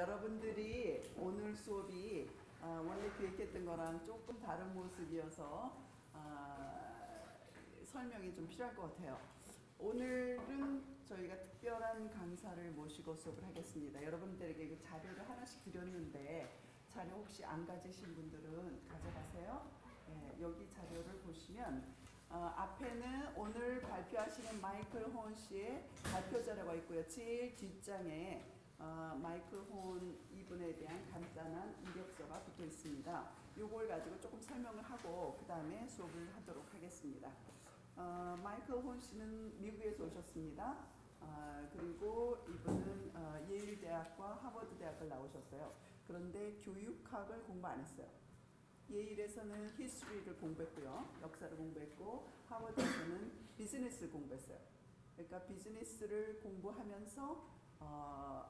여러분들이 오늘 수업이 원래 기획했던 거랑 조금 다른 모습이어서 설명이 좀 필요할 것 같아요. 오늘은 저희가 특별한 강사를 모시고 수업을 하겠습니다. 여러분들에게 그 자료를 하나씩 드렸는데 자료 혹시 안 가지신 분들은 가져가세요. 네, 여기 자료를 보시면 앞에는 오늘 발표하시는 마이클 혼 씨의 발표자료가 있고요. 제일 뒷장에 마이클 혼 이분에 대한 간단한 이력서가 붙어 있습니다. 요걸 가지고 조금 설명을 하고 그 다음에 수업을 하도록 하겠습니다. 마이클 혼 씨는 미국에서 오셨습니다. 그리고 이분은 예일대학과 하버드대학을 나오셨어요. 그런데 교육학을 공부 안 했어요. 예일에서는 히스토리를 공부했고요. 역사를 공부했고 하버드에서는 비즈니스를 공부했어요. 그러니까 비즈니스를 공부하면서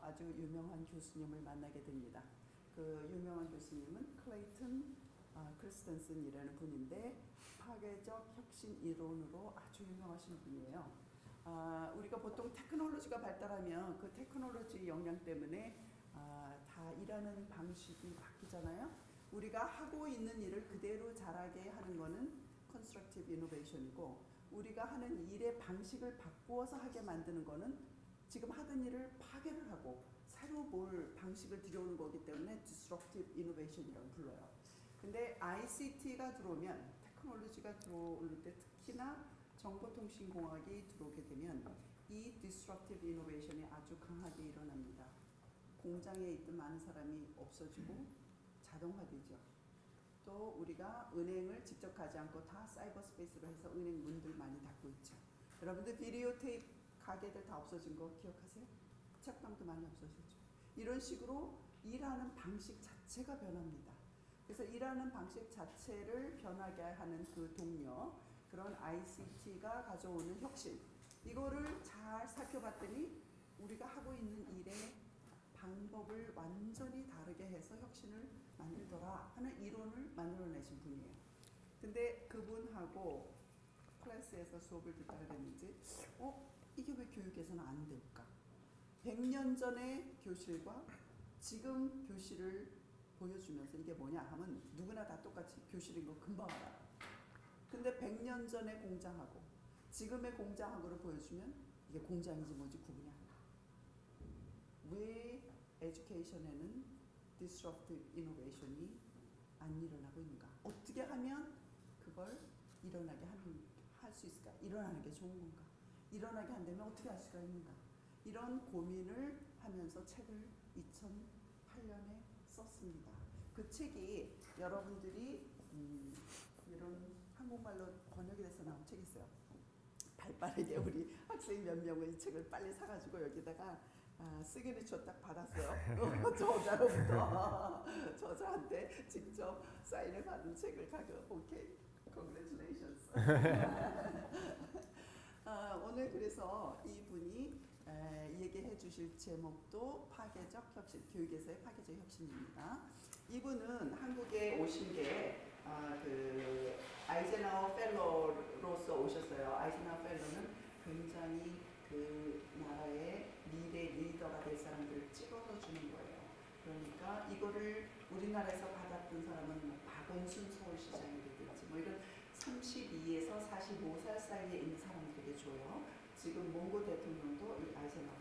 아주 유명한 교수님을 만나게 됩니다. 그 유명한 교수님은 클레이튼 크리스텐슨이라는 분인데 파괴적 혁신 이론으로 아주 유명하신 분이에요. 우리가 보통 테크놀로지가 발달하면 그 테크놀로지 영향 때문에 다 일하는 방식이 바뀌잖아요. 우리가 하고 있는 일을 그대로 잘하게 하는 거는 Constructive Innovation이고 우리가 하는 일의 방식을 바꾸어서 하게 만드는 거는 지금 하던 일을 파괴를 하고 새로 뭘 방식을 들여오는 거기 때문에 Disruptive Innovation이라고 불러요. 근데 ICT가 들어오면 테크놀로지가 들어올 때 특히나 정보통신공학이 들어오게 되면 이 Disruptive Innovation이 아주 강하게 일어납니다. 공장에 있던 많은 사람이 없어지고 자동화되죠. 또 우리가 은행을 직접 가지 않고 다 사이버 스페이스로 해서 은행 문들 많이 닫고 있죠. 여러분들 비디오 테이프 가게들 다 없어진 거 기억하세요? 책방도 많이 없어졌죠. 이런 식으로 일하는 방식 자체가 변합니다. 그래서 일하는 방식 자체를 변하게 하는 그 동력, 그런 ICT가 가져오는 혁신, 이거를 잘 살펴봤더니 우리가 하고 있는 일의 방법을 완전히 다르게 해서 혁신을 만들더라 하는 이론을 만들어내신 분이에요. 근데 그분하고 클래스에서 수업을 듣다 그랬는지 이게 왜 교육에서는 안 될까? 100년 전의 교실과 지금 교실을 보여주면서 이게 뭐냐 하면 누구나 다 똑같이 교실인 거 금방 알아요. 근데 100년 전의 공장하고 지금의 공장하고를 보여주면 이게 공장인지 뭔지 구분이 안 가. 왜 에듀케이션에는 Disruptive Innovation이 안 일어나고 있는가? 어떻게 하면 그걸 일어나게 할 수 있을까? 일어나는 게 좋은 건가? 일어나게 안 되면 어떻게 할 수가 있는가? 이런 고민을 하면서 책을 2008년에 썼습니다. 그 책이 여러분들이 이런 한국말로 번역이 돼서 나온 책이 있어요. 발빠르게 우리 학생 몇 명은 이 책을 빨리 사가지고 여기다가 시그니처 딱 받았어요. 저자로부터 저자한테 직접 사인을 받은 책을 가져. 오케이, congratulations. 오늘 그래서 이분이 얘기해 주실 제목도 파괴적 혁신, 교육에서의 파괴적 혁신입니다. 이분은 한국에 오신 게 그 아이젠하워 펠로로서 오셨어요. 아이젠하워 펠로는 굉장히 그 나라의 미래 리더가 될 사람들을 찍어서 주는 거예요. 그러니까 이거를 우리나라에서 받았던 사람은 뭐 박원순 서울시장이라든지 뭐 이런 32에서 45살 사이에 있는 사람들에게 줘요. 지금 몽고 대통령도 이 아이젠하워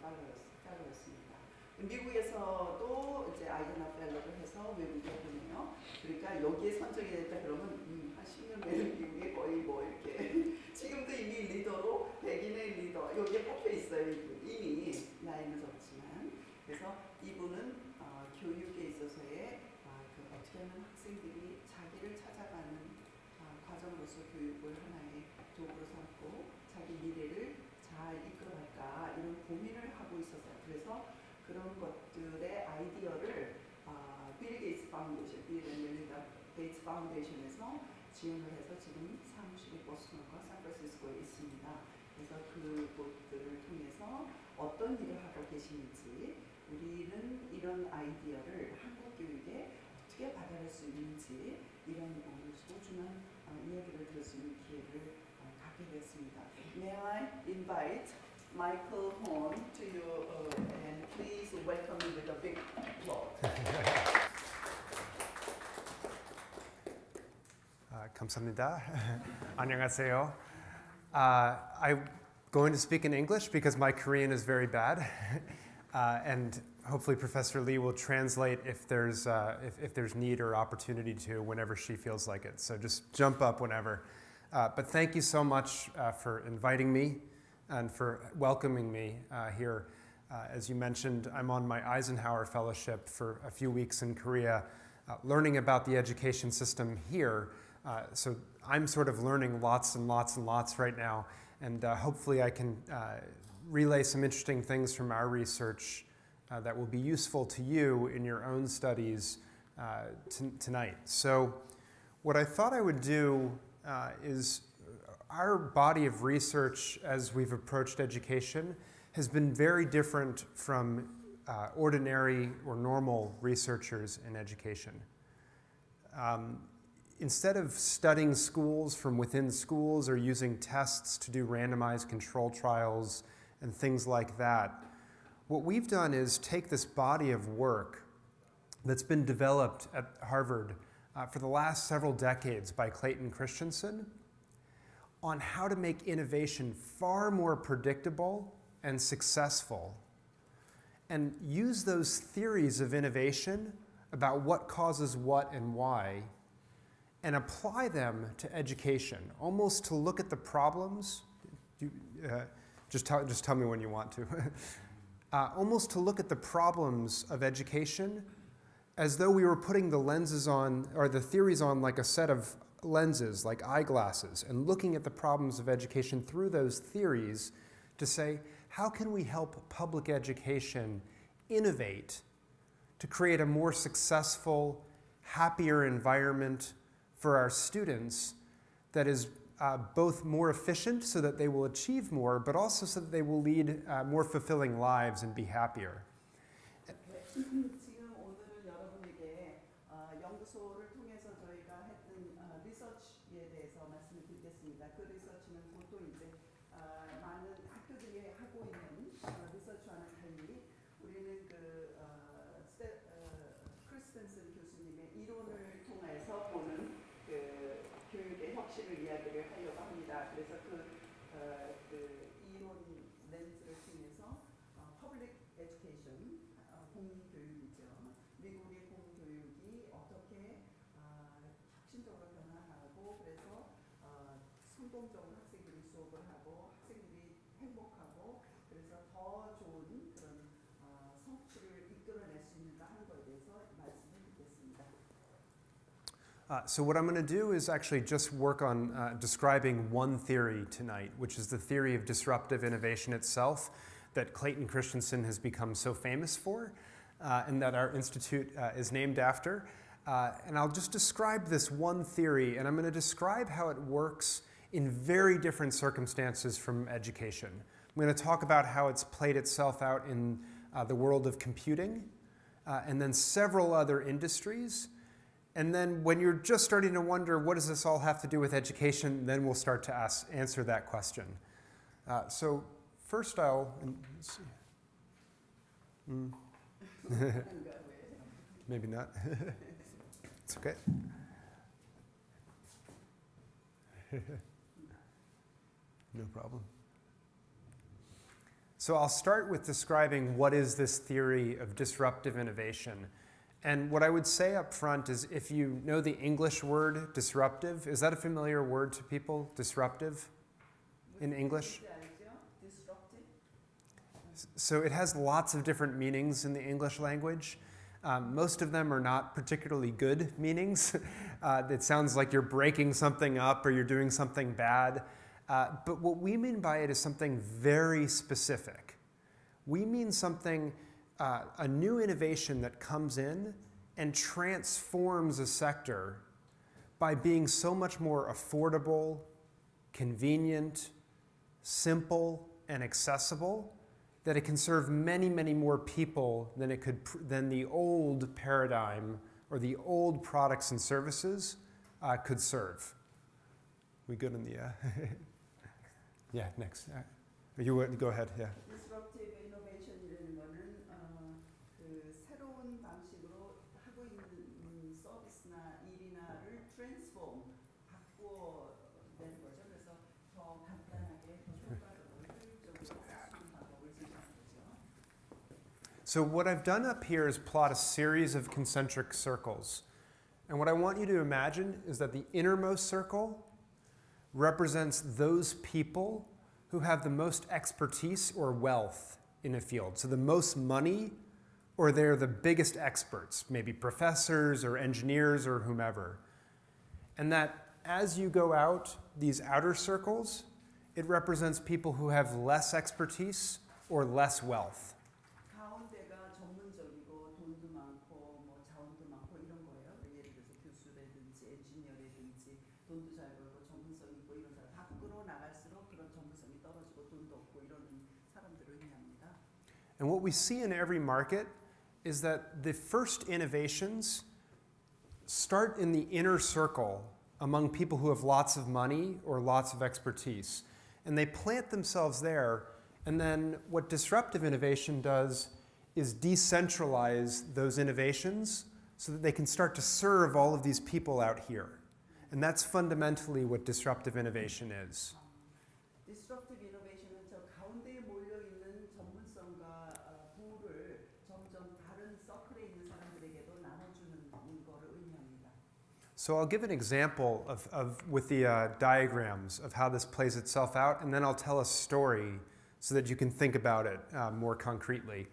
펠로였습니다. 미국에서도 이제 아이젠하워 펠로를 해서 외국에 보내요. 그러니까 여기에 선정이 됐다 그러면 한 10년 내는 미국에 거의 뭐 이렇게 지금도 이미 리더로 백인의 리더 여기에 뽑혀 있어요. 이미 나이는 적지만. 그래서 이분은 교육에 있어서의 그 어떻게 하면 학생들이 자기를 찾아가는 과정으로서 교육을 하나의 도구로 삼고 자기 미래를 잘 이끌어갈까 이런 고민을 하고 있었어요. 그래서 그런 것들의 아이디어를 빌 게이츠 파운데이션, 빌 멜린다 게이츠 파운데이션에서 지원을 해서 지금 사무실이 보스턴과 샌프란시스코에 있습니다. 그래서 그곳들을 통해서 어떤 일을 하고 계시는지, 우리는 이런 아이디어를 한국 교육에 어떻게 받아낼 수 있는지 이런 소중한 이야기를 들을 수 있는 기회를 갖게 됐습니다. May I invite Michael Horn to you and please welcome him with a big applause. 감사합니다. 안녕하세요. I'm going to speak in English because my Korean is very bad, and hopefully Professor Lee will translate if there's need or opportunity to whenever she feels like it. So just jump up whenever. But thank you so much for inviting me and for welcoming me here. As you mentioned, I'm on my Eisenhower Fellowship for a few weeks in Korea, learning about the education system here. So I'm sort of learning lots and lots and lots right now, and hopefully I can relay some interesting things from our research that will be useful to you in your own studies tonight. So what I thought I would do is our body of research as we've approached education has been very different from ordinary or normal researchers in education. Instead of studying schools from within schools or using tests to do randomized control trials and things like that, what we've done is take this body of work that's been developed at Harvard for the last several decades by Clayton Christensen on how to make innovation far more predictable and successful, and use those theories of innovation about what causes what and why, and apply them to education, almost to look at the problems. Just tell me when you want to. Almost to look at the problems of education as though we were putting the lenses on, or the theories on, like a set of lenses, like eyeglasses, and looking at the problems of education through those theories to say, how can we help public education innovate to create a more successful, happier environment for our students that is both more efficient so that they will achieve more, but also so that they will lead more fulfilling lives and be happier. 지금 오늘은 여러분에게 연구소를 통해서 저희가 했던 리서치에 대해서 말씀을 드리겠습니다. 그 리서치는 보통 이제 많은 학교들이 하고 있는 리서치와는 달리 우리는 크리스텐슨 교수님의 이론을 통해서 보는 교육의 혁신을 이야기를 하려고 합니다. 그래서 그 이론 렌즈를 통해서 퍼블릭 에듀케이션, 공교육이죠. 미국의 공교육이 어떻게 혁신적으로 변화하고 그래서 성공적으로 학생들이 수업을 하고 학생들이 행복하고 그래서 더 좋은 그런 성취를 이끌어낼 수 있는가 하는 것에 대해서 말씀을 드리겠습니다. So what I'm going to do is actually just work on describing one theory tonight, which is the theory of disruptive innovation itself that Clayton Christensen has become so famous for and that our institute is named after. And I'll just describe this one theory, and I'm going to describe how it works in very different circumstances from education. I'm going to talk about how it's played itself out in the world of computing and then several other industries. And then when you're just starting to wonder, what does this all have to do with education, then we'll start to answer that question. So first let's see. Maybe not. It's okay. No problem. So I'll start with describing what is this theory of disruptive innovation. And what I would say up front is if you know the English word disruptive, is that a familiar word to people, disruptive, in English? So it has lots of different meanings in the English language. Most of them are not particularly good meanings. It sounds like you're breaking something up or you're doing something bad. But what we mean by it is something very specific. We mean something, a new innovation that comes in and transforms a sector by being so much more affordable, convenient, simple, and accessible that it can serve many, many more people than the old paradigm or the old products and services could serve. We good in the yeah, next. You go ahead. Yeah. Disruptive innovation이라는 거는 그 새로운 방식으로 하고 있는 서비스나 일이나를 transform So what I've done up here is plot a series of concentric circles. And what I want you to imagine is that the innermost circle represents those people who have the most expertise or wealth in a field. So the most money, or they're the biggest experts, maybe professors or engineers or whomever. And that as you go out these outer circles, it represents people who have less expertise or less wealth. 가운데가 전문적이고 돈도 많고 뭐 자원도 많고 이런 거예요. 예를 들어서 교수라든지 엔지니어라든지 돈도 잘 벌고 전문성 있고 이런 사람. 밖으로 나갈수록 그런 전문성이 떨어지고 돈도 없고 이런 사람들을 의미합니다. And what we see in every market is that the first innovations start in the inner circle among people who have lots of money or lots of expertise. And they plant themselves there. And then what disruptive innovation does is decentralize those innovations so that they can start to serve all of these people out here. And that's fundamentally what disruptive innovation is. Disruptive innovation은 저 가운데에 몰려 있는 전문성과 부를 점점 다른 서클에 있는 사람들에게도 나눠주는 거를 의미합니다. So I'll give an example with the diagrams of how this plays itself out, and then I'll tell a story so that you can think about it more concretely.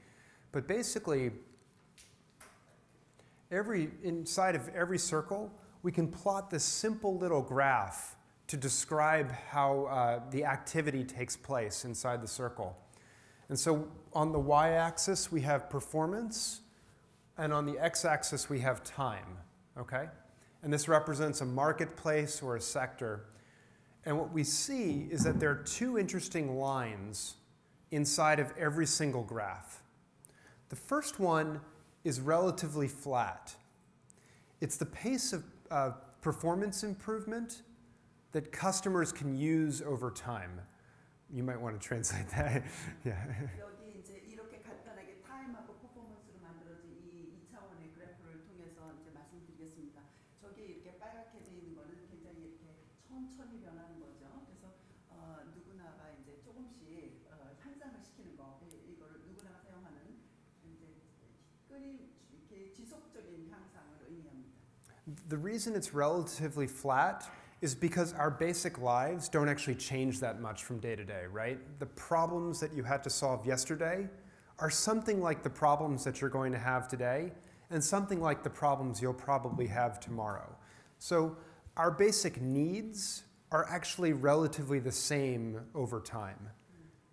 But basically, inside of every circle, we can plot this simple little graph to describe how the activity takes place inside the circle. And so on the y-axis, we have performance, and on the x-axis, we have time, okay? And this represents a marketplace or a sector. And what we see is that there are two interesting lines inside of every single graph. The first one is relatively flat. It's the pace of performance improvement that customers can use over time. You might want to translate that. Yeah. 여기 이제 이렇게 간단하게 타임하고 퍼포먼스로 만들어진 이 2차원의 그래프를 통해서 이제 말씀드리겠습니다. 저기 이렇게 빨갛게 돼 있는 거는 굉장히 이렇게 천천히 변하는 거죠. 그래서 누구나가 이제 조금씩 향상을 시키는 거, 이거를 누구나가 사용하는 이제 이렇게 지속적인 향상을 의미합니다. The reason it's relatively flat is because our basic lives don't actually change that much from day to day, right? The problems that you had to solve yesterday are something like the problems that you're going to have today and something like the problems you'll probably have tomorrow. So our basic needs are actually relatively the same over time.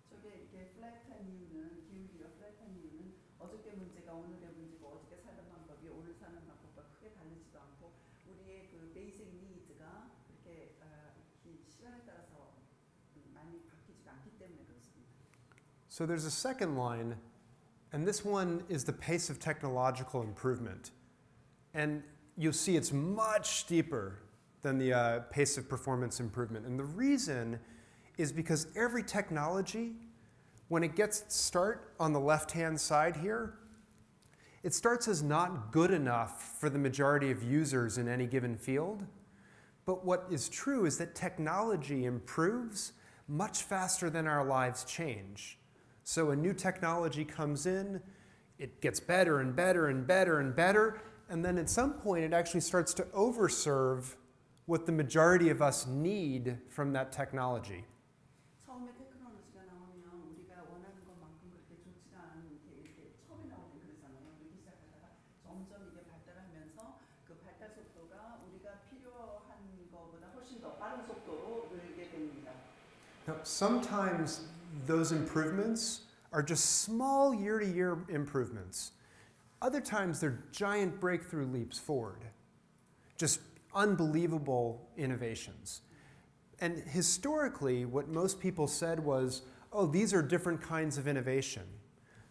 저게 이렇게 플랫한 이유는 기울기가 플랫한 이유는 어저께 문제가 오늘의 문제고 어저께 살던 방법이 오늘 사는 방법과 크게 다르지도 않고 우리의 그 베이직 니드가 그렇게 시간에 따라서 많이 바뀌지가 않기 때문에 그렇습니다. So there's a second line, and this one is the pace of technological improvement. And you'll see it's much steeper than the pace of performance improvement. And the reason is because every technology, when it gets start on the left-hand side here, it starts as not good enough for the majority of users in any given field. But what is true is that technology improves much faster than our lives change. So a new technology comes in, it gets better and better and better and better, and then at some point it actually starts to overserve what the majority of us need from that technology. 처음에 테크놀로지가 나오면 우리가 원하는 것만큼 그렇게 좋지가 않은 이렇게 처음에 나올 때 그러잖아요. 그렇게 시작하다가 점점 이게 발달하면서 그 발달 속도가 우리가 필요한 것보다 훨씬 더 빠른 속도로 늘게 됩니다. Now, sometimes those improvements are just small year-to-year improvements. Other times they're giant breakthrough leaps forward. Just unbelievable innovations. And historically, what most people said was, oh, these are different kinds of innovation.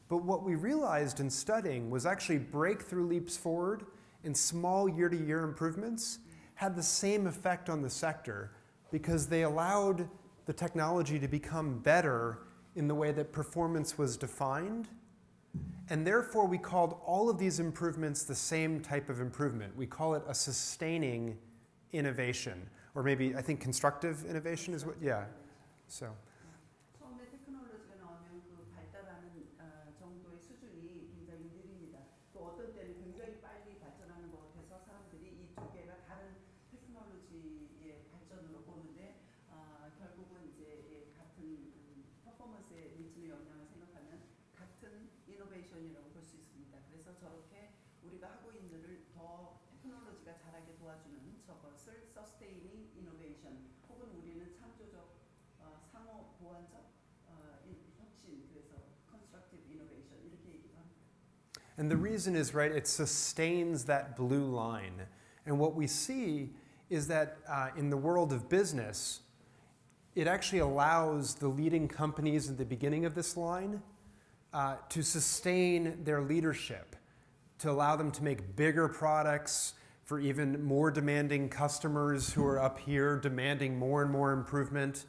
But what we realized in studying was actually breakthrough leaps forward and small year-to-year improvements had the same effect on the sector because they allowed the technology to become better in the way that performance was defined. And therefore, we called all of these improvements the same type of improvement. We call it a sustaining innovation. Or maybe, I think constructive innovation is what, yeah. So. 처음에 테크놀로지가 나오면 그 발달하는 정도의 수준이 굉장히 우리가 하고 있는 일을 더 테크놀로지가 잘하게 도와주는 저것을 Sustaining Innovation 혹은 우리는 창조적 상호 보완적 혁신 그래서 Constructive Innovation 이렇게 얘기도 합니다. And the reason is, right, it sustains that blue line. And what we see is that in the world of business, it actually allows the leading companies at the beginning of this line to sustain their leadership, to allow them to make bigger products for even more demanding customers who are up here demanding more and more improvement,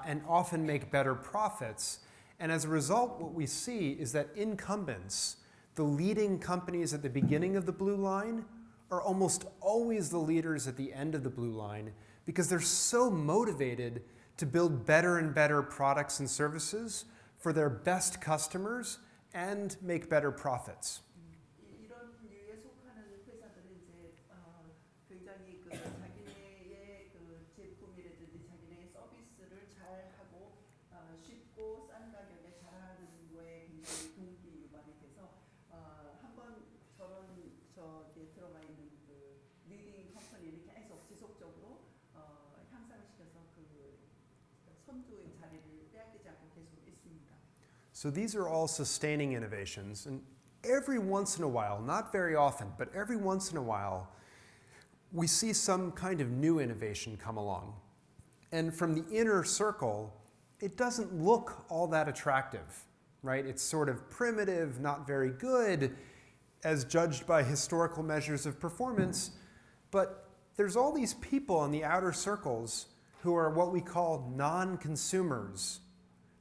and often make better profits. And as a result, what we see is that incumbents, the leading companies at the beginning of the blue line, are almost always the leaders at the end of the blue line because they're so motivated to build better and better products and services for their best customers and make better profits. 이런 류에 속하는 회사들은 이제 굉장히 그 자기네의 그 제품이라든지 자기네의 서비스를 잘 하고 쉽고 싼 가격에 잘하는 거에 굉장히 동기 유발이 돼서 한번 저런 저기에 들어가 있는 그 리딩 컴퍼니를 계속 지속적으로 향상시켜서 그 선두의 자리를 빼앗기지 않고 계속 있습니다. So these are all sustaining innovations, and every once in a while, not very often, but every once in a while, we see some kind of new innovation come along. And from the inner circle, it doesn't look all that attractive, right? It's sort of primitive, not very good, as judged by historical measures of performance, but there's all these people in the outer circles who are what we call non-consumers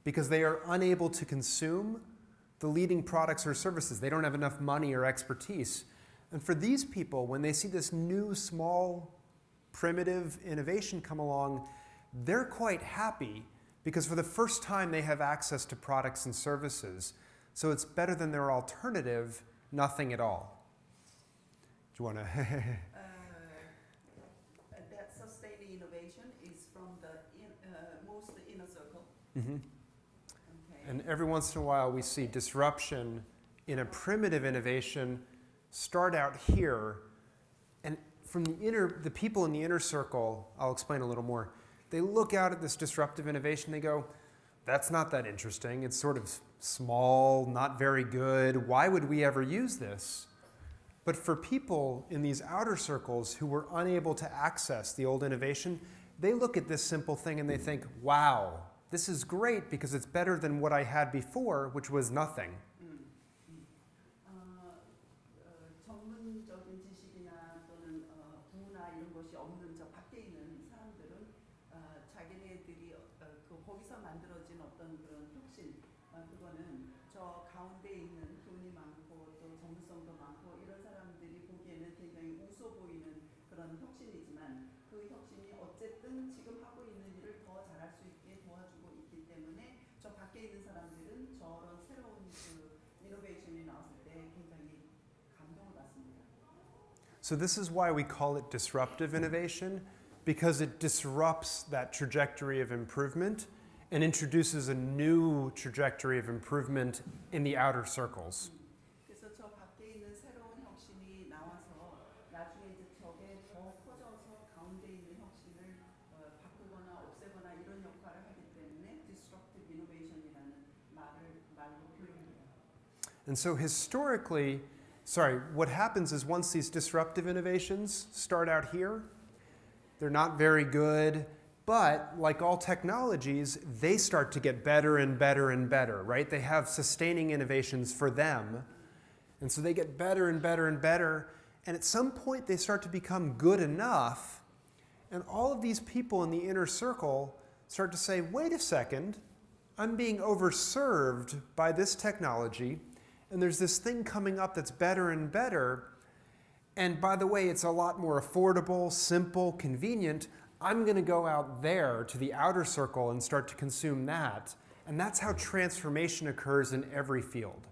because they are unable to consume the leading products or services. They don't have enough money or expertise. And for these people, when they see this new, small, primitive innovation come along, they're quite happy because for the first time they have access to products and services. So it's better than their alternative, nothing at all. Do you want to? That sustaining innovation is from the most inner circle. Mm-hmm. Okay. And every once in a while we see disruption in a primitive innovation start out here, and from the people in the inner circle, I'll explain a little more, they look out at this disruptive innovation, they go, that's not that interesting, it's sort of small, not very good, why would we ever use this? But for people in these outer circles who were unable to access the old innovation, they look at this simple thing and they think, wow, this is great because it's better than what I had before, which was nothing. 전문적인 지식이나 또는 부나 이런 것이 없는 저 밖에 있는 사람들은 자기네들이 거기서 만들어진 어떤 그런 혁신 그거는 저 가운데 있는 돈이 많고 또 전문성도 많고 이런 사람들이 보기에는 굉장히 웃어 보이는 그런 혁신이지만 그 혁신이 어쨌든 지금 하고 있는 일을 더 잘할 수 있게 도와주고 있기 때문에 저 밖에 있는 사람들은 저런 새로운 그 이노베이션이 나왔을 때 굉장히 감동을 받습니다. So this is why we call it disruptive innovation, because it disrupts that trajectory of improvement and introduces a new trajectory of improvement in the outer circles. 그래서 저 밖에 있는 새로운 혁신이 나와서 나중에 이제 저게 더 커져서 가운데 있는 혁신을 바꾸거나 없애거나 이런 역할을 하기 때문에 disruptive innovation이라는 말로 표현해요. And so historically, what happens is once these disruptive innovations start out here, they're not very good, but like all technologies, they start to get better and better and better, right? They have sustaining innovations for them, and so they get better and better and better, and at some point they start to become good enough, and all of these people in the inner circle start to say, wait a second, I'm being overserved by this technology, and there's this thing coming up that's better and better, and by the way, it's a lot more affordable, simple, convenient. I'm going to go out there to the outer circle and start to consume that. And that's how transformation occurs in every field.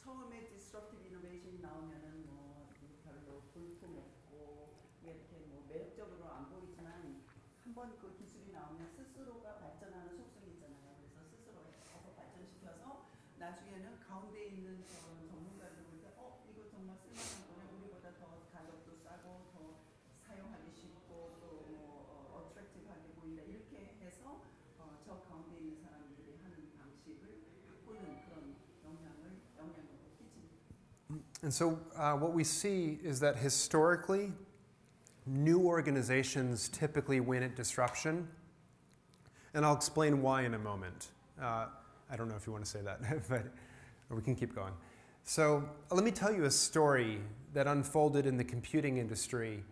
처음에 disruptive innovation이 나오면은 뭐 별로 볼품없고 이렇게 뭐 매력적으로 안 보이지만 한번 그 기술이 나오면 스스로가 발전하는 속성이 있잖아요. 그래서 스스로 계속 발전시켜서 나중에는 가운데 있는 그런 전문가들 볼 때 이거 정말 쓸만한 And so what we see is that historically, new organizations typically win at disruption. And I'll explain why in a moment. I don't know if you want to say that, but or we can keep going. So let me tell you a story that unfolded in the computing industry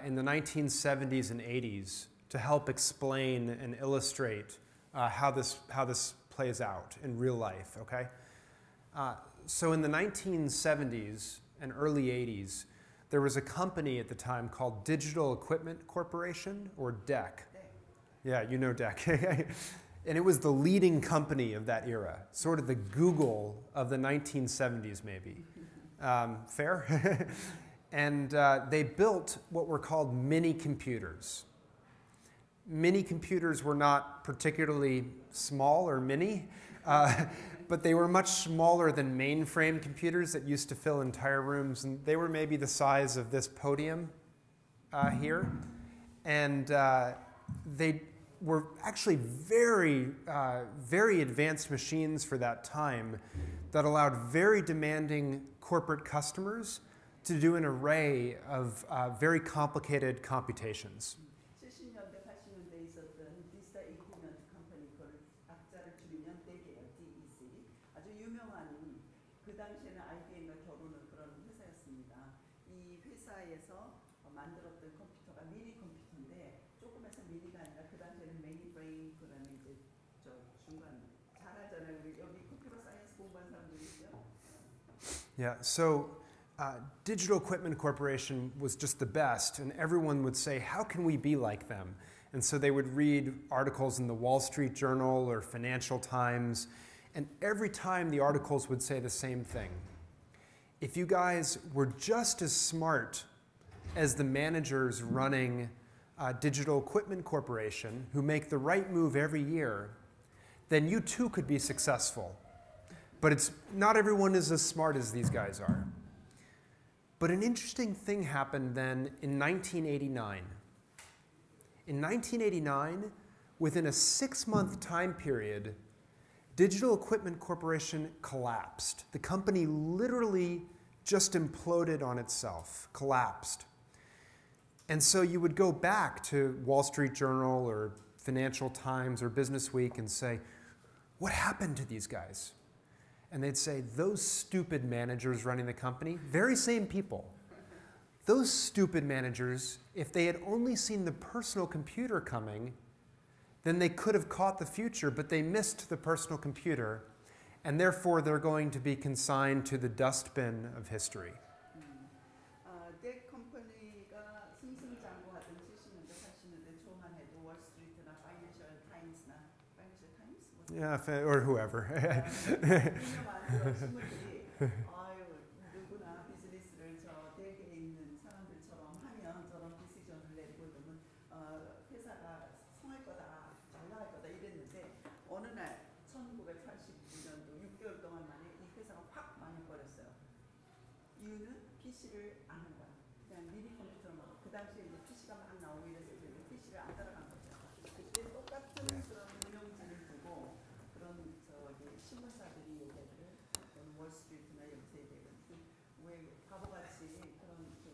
in the 1970s and 80s to help explain and illustrate how this plays out in real life, okay? So in the 1970s and early 80s, there was a company at the time called Digital Equipment Corporation, or DEC. Yeah, you know DEC. And it was the leading company of that era, sort of the Google of the 1970s, maybe. Fair? And they built what were called mini computers. Mini computers were not particularly small or mini, but they were much smaller than mainframe computers that used to fill entire rooms. And they were maybe the size of this podium here. And they were actually very, very advanced machines for that time that allowed very demanding corporate customers to do an array of very complicated computations. 70년대, 80년대에 있었던 디지털 이퀴프먼트 컴퍼니, 그걸 악자를 줄이면 DEC예요, DEC. 아주 유명한, 그 당시에는 IBM과 겨루는 그런 회사였습니다. 이 회사에서 만들었던 컴퓨터가 미니 컴퓨터인데 조금해서 미니가 아니라 그 당시에는 메인프레임, 그다음에 이제 저 중간 잘 알잖아요. 우리 여기 컴퓨터 사이언스 공부한 사람들이죠. Yeah, so Digital Equipment Corporation was just the best, and everyone would say, how can we be like them? And so they would read articles in the Wall Street Journal or Financial Times, and every time the articles would say the same thing. If you guys were just as smart as the managers running Digital Equipment Corporation, who make the right move every year, then you too could be successful. But not everyone is as smart as these guys are. But an interesting thing happened then in 1989. In 1989, within a 6-month time period, Digital Equipment Corporation collapsed. The company literally just imploded on itself, collapsed. And so you would go back to Wall Street Journal or Financial Times or Business Week and say, what happened to these guys? And they'd say, those stupid managers running the company, very same people, those stupid managers, if they had only seen the personal computer coming, then they could have caught the future, but they missed the personal computer, and therefore they're going to be consigned to the dustbin of history. DEC 컴퍼니가 승승장구하던 70년대, 80년대 초만 해도 월스트리트나 파이낸셜 타임스나 파이낸셜 타임스? Yeah, or whoever. 유명한 신문들이 아유 누구나 비즈니스를 저 대기에 있는 사람들처럼 하면 저런 디시전을 내리고 그러면 회사가 성할 거다, 잘 나갈 거다 이랬는데 어느 날 1989년도 6개월 동안 만에 이 회사가 확 망해버렸어요. 이유는 PC를 안 한 거야. 그냥 미니 컴퓨터만. 그 당시에 이제 PC가 막 나오고 이래서 PC를 안 따라간 거죠. 그때 똑같은 그런 운영진을 두고 그런 저기 신문사들이 얘기를 월스트리트나 여기서 얘기했거든. 왜 바보같이 그런 그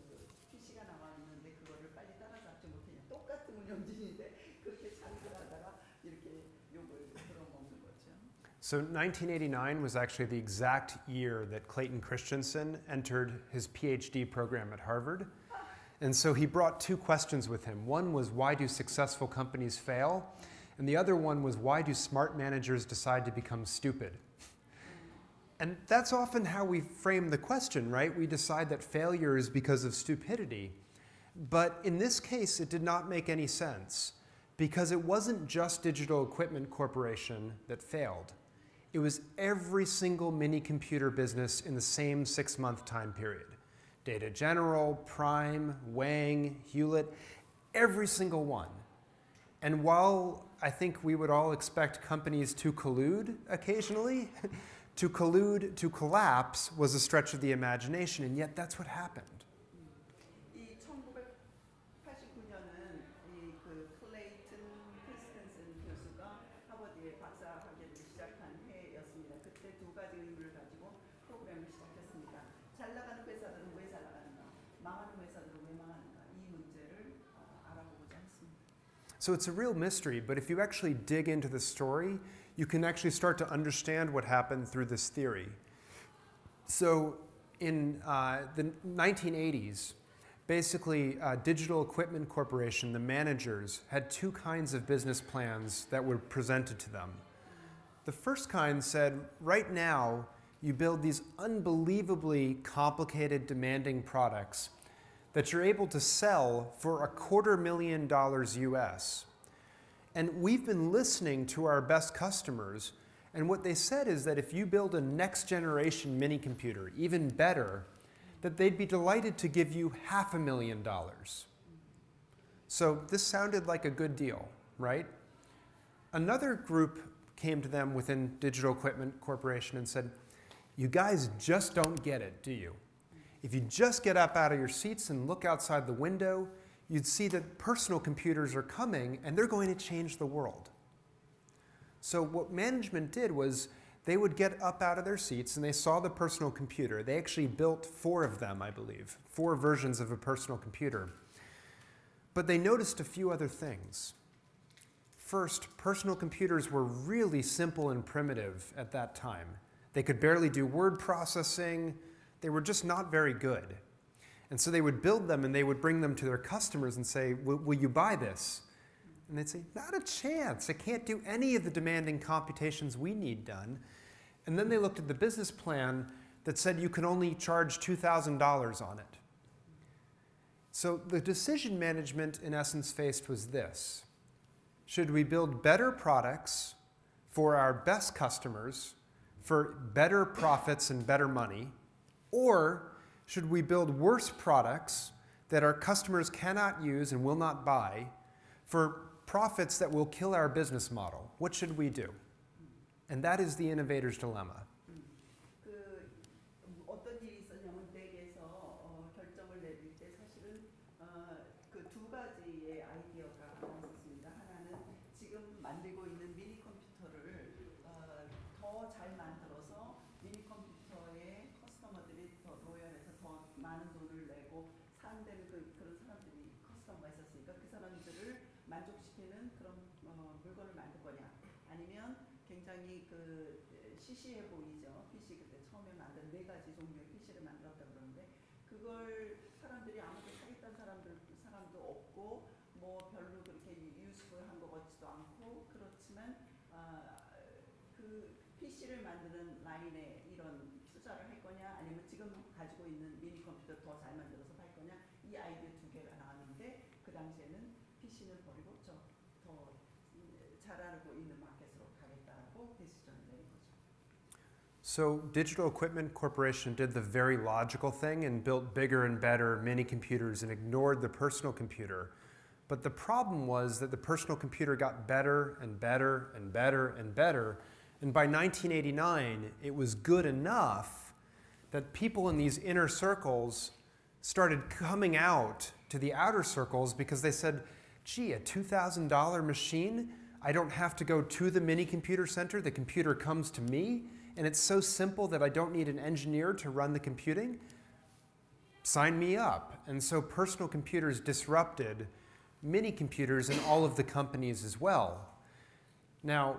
PC가 나와 있는데 그거를 빨리 따라잡지 못했냐. 똑같은 운영진인데 그렇게 자기들 하다가 이렇게 욕을 들어먹는 거죠. So 1989 was actually the exact year that Clayton Christensen entered his PhD program at Harvard. And so he brought 2 questions with him. One was, why do successful companies fail? And the other one was, why do smart managers decide to become stupid? And that's often how we frame the question, right? We decide that failure is because of stupidity. But in this case, it did not make any sense, because it wasn't just Digital Equipment Corporation that failed. It was every single mini computer business in the same 6-month time period. Data General, Prime, Wang, Hewlett, every single one. And while I think we would all expect companies to collude occasionally, to collude to collapse was a stretch of the imagination, and yet that's what happened. 이 1989년은 이 그 클레이튼 크리스텐슨 교수가 하버드의 박사학위를 시작한 해였습니다. 그때 2가지 의무를 가지고 프로그램을 시작했습니다. 잘 나가는 So it's a real mystery, but if you actually dig into the story, you can actually start to understand what happened through this theory. So in the 1980s, basically Digital Equipment Corporation, the managers, had two kinds of business plans that were presented to them. The first kind said, right now, you build these unbelievably complicated, demanding products that you're able to sell for $250,000 US. And we've been listening to our best customers, and what they said is that if you build a next generation mini computer, even better, that they'd be delighted to give you $500,000. So this sounded like a good deal, right? Another group came to them within Digital Equipment Corporation and said, you guys just don't get it, do you? If you just get up out of your seats and look outside the window, you'd see that personal computers are coming and they're going to change the world. So what management did was they would get up out of their seats and they saw the personal computer. They actually built 4 of them, I believe, 4 versions of a personal computer. But they noticed a few other things. First, personal computers were really simple and primitive at that time. They could barely do word processing. They were just not very good. And so they would build them and they would bring them to their customers and say, will you buy this? And they'd say, not a chance. I can't do any of the demanding computations we need done. And then they looked at the business plan that said you can only charge $2,000 on it. So the decision management, in essence, faced was this. Should we build better products for our best customers for better profits and better money? Or should we build worse products that our customers cannot use and will not buy for profits that will kill our business model? What should we do? And that is the innovator's dilemma. 어떤 일이 있었냐면 댁에서 결정을 내릴 때 사실은 그 2가지의 아이디어가 나왔었습니다. 하나는 지금 만들고 있는 미니 컴퓨터를 더 잘 만들어서 미니 컴퓨터에 커스터머들이 더 로열해서 더 많은 돈을 내고 사는 그런 사람들이 커스터머가 있었으니까 그 사람들을 만족시키는 그런 물건을 만들 거냐, 아니면 굉장히 그 시시해 보이죠. PC 그때 처음에 만든 4가지 종류의 PC를 만들었다 그러는데 그걸 사람들이 아무도 사겠다는 사람도 없고 뭐 별로 그렇게 유스풀한 것 같지도 않고 그렇지만 그 PC를 만드는 라인에 이런 투자를 할 거냐, 아니면 지금 가지고 있는 미니 컴퓨터 더 잘 만들어서 팔 거냐, 이 아이디어 2개가 나왔는데 그 당시에는 PC는 버리고 더 잘 알고 있는 마켓으로 가겠다고 디시전을 내린 거죠. So Digital Equipment Corporation did the very logical thing and built bigger and better mini computers and ignored the personal computer. But the problem was that the personal computer got better and better and better and better. And by 1989, it was good enough that people in these inner circles started coming out to the outer circles because they said, gee, a $2,000 machine? I don't have to go to the mini computer center. The computer comes to me. And it's so simple that I don't need an engineer to run the computing. Sign me up. And so personal computers disrupted mini computers in all of the companies as well. Now,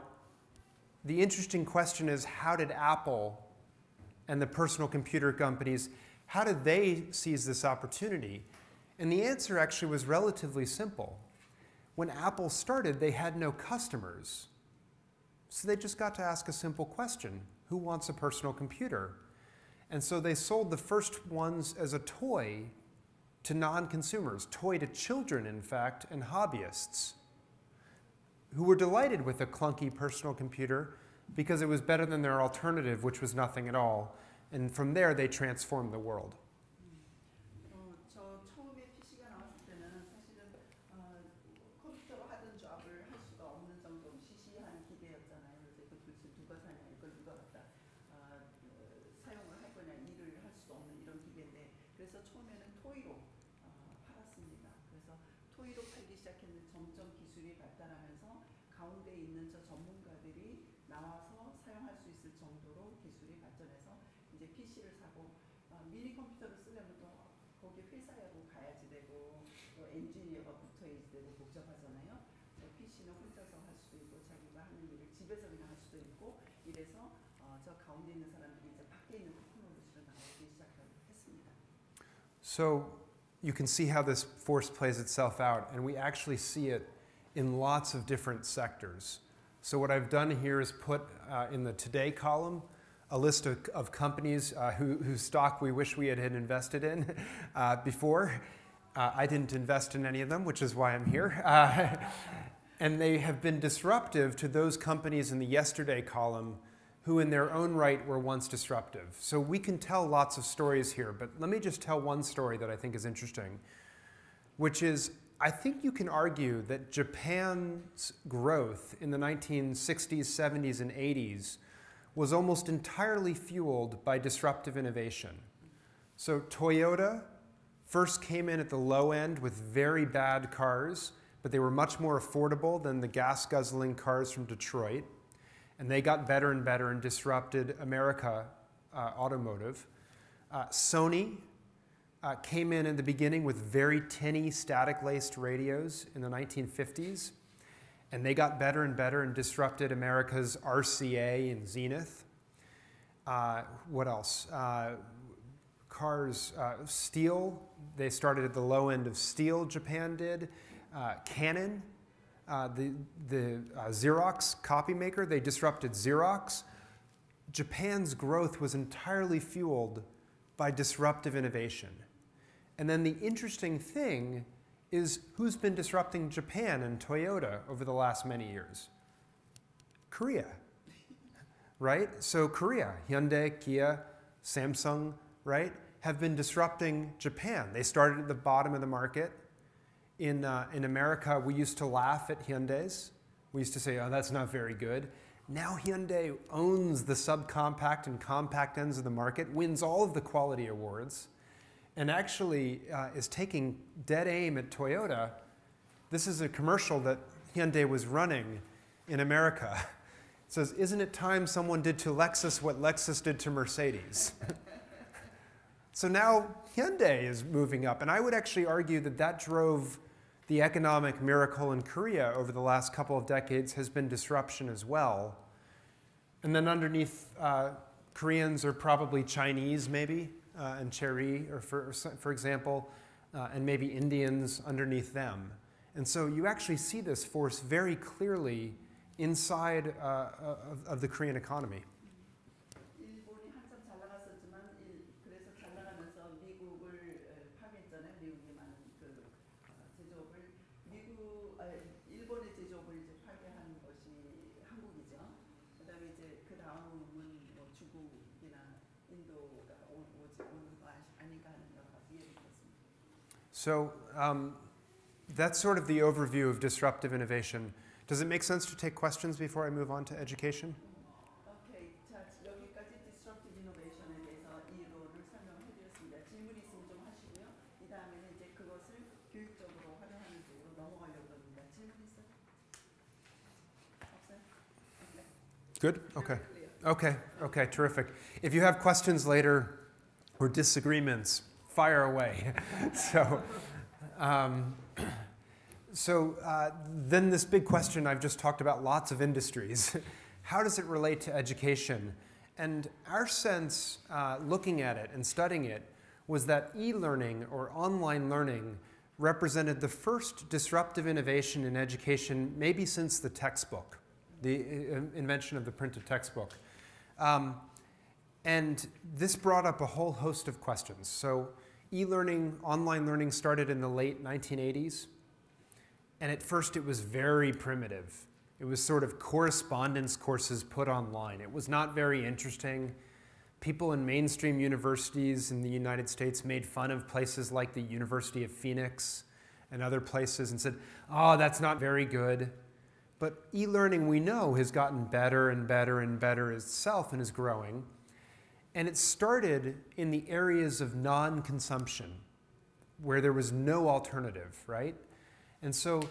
the interesting question is, how did Apple and the personal computer companies, how did they seize this opportunity? And the answer actually was relatively simple. When Apple started, they had no customers. So they just got to ask a simple question. Who wants a personal computer? And so they sold the first ones as a toy to non-consumers, toy to children, in fact, and hobbyists, who were delighted with a clunky personal computer because it was better than their alternative, which was nothing at all. And from there, they transformed the world. 저 처음에 PC가 나왔을 때는 사실은 컴퓨터로 하던 잡을 할 수가 없는 정도로 시시한 기대였잖아요. 그래서 그 도대체 누가 사냐, 이걸 누가 갖다 사용을 할 거냐, 일을 할 수도 없는 이런 기대인데, 그래서 처음에는 토이로 팔았습니다. 그래서 토이로 팔기 시작했는데 점점 기술이 발달하면서 가운데 있는 저 전문가들이 나와서 사용할 수 있을 정도로 기술이 발전해서 이제 PC를 사고 미니 컴퓨터를 쓰려면 또 거기 회사로 가야지 되고 또 엔지니어가 붙어야지 되고 복잡하잖아요. 혹시나 혼자서 할 수도 있고 자기가 하는 일을 집에서 그냥 할 수도 있고 이래서 저 가운데 있는 사람들이 이제 밖에 있는 테크놀로지로 나오기 시작했습니다. So you can see how this force plays itself out, and we actually see it in lots of different sectors. So what I've done here is put in the Today column a list of companies whose stock we wish we had invested in before. I didn't invest in any of them, which is why I'm here. And they have been disruptive to those companies in the Yesterday column who in their own right were once disruptive. So we can tell lots of stories here, but let me just tell one story that I think is interesting, which is I think you can argue that Japan's growth in the 1960s, 70s, and 80s was almost entirely fueled by disruptive innovation. So Toyota first came in at the low end with very bad cars, but they were much more affordable than the gas-guzzling cars from Detroit. And they got better and better and disrupted America automotive. Sony came in the beginning with very tinny static-laced radios in the 1950s. And they got better and better and disrupted America's RCA and Zenith. What else? Cars, steel. They started at the low end of steel, Japan did. Canon, the Xerox copy maker, they disrupted Xerox. Japan's growth was entirely fueled by disruptive innovation. And then the interesting thing is who's been disrupting Japan and Toyota over the last many years? Korea, right? So Korea, Hyundai, Kia, Samsung, right, have been disrupting Japan. They started at the bottom of the market. In America, we used to laugh at Hyundais. We used to say, oh, that's not very good. Now Hyundai owns the subcompact and compact ends of the market, wins all of the quality awards, and actually is taking dead aim at Toyota. This is a commercial that Hyundai was running in America. It says, isn't it time someone did to Lexus what Lexus did to Mercedes? So now Hyundai is moving up, and I would actually argue that that drove the economic miracle in Korea over the last couple of decades has been disruption as well. And then underneath, Koreans are probably Chinese maybe, and Chery, or for example, and maybe Indians underneath them. And so you actually see this force very clearly inside of the Korean economy. 일본이 한참 잘 나갔었지만 그래서 잘 나가면서 미국을 파괴했잖아요. 미국이 많은 그 제조업을 일본의 제조업을 이제 파괴한 것이 한국이죠. 그다음에 이제 그 다음은 뭐 중국이나 인도가 오는 거 아닌가 하는 여러 가지 예를 들었습니다. So that's sort of the overview of disruptive innovation. Does it make sense to take questions before I move on to education? 오케이, 자 여기까지 disruptive innovation에 대해서 이론을 설명해 드렸습니다. 질문 있으면 좀 하시고요. 이 다음에는 이제 그것을 교육적으로 활용하는 쪽으로 넘어가려고 합니다. 질문 있어요? 없어요? 네. Good? Okay. Okay, terrific. If you have questions later or disagreements, fire away. Then this big question I've just talked about lots of industries. How does it relate to education? And our sense, looking at it and studying it, was that e-learning or online learning represented the first disruptive innovation in education maybe since the textbook, the invention of the printed textbook. And this brought up a whole host of questions. So e-learning, online learning started in the late 1980s. And at first it was very primitive. It was sort of correspondence courses put online. It was not very interesting. People in mainstream universities in the United States made fun of places like the University of Phoenix and other places and said, oh, that's not very good. But e-learning, we know, has gotten better and better and better itself and is growing. And it started in the areas of non-consumption, where there was no alternative, right? And so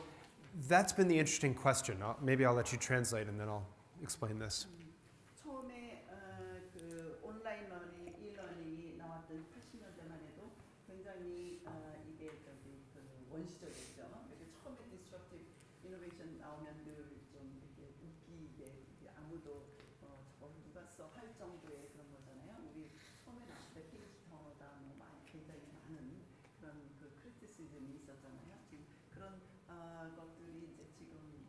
that's been the interesting question. Maybe I'll let you translate and then I'll explain this. 처음에 그 온라인 러닝, e-러닝이 나왔던 80년대만 해도 굉장히 이게 그 원시적이었죠. 그래서 처음에 disruptive 이노베이션 나오면 늘 좀 이렇게 웃기게 아무도 저걸 누가 써 할 정도의 그런 거잖아요. 우리 처음에 나왔을 때 필리스터다 뭐 굉장히 많은 그런 그 크리티시즘이 있었잖아요. 지금 그런 것들이 이제 지금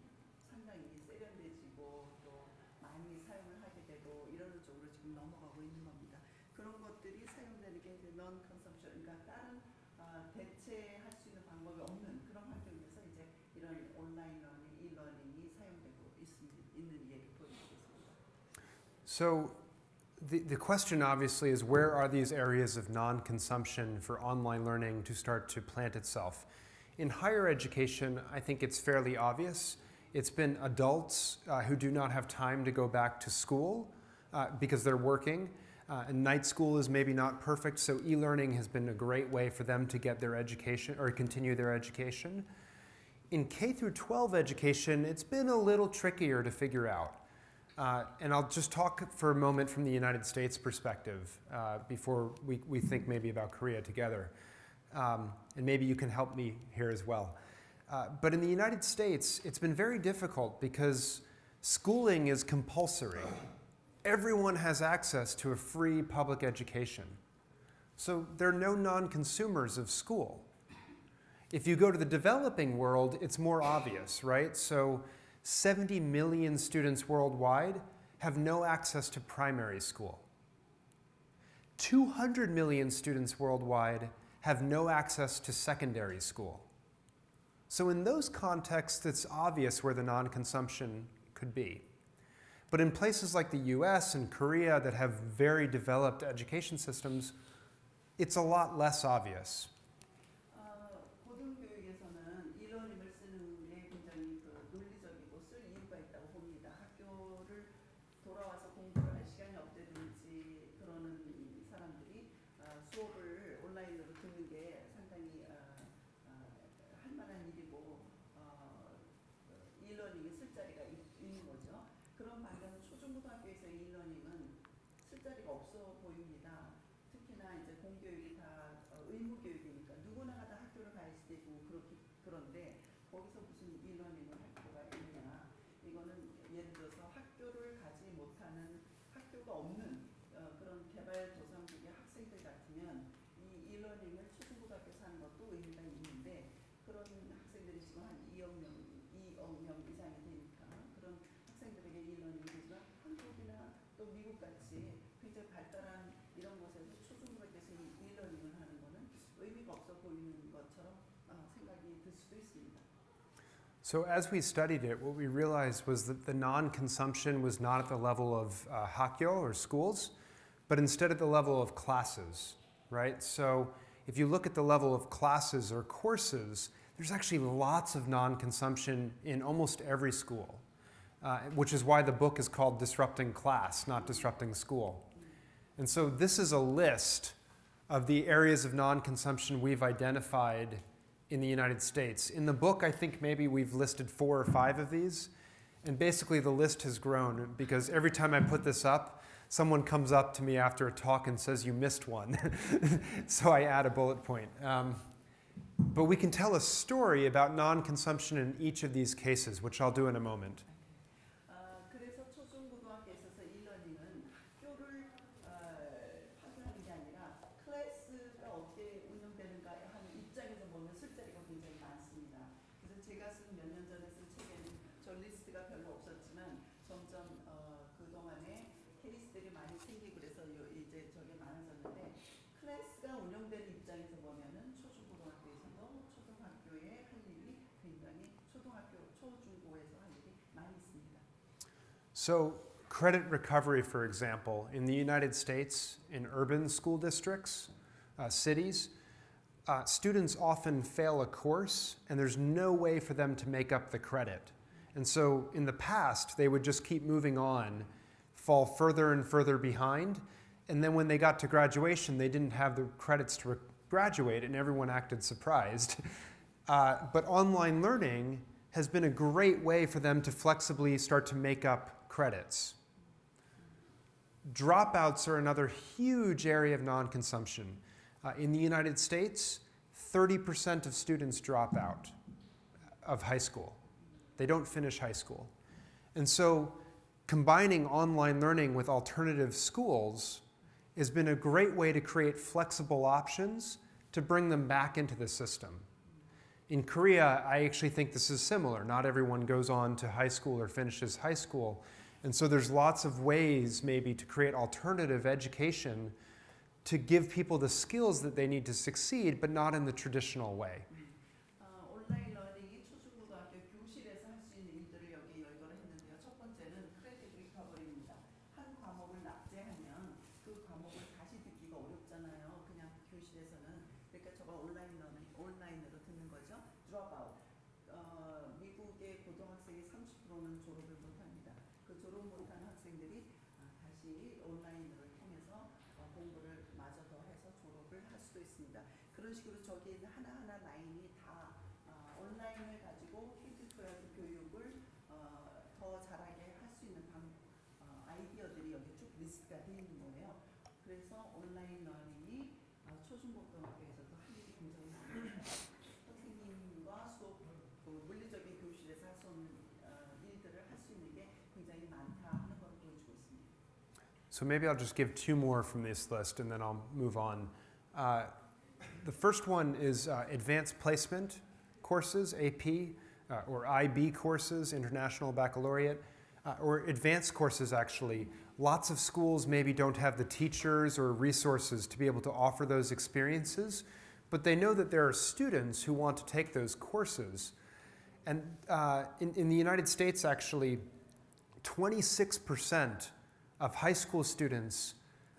상당히 세련돼지고 또 많이 사용을 하게 되고 이런 쪽으로 지금 넘어가고 있는 겁니다. 그런 것들이 사용되는 게 이제 non consumption, 그러니까 다른 대체할 수 있는 방법이 없는 그런 환경에서 이제 이런 온라인 러닝, e-learning이 사용되고 있는 예를 보여드리겠습니다. So the question obviously is, where are these areas of non-consumption for online learning to start to plant itself? In higher education, I think it's fairly obvious. It's been adults who do not have time to go back to school because they're working. And night school is maybe not perfect, so e-learning has been a great way for them to get their education or continue their education. In K through 12 education, it's been a little trickier to figure out. And I'll just talk for a moment from the United States perspective before we think maybe about Korea together. And maybe you can help me here as well. But in the United States, it's been very difficult because schooling is compulsory. Everyone has access to a free public education. So there are no non-consumers of school. If you go to the developing world, it's more obvious, right? So 70 million students worldwide have no access to primary school. 200 million students worldwide have no access to secondary school. So in those contexts, it's obvious where the non-consumption could be. But in places like the US and Korea that have very developed education systems, it's a lot less obvious. 고등교육에서는 e-learning을 쓰는 게 굉장히 논리적이고 쓸 이유가 있다고 봅니다. 학교를 돌아와서 공부를 할 시간이 없다든지 그러는 사람들이 수업을 온라인으로 듣는 게 상당히 할 만한 일이고 e-learning에 쓸 자리가 있는 거죠. 그런 반면에 초중고등학교에서 e-learning은 쓸 자리가 없어 보입니다. 특히나 이제 공교육이 다 의무 교육이니까 누구나 다 학교를 가야 되고 그런데 거기서 무슨 e-learning을 할 필요가 있느냐? 이거는 예를 들어서 학교를 가지 못하는 학교가 없는 그런 개발도상국의 학생들 같으면 이 e-learning을 초중고등학교에서 하는 것도 의미가 있는데 그런 학생들이 지금 한 2억 명 이상이 되니까 그런 학생들에게 e-learning이 되지만 한국이나 또 미국 같이 굉장히 발달한 이런 곳에서 초중고등학교에서 e-learning을 하는 거는 의미가 없어 보이는 것처럼 생각이 들 수도 있습니다. So as we studied it, what we realized was that the non-consumption was not at the level of hakyo or schools, but instead at the level of classes, right? So if you look at the level of classes or courses, there's actually lots of non-consumption in almost every school, which is why the book is called Disrupting Class, not Disrupting School. And so this is a list of the areas of non-consumption we've identified in the United States. In the book, I think maybe we've listed 4 or 5 of these, and basically the list has grown because every time I put this up, someone comes up to me after a talk and says, you missed one. So I add a bullet point. But we can tell a story about non-consumption in each of these cases, which I'll do in a moment. 그래서 초중고등학교에 있어서 e-learning은 학교를 파견하는 게 아니라 클래스가 어떻게 운영되는가 하는 입장에서 보면 쓸 자리가 굉장히 많습니다. 그래서 제가 쓴 몇 년 전에 쓴 책에는 저 리스트가 별로 없었지만 점점 그동안에 케이스들이 많이 생기고 그래서 이제 저게 많아졌는데 클래스가 운영되는 입장에서 보면은 초중고등학교에서도 초등학교에 할 일이 굉장히 초중고에서 할 일이 많이 있습니다. So credit recovery, for example, in the United States, in urban school districts, cities, students often fail a course and there's no way for them to make up the credit. And so in the past, they would just keep moving on, fall further and further behind, and then when they got to graduation, they didn't have the credits to graduate and everyone acted surprised. But online learning has been a great way for them to flexibly start to make up credits. Dropouts are another huge area of non-consumption. In the United States, 30% of students drop out of high school. They don't finish high school. And so combining online learning with alternative schools has been a great way to create flexible options to bring them back into the system. In Korea, I actually think this is similar. Not everyone goes on to high school or finishes high school. And so there's lots of ways maybe to create alternative education to give people the skills that they need to succeed, but not in the traditional way. 온라인 러닝이 초중고등학교 교실에서 할 수 있는 일들을 여기 열거를 했는데요. 첫 번째는 크레딧 리커버리입니다. 한 과목을 납제하면 그 과목을 다시 듣기가 어렵잖아요. 그냥 교실에서는. 그러니까 저거 온라인 러닝, 온라인으로 듣는 거죠. 드롭아웃. 미국의 고등학생의 30%는 졸업을 못합니다. 그 졸업 못한 학생들이 다시 온라인으로 통해서 공부를 마저 더 해서 졸업을 할 수도 있습니다. 그런 식으로 저기 있는 하나하나 라인이 다 온라인을 가지고 K-12 교육을 더 잘하게 할 수 있는 아이디어들이 여기 쭉 리스트가 되어 있는 거예요. 그래서 온라인 러닝이 초중고등학교에서도 할 일이 굉장히 많아요. 선생님과 수업, 물리적인 교실에서 할 수 없는 일들을 할 수 있는 게 굉장히 많다 하는 걸 보여주고 있습니다. So maybe I'll just give two more from this list and then I'll move on. The first one is advanced placement courses, AP, or IB courses, International Baccalaureate, or advanced courses actually. Lots of schools maybe don't have the teachers or resources to be able to offer those experiences, but they know that there are students who want to take those courses. And in the United States, actually, 26% of high school students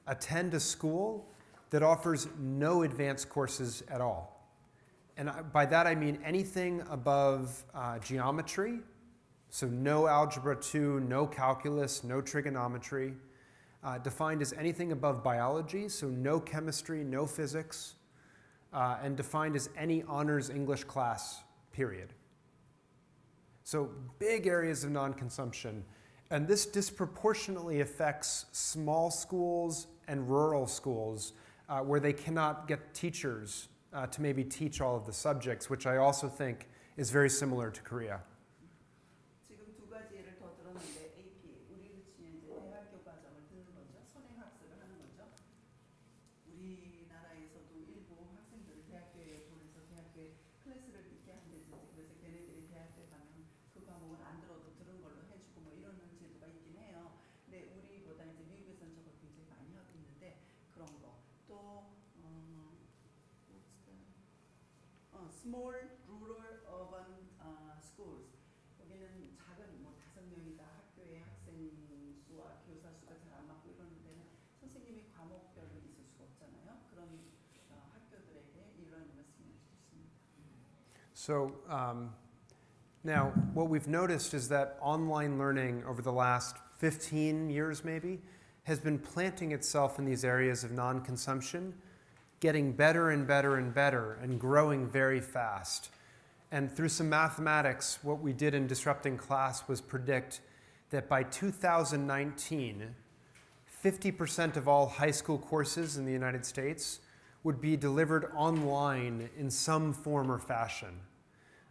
attend a school that offers no advanced courses at all. And by that I mean anything above geometry, so no algebra 2, no calculus, no trigonometry, defined as anything above biology, so no chemistry, no physics, and defined as any honors English class, period. So big areas of non-consumption. And this disproportionately affects small schools and rural schools where they cannot get teachers to maybe teach all of the subjects, which I also think is very similar to Korea. 지금 두 가지 예를 더 들었는데 AP, 우리는 이제 대학교 과정을 듣는 거죠. 선행 학습을 하는 거죠. 우리나라에서도 일부 학생들을 대학교에 보내서 대학교에 클래스를 듣게 한대지. 그래서 걔네들이 대학교에 가면 그 과목을 안 들어도 들은 걸로 해주고 뭐 이런 제도가 있긴 해요. 근데 우리보다 이제 미국에서는 저걸 굉장히 많이 하고 있는데 그런 거. 또 small rural urban schools. 여기는 작은 뭐 5명이다 학교의 학생 수와 교사 수가 잘 안 맞고 이러는 데는 선생님이 과목별로 있을 수가 없잖아요. 그런 학교들에게 이런 말씀을 드렸습니다. So now what we've noticed is that online learning over the last 15 years maybe has been planting itself in these areas of non-consumption, getting better and better and better and growing very fast. And through some mathematics, what we did in Disrupting Class was predict that by 2019, 50% of all high school courses in the United States would be delivered online in some form or fashion.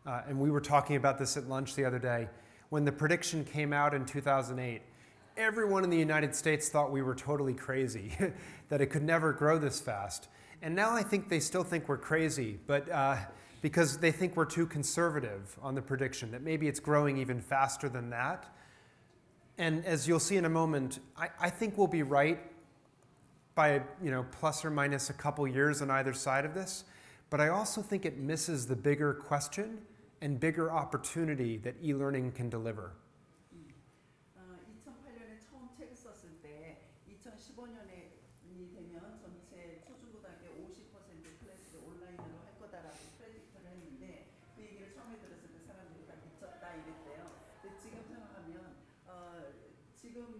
And we were talking about this at lunch the other day. When the prediction came out in 2008, everyone in the United States thought we were totally crazy, that it could never grow this fast. And now I think they still think we're crazy, but because they think we're too conservative on the prediction, that maybe it's growing even faster than that. And as you'll see in a moment, I think we'll be right by plus or minus a couple years on either side of this. But I also think it misses the bigger question and bigger opportunity that e-learning can deliver. 2008년에 처음 책을 썼을 때 2015년에 되면 전체 초중고등학교 50% 클래스를 온라인으로 할 거다라고 프레딕트를 했는데 그 얘기를 처음에 들었을 때 사람들이 다 미쳤다 이랬대요. 근데 지금 생각하면 지금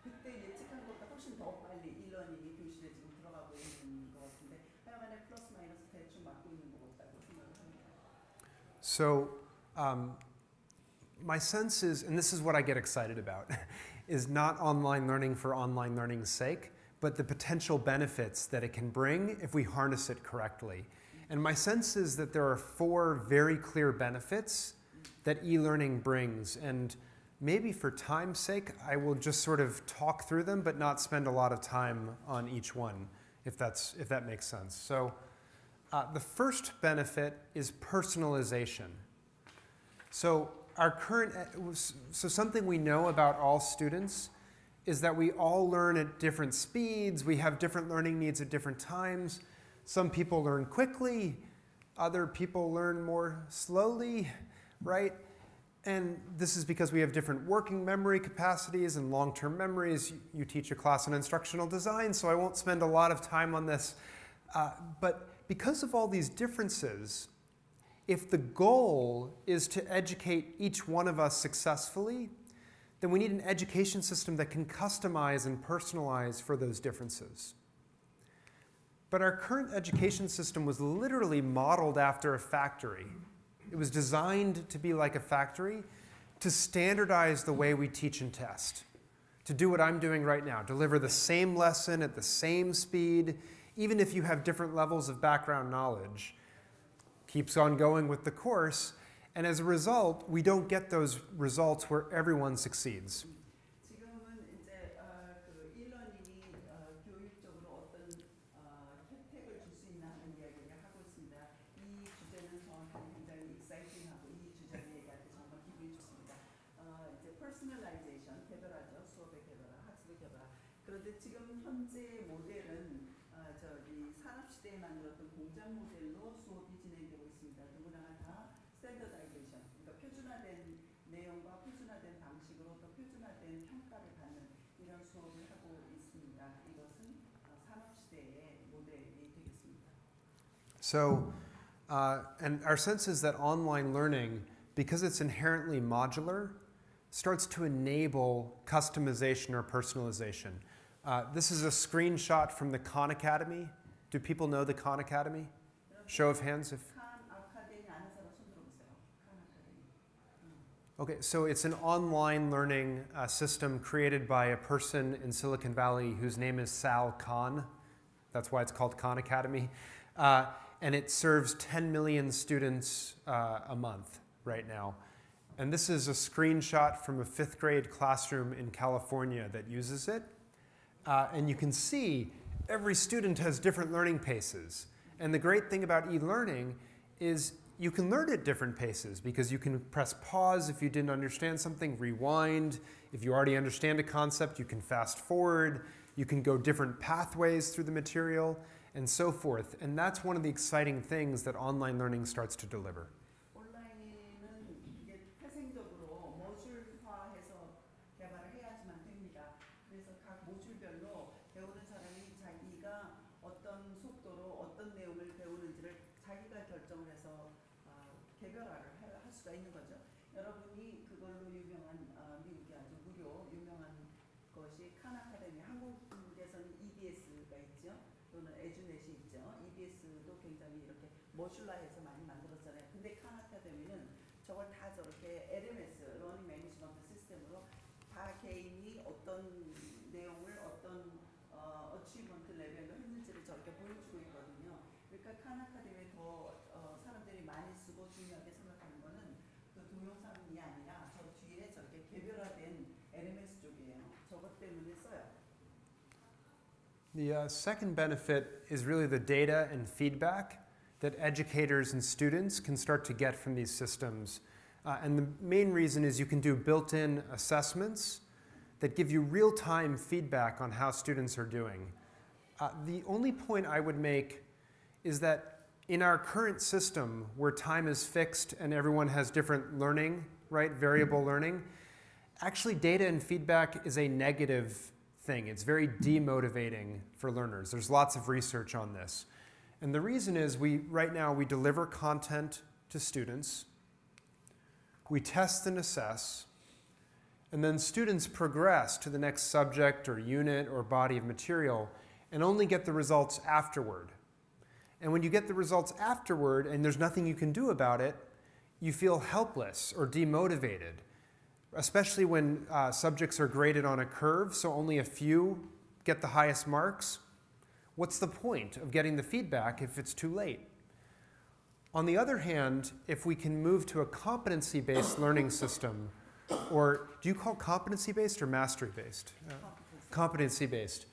그때 예측한 것보다 훨씬 더 빨리 e-learning이 교실에 지금 들어가고 있는 것 같은데 하여간에 플러스 마이너스 대충 맞고 있는 것 같다고 생각을 합니다. So my sense is, and this is what I get excited about, is not online learning for online learning's sake, but the potential benefits that it can bring if we harness it correctly. And my sense is that there are 4 very clear benefits that e-learning brings. And maybe for time's sake, I will just sort of talk through them, but not spend a lot of time on each one, if that makes sense. So the first benefit is personalization. So something we know about all students is that we all learn at different speeds. We have different learning needs at different times. Some people learn quickly. Other people learn more slowly, right? And this is because we have different working memory capacities and long-term memories. You teach a class on instructional design, so I won't spend a lot of time on this. But because of all these differences, if the goal is to educate each one of us successfully, then we need an education system that can customize and personalize for those differences. But our current education system was literally modeled after a factory. It was designed to be like a factory, to standardize the way we teach and test, to do what I'm doing right now, deliver the same lesson at the same speed, even if you have different levels of background knowledge. Keeps on going with the course, and as a result, we don't get those results where everyone succeeds. 지금은 이제 그 e-learning이 교육적으로 어떤 혜택을 줄 수 있나 하는 이야기를 하고 있습니다. 이 주제는 저한테 굉장히 exciting하고 이 주제를 얘기할 때 정말 기분이 좋습니다. 이제 personalization, 개별화죠. 수업의 개별화, 학습의 개별화. 그런데 지금 현재 모델은 저기 산업시대에 만들었던 공장 모델로 수업이 진행되고 있습니다. 누구나 다 standardization, 그러니까 표준화된 내용과 표준화된 방식으로 또 표준화된 평가를 받는 이런 수업을 하고 있습니다. 이것은 산업시대의 모델이 되겠습니다. So, and our sense is that online learning, because it's inherently modular, starts to enable customization or personalization. This is a screenshot from the Khan Academy. Do people know the Khan Academy? Show of hands if... Okay, so it's an online learning system created by a person in Silicon Valley whose name is Sal Khan. That's why it's called Khan Academy. And it serves 10 million students a month right now. And this is a screenshot from a 5th grade classroom in California that uses it. And you can see every student has different learning paces. And the great thing about e-learning is you can learn at different paces because you can press pause if you didn't understand something, rewind. If you already understand a concept, you can fast forward. You can go different pathways through the material and so forth. And that's one of the exciting things that online learning starts to deliver. 모듈화해서 많이 만들었잖아요. 근데 칸 아카데미는 저걸 다 저렇게 LMS, 러닝 매니지먼트 시스템으로 다 개인이 어떤 내용을 어떤 어치먼트 레벨로 했는지를 저렇게 보여주고 있거든요. 그러니까 칸 아카데미에 더 사람들이 많이 쓰고 중요하게 생각하는 거는 그 동영상이 아니라 저 뒤에 저렇게 개별화된 LMS 쪽이에요. 저것 때문에 써요. The second benefit is really the data and feedback that educators and students can start to get from these systems. And the main reason is you can do built-in assessments that give you real-time feedback on how students are doing. The only point I would make is that in our current system, where time is fixed and everyone has different learning, right, variable learning, actually data and feedback is a negative thing. It's very demotivating for learners. There's lots of research on this. And the reason is right now we deliver content to students, we test and assess, and then students progress to the next subject or unit or body of material and only get the results afterward. And when you get the results afterward and there's nothing you can do about it, you feel helpless or demotivated, especially when subjects are graded on a curve, so only a few get the highest marks. What's the point of getting the feedback if it's too late? On the other hand, if we can move to a competency-based learning system, or do you call competency-based or mastery-based? Competency-based.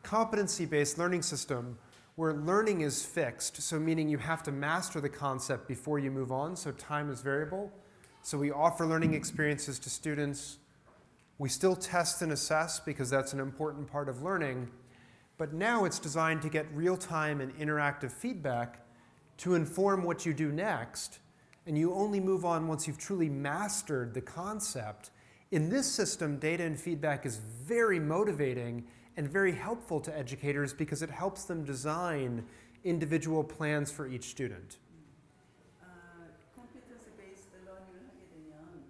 Competency-based learning system where learning is fixed, so meaning you have to master the concept before you move on, so time is variable. So we offer learning experiences to students. We still test and assess because that's an important part of learning, but now it's designed to get real-time and interactive feedback to inform what you do next, and you only move on once you've truly mastered the concept. In this system, data and feedback is very motivating and very helpful to educators because it helps them design individual plans for each student. Competency-based learning을 하게 되면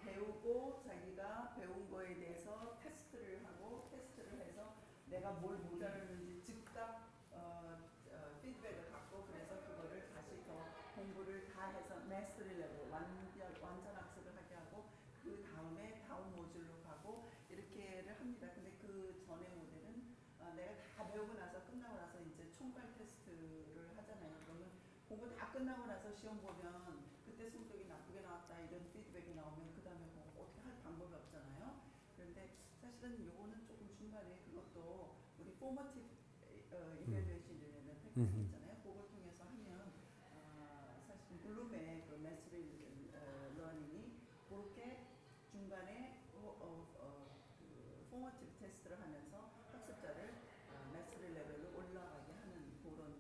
배우고 자기가 배운 거에 대해서 테스트를 하고 테스트를 해서 내가 뭘 못 알았는지 즉각 피드백을 받고 그래서 그거를 다시 더 공부를 다 해서 마스터리 레벨 완전 학습을 하게 하고 그 다음에 다음 모듈로 가고 이렇게를 합니다. 근데 그 전에 모델은 내가 다 배우고 나서 끝나고 나서 이제 총괄 테스트를 하잖아요. 그러면 공부 다 끝나고 나서 시험 보면 그때 성적이 나쁘게 나왔다 이런 피드백이 나오면 그 다음에 뭐 어떻게 할 방법이 없잖아요. 그런데 사실은 요거는 조금 중간에 그것도 우리 포머티브 이밸류에이션이라는 테크닉 있잖아요. 그걸 통해서 하면 사실 블룸의 그 매스터리 러닝이 그렇게 중간에 포머티브 테스트를 하면서 학습자를 매스터리 레벨로 올라가게 하는 그런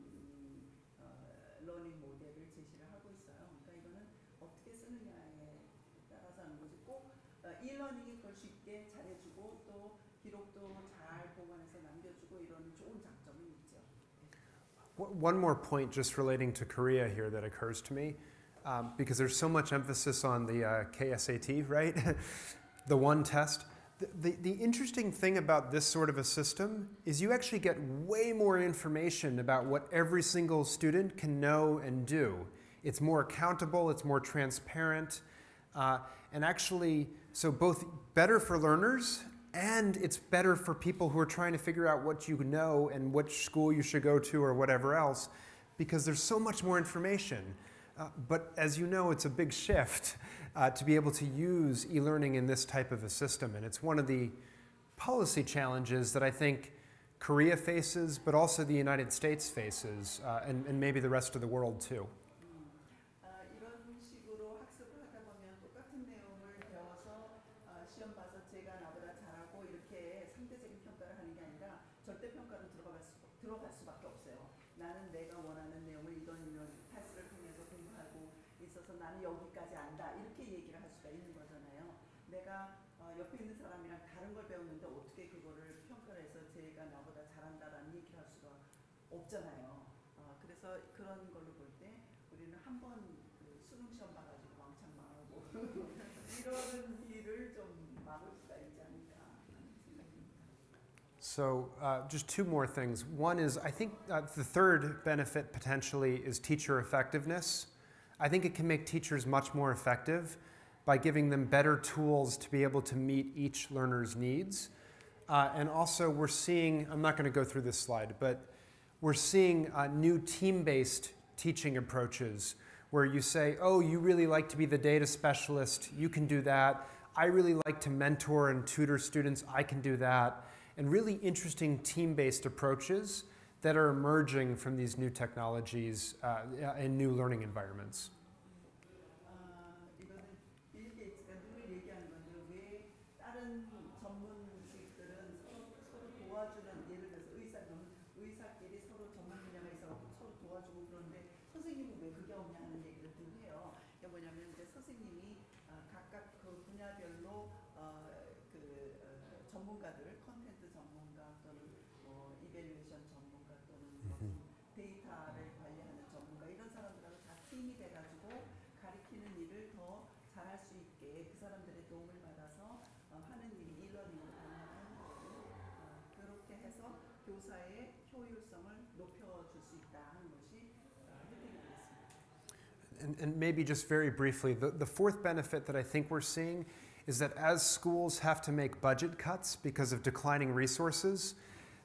러닝 모델을 제시를 하고 있어요. 그러니까 이거는 어떻게 쓰느냐에 따라서 하는 거지. 꼭 이러닝이 그걸 쉽게 잘해주고 또 기록도 잘 보관해서 남겨주고 이런 좋은 장점은 있죠. One more point just relating to Korea here that occurs to me, because there's so much emphasis on the KSAT, right? The one test. The interesting thing about this sort of a system is you actually get way more information about what every single student can know and do. It's more accountable, it's more transparent, and actually, so both better for learners and it's better for people who are trying to figure out what you know and which school you should go to or whatever else, because there's so much more information. But as you know, it's a big shift to be able to use e-learning in this type of a system. And it's one of the policy challenges that I think Korea faces, but also the United States faces, and maybe the rest of the world too. 이런 식으로 학습을 하다 보면 똑같은 내용을 배워서 시험 봐서 제가 나보다 잘하고 이렇게 상대적인 평가를 하는 게 아니라 절대 평가로 들어갈 수밖에 없어요. 나는 내가 원하는 내용을 이런 테스트를 통해서 공부하고 있어서 나는 여기까지 안다 이렇게 얘기를 할 수가 있는 거잖아요. 내가 옆에 있는 사람이랑 다른 걸 배웠는데 어떻게 그거를 평가를 해서 제가 나보다 잘한다라는 얘기를 할 수가 없잖아요. 그래서 그런 걸로 볼 때 우리는 한번 수능 시험 봐가지고 왕창 망하고 이런 일을 좀 막을 수가 있지 않을까 하는 생각입니다. So just two more things. One is, I think the third benefit potentially is teacher effectiveness. I think it can make teachers much more effective by giving them better tools to be able to meet each learner's needs. And also we're seeing, I'm not going to go through this slide, but we're seeing new team-based teaching approaches where you say, oh, you really like to be the data specialist, you can do that. I really like to mentor and tutor students, I can do that. And really interesting team-based approaches that are emerging from these new technologies in new learning environments. 이거는 빌 게이츠가 늘 얘기하는 건데 왜 다른 전문직들은 서로 도와주는 예를 들어서 의사끼리 서로 전문 분야가 있어서 서로 도와주고 그런데 선생님은 왜 그게 없냐 하는 얘기를 늘 해요. 이게 뭐냐면 이제 선생님이 각각 그 분야별로 전문가들, 컨텐트 전문가 또는 뭐 이밸류에이션 전문가 또는 데이터를 관리하는 전문가 이런 사람들하고 다 팀이 돼가지고 가리키는 일을 더 잘할 수 있게 그 사람들의 도움을 받아서 하는 일이 이러닝으로 가능한 거고 그렇게 해서 교사의 효율성을 높여줄 수 있다 하는 것이 혜택이 되겠습니다. And maybe just very briefly, the fourth benefit that I think we're seeing is that as schools have to make budget cuts because of declining resources,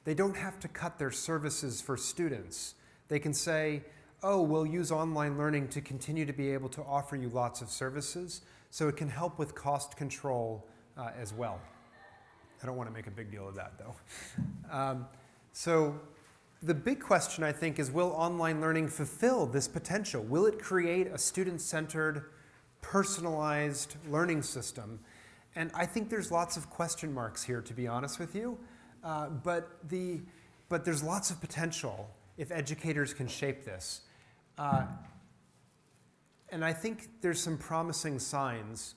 they don't have to cut their services for students. They can say, oh, we'll use online learning to continue to be able to offer you lots of services, so it can help with cost control as well. I don't want to make a big deal of that, though. So the big question, I think, is will online learning fulfill this potential? Will it create a student-centered, personalized learning system? And I think there's lots of question marks here, to be honest with you. But there's lots of potential if educators can shape this. And I think there's some promising signs,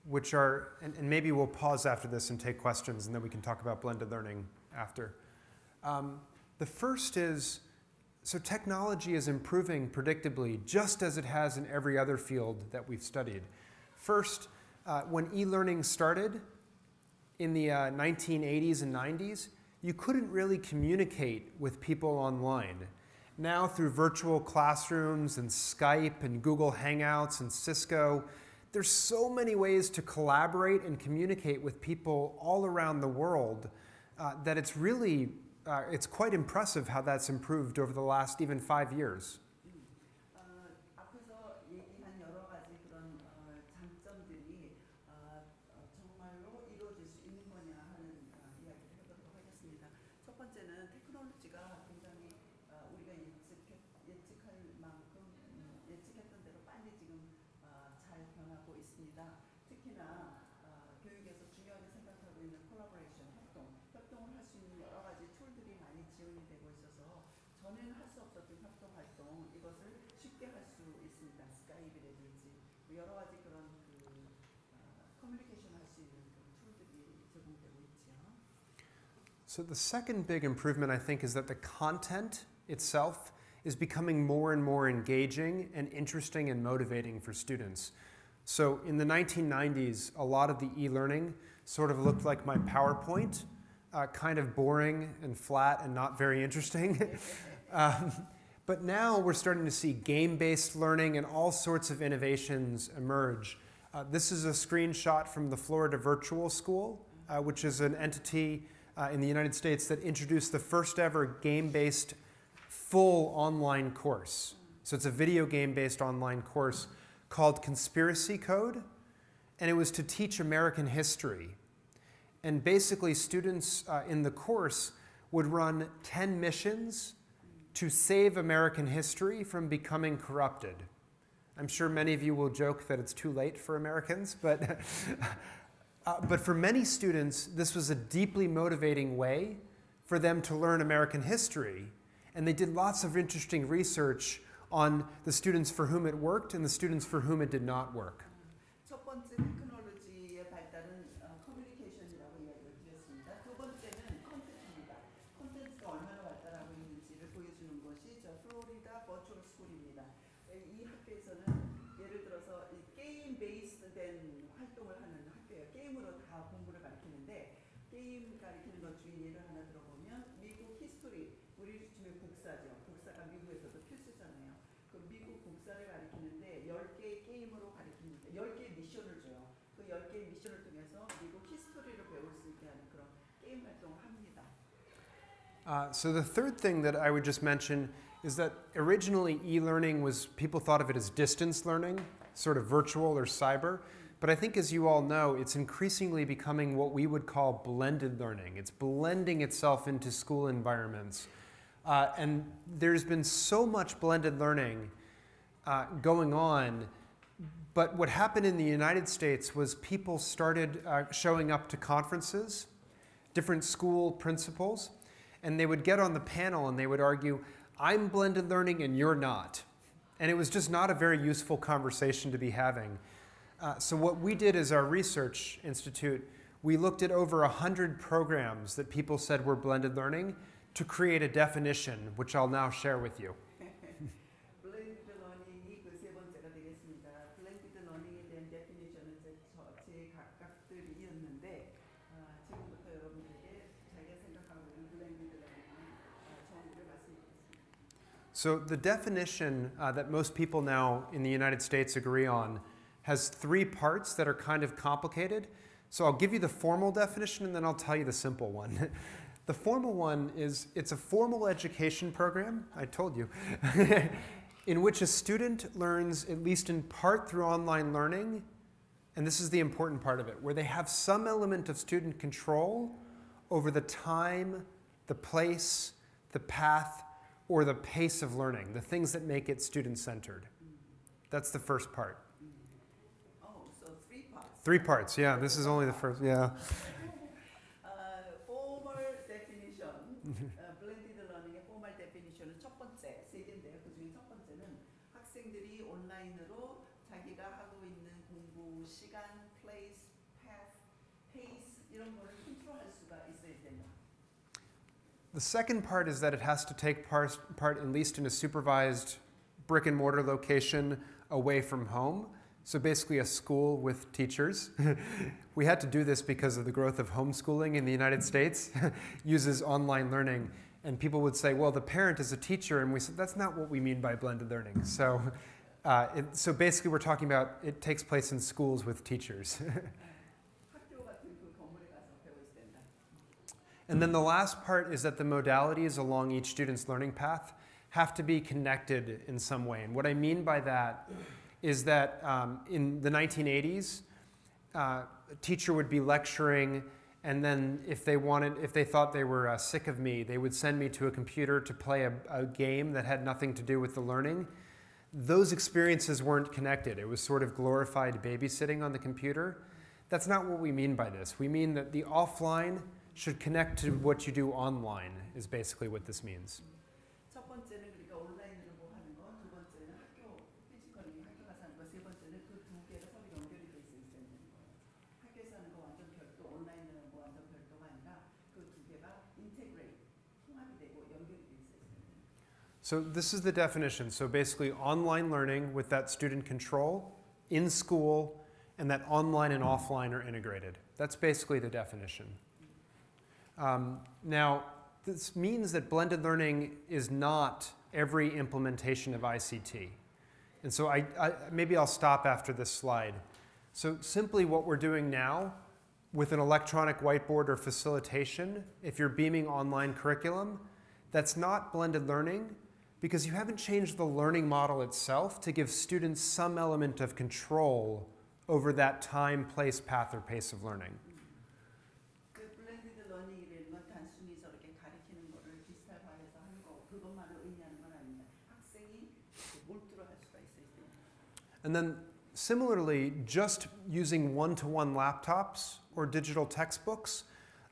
which are, and maybe we'll pause after this and take questions, and then we can talk about blended learning after. The first is, so technology is improving predictably, just as it has in every other field that we've studied. First, when e-learning started in the 1980s and 90s, you couldn't really communicate with people online. Now, through virtual classrooms and Skype and Google Hangouts and Cisco, there's so many ways to collaborate and communicate with people all around the world that it's really, it's quite impressive how that's improved over the last even 5 years. 앞에서 얘기한 여러 가지 그런 장점들이 정말로 이루어질 수 있는 거냐 하는 이야기를 해보도록 하겠습니다. 첫 번째는 테크놀로지가 굉장히 우리가 예측할 만큼 예측했던 대로 빨리 지금 잘 변하고 있습니다. 특히나 교육에서 중요하게 생각하고 있는 콜라보레이션 협동을 할 수 있는 여러 가지 툴들이 많이 지원이 되고 있어서 전에는 할 수 없었던 협동 활동 이것을 쉽게 할 수 있습니다. 스카이프라든지 여러 가지 그런 커뮤니케이션 할 수 있는 그런 툴들이 제공되고 있죠. So the second big improvement, I think, is that the content itself is becoming more and more engaging and interesting and motivating for students. So in the 1990s, a lot of the e-learning sort of looked like my PowerPoint, kind of boring and flat and not very interesting. But now we're starting to see game-based learning and all sorts of innovations emerge. This is a screenshot from the Florida Virtual School, which is an entity in the United States that introduced the first ever game-based full online course. So it's a video game-based online course called Conspiracy Code, and it was to teach American history. And basically students in the course would run 10 missions to save American history from becoming corrupted. I'm sure many of you will joke that it's too late for Americans, but for many students, this was a deeply motivating way for them to learn American history. And they did lots of interesting research on the students for whom it worked and the students for whom it did not work. 첫 번째 테크놀로지의 발달은 커뮤니케이션이라고 이야기를 드렸습니다. 두 번째는 콘텐츠입니다. 콘텐츠가 얼마나 발달하고 있는지를 보여주는 것이 저 플로리다 버추얼 스쿨입니다. 이 학교에서는 예를 들어서 이 게임 베이스된 활동을 하는 학교예요. 게임으로 다 공부를 가르치는데 게임 가르치는 것 중에 예를 하나 들어보면 미국 히스토리, 우리 지금 국사죠. 국사가 미국에서도 필수잖아요. 그 미국 국사를 가르치는데 10개의 게임으로 가르칩니다. 10개의 미션을 줘요. 그 10개의 미션을 통해서 미국 히스토리를 배울 수 있게 하는 그런 게임 활동을 합니다. So the third thing that I would just mention is that originally e-learning was, people thought of it as distance learning, sort of virtual or cyber. But I think, as you all know, it's increasingly becoming what we would call blended learning. It's blending itself into school environments. And there's been so much blended learning going on. But what happened in the United States was people started showing up to conferences, different school principals, and they would get on the panel and they would argue, I'm blended learning and you're not. And it was just not a very useful conversation to be having. So what we did as our research institute, we looked at over 100 programs that people said were blended learning to create a definition, which I'll now share with you. 블렌디드 러닝이 그 세 번째가 되겠습니다. 블렌디드 러닝에 대한 데피니션은 제 각각들이었는데 지금부터 여러분들에게 자기가 생각하고 있는 블렌디드 러닝의 정의를 말씀드리겠습니다. So the definition that most people now in the United States agree on has three parts that are kind of complicated. So I'll give you the formal definition and then I'll tell you the simple one. The formal one is, it's a formal education program, I told you, in which a student learns, at least in part through online learning, and this is the important part of it, where they have some element of student control over the time, the place, the path, or the pace of learning, the things that make it student-centered. That's the first part. Oh, so 3 parts. 3 parts, yeah. This is only the first, yeah. Formal definition, blended learning의 formal definition은 첫 번째, 3개인데요. 그중에 첫 번째는 학생들이 온라인으로 자기가 하고 있는 공부 시간, place, path, pace 이런 거를 컨트롤할 수가 있어야 된다. The second part is that it has to take part at least in a supervised brick and mortar location away from home. So basically a school with teachers. We had to do this because of the growth of homeschooling in the United States, uses online learning. And people would say, well, the parent is a teacher. And we said, that's not what we mean by blended learning. So, so basically we're talking about it takes place in schools with teachers. And then the last part is that the modalities along each student's learning path have to be connected in some way. And what I mean by that is that in the 1980s, a teacher would be lecturing, and then if they thought they were sick of me, they would send me to a computer to play a game that had nothing to do with the learning. Those experiences weren't connected. It was sort of glorified babysitting on the computer. That's not what we mean by this. We mean that the offline should connect to what you do online, is basically what this means. 첫 번째는 그러니까 온라인으로 뭐 하는 거, 두 번째는 학교 피지컬이 학교 가서 하는 거, 세 번째는 그 두 개가 서로 연결이 돼 있어야 되는 거예요. 학교에서 하는 거 완전 별도, 온라인으로 하는 거 완전 별도가 아니라 그 두 개가 인테그레이트, 통합이 되고 연결이 돼 있어야 되는 거예요. So this is the definition. So basically online learning with that student control in school, and that online and offline are integrated. That's basically the definition. Now, this means that blended learning is not every implementation of ICT. And so maybe I'll stop after this slide. So simply what we're doing now with an electronic whiteboard or facilitation, if you're beaming online curriculum, that's not blended learning because you haven't changed the learning model itself to give students some element of control over that time, place, path, or pace of learning. And then similarly, just using one-to-one laptops or digital textbooks,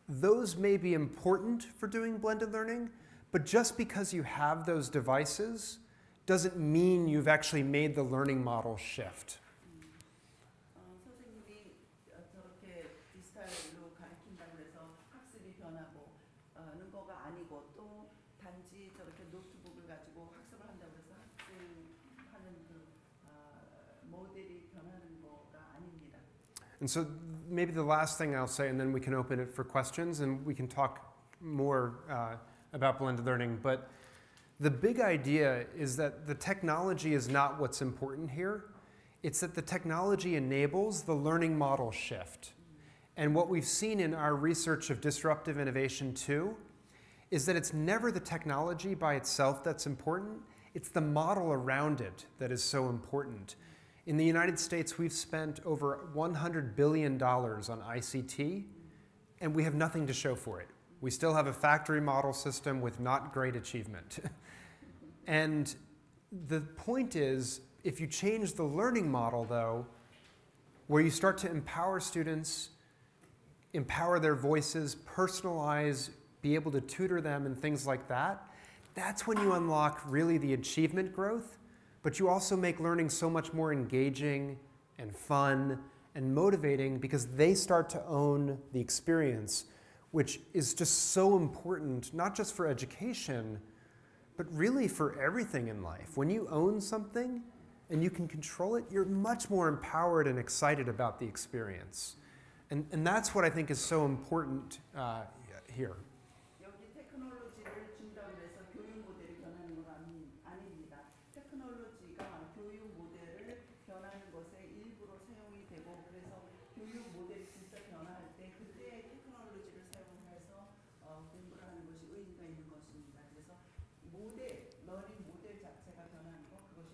those may be important for doing blended learning, but just because you have those devices doesn't mean you've actually made the learning model shift. 선생님이 저렇게 디지털로 가르친다고 해서 학습이 변하고는 거가 아니고 또 단지 저렇게 노트북을 가지고 학습을 한다고 해서 학습하는 그 모델이 변하는 거가 아닙니다. And so maybe the last thing I'll say, and then we can open it for questions, and we can talk more about blended learning. But the big idea is that the technology is not what's important here. It's that the technology enables the learning model shift. And what we've seen in our research of disruptive innovation too is that it's never the technology by itself that's important. It's the model around it that is so important. In the United States, we've spent over $100 billion on ICT, and we have nothing to show for it. We still have a factory model system with not great achievement. And the point is, if you change the learning model, though, where you start to empower students, empower their voices, personalize, be able to tutor them and things like that, that's when you unlock really the achievement growth, but you also make learning so much more engaging and fun and motivating because they start to own the experience, which is just so important, not just for education, but really for everything in life. When you own something and you can control it, you're much more empowered and excited about the experience. And that's what I think is so important here. 여기 테크놀로지를 준다고 해서 교육 모델이 변하는 건 아닙니다. 테크놀로지가 교육 모델을 변하는 것에 일부러 사용이 되고 그래서 교육 모델이 진짜 변화할 때 그때 테크놀로지를 사용해서 공부를 하는 것이 의미가 있는 것입니다. 그래서 모델, 러닝 모델 자체가 변하는 것 그것이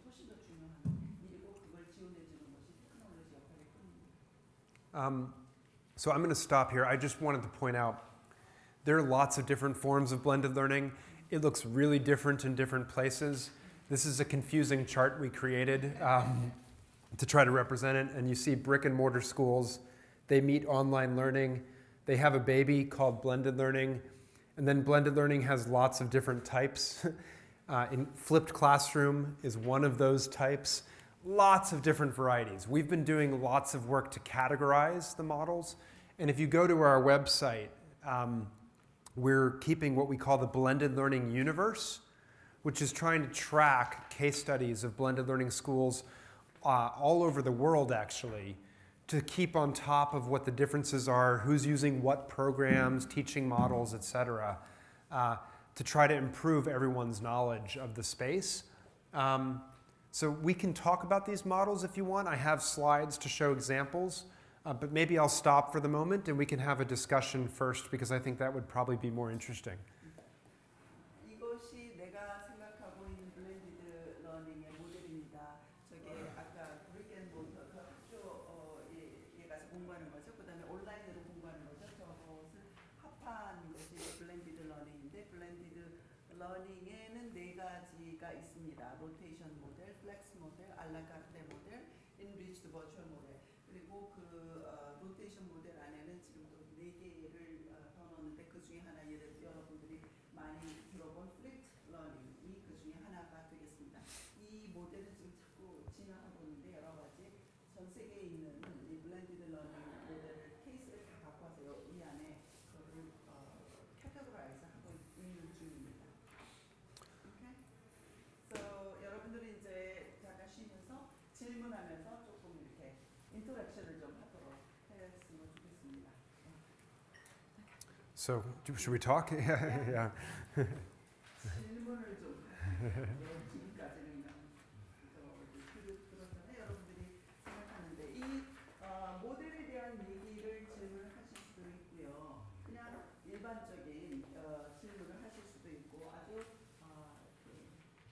So I'm going to stop here. I just wanted to point out there are lots of different forms of blended learning. It looks really different in different places. This is a confusing chart we created to try to represent it. And you see brick and mortar schools, they meet online learning. They have a baby called blended learning. And then blended learning has lots of different types. In flipped classroom is one of those types. Lots of different varieties. We've been doing lots of work to categorize the models. And if you go to our website, we're keeping what we call the blended learning universe, which is trying to track case studies of blended learning schools all over the world, actually, to keep on top of what the differences are, who's using what programs, teaching models, et cetera, to try to improve everyone's knowledge of the space. So we can talk about these models if you want. I have slides to show examples, but maybe I'll stop for the moment and we can have a discussion first because I think that would probably be more interesting. 이것이 내가 생각하고 있는 블렌디드 러닝의 모델입니다. 저게 아까 브릭 앤 모터 학교에 가서 공부하는 거죠. 그다음에 온라인으로 공부하는 거죠. 저것은 합한 것이 블렌디드 러닝인데 블렌디드 러닝에는 네 가지가 있습니다. 로테이션 모델, 플렉스 모델, 알라카르테 모델, 인리치드 버추얼 모델. 그리고 그 로테이션 모델 안에는 지금 또 네 개를 더 넣었는데 그 중에 하나 여러분들이 많이 들어본 플립 러닝이 그 중에 하나가 되겠습니다. 이 모델은 지금 자꾸 진화하고 있는데 여러 가지 전 세계에 있는 이 블렌디드 러닝 모델을 케이스를 다 갖고 와서 이 안에 그거를 캐테고라이즈 하고 있는 중입니다. 오케이? So 여러분들이 이제 잠깐 쉬면서 질문하면서 조금 이렇게 인터랙션을 좀 하도록 했으면 좋겠습니다. So should we talk? Yeah. 질문을 좀 지금까지는 그렇잖아요. 여러분들이 생각하는데 이 모델에 대한 얘기를 질문하실 수도 있고요. 그냥 일반적인 질문을 하실 수도 있고 아주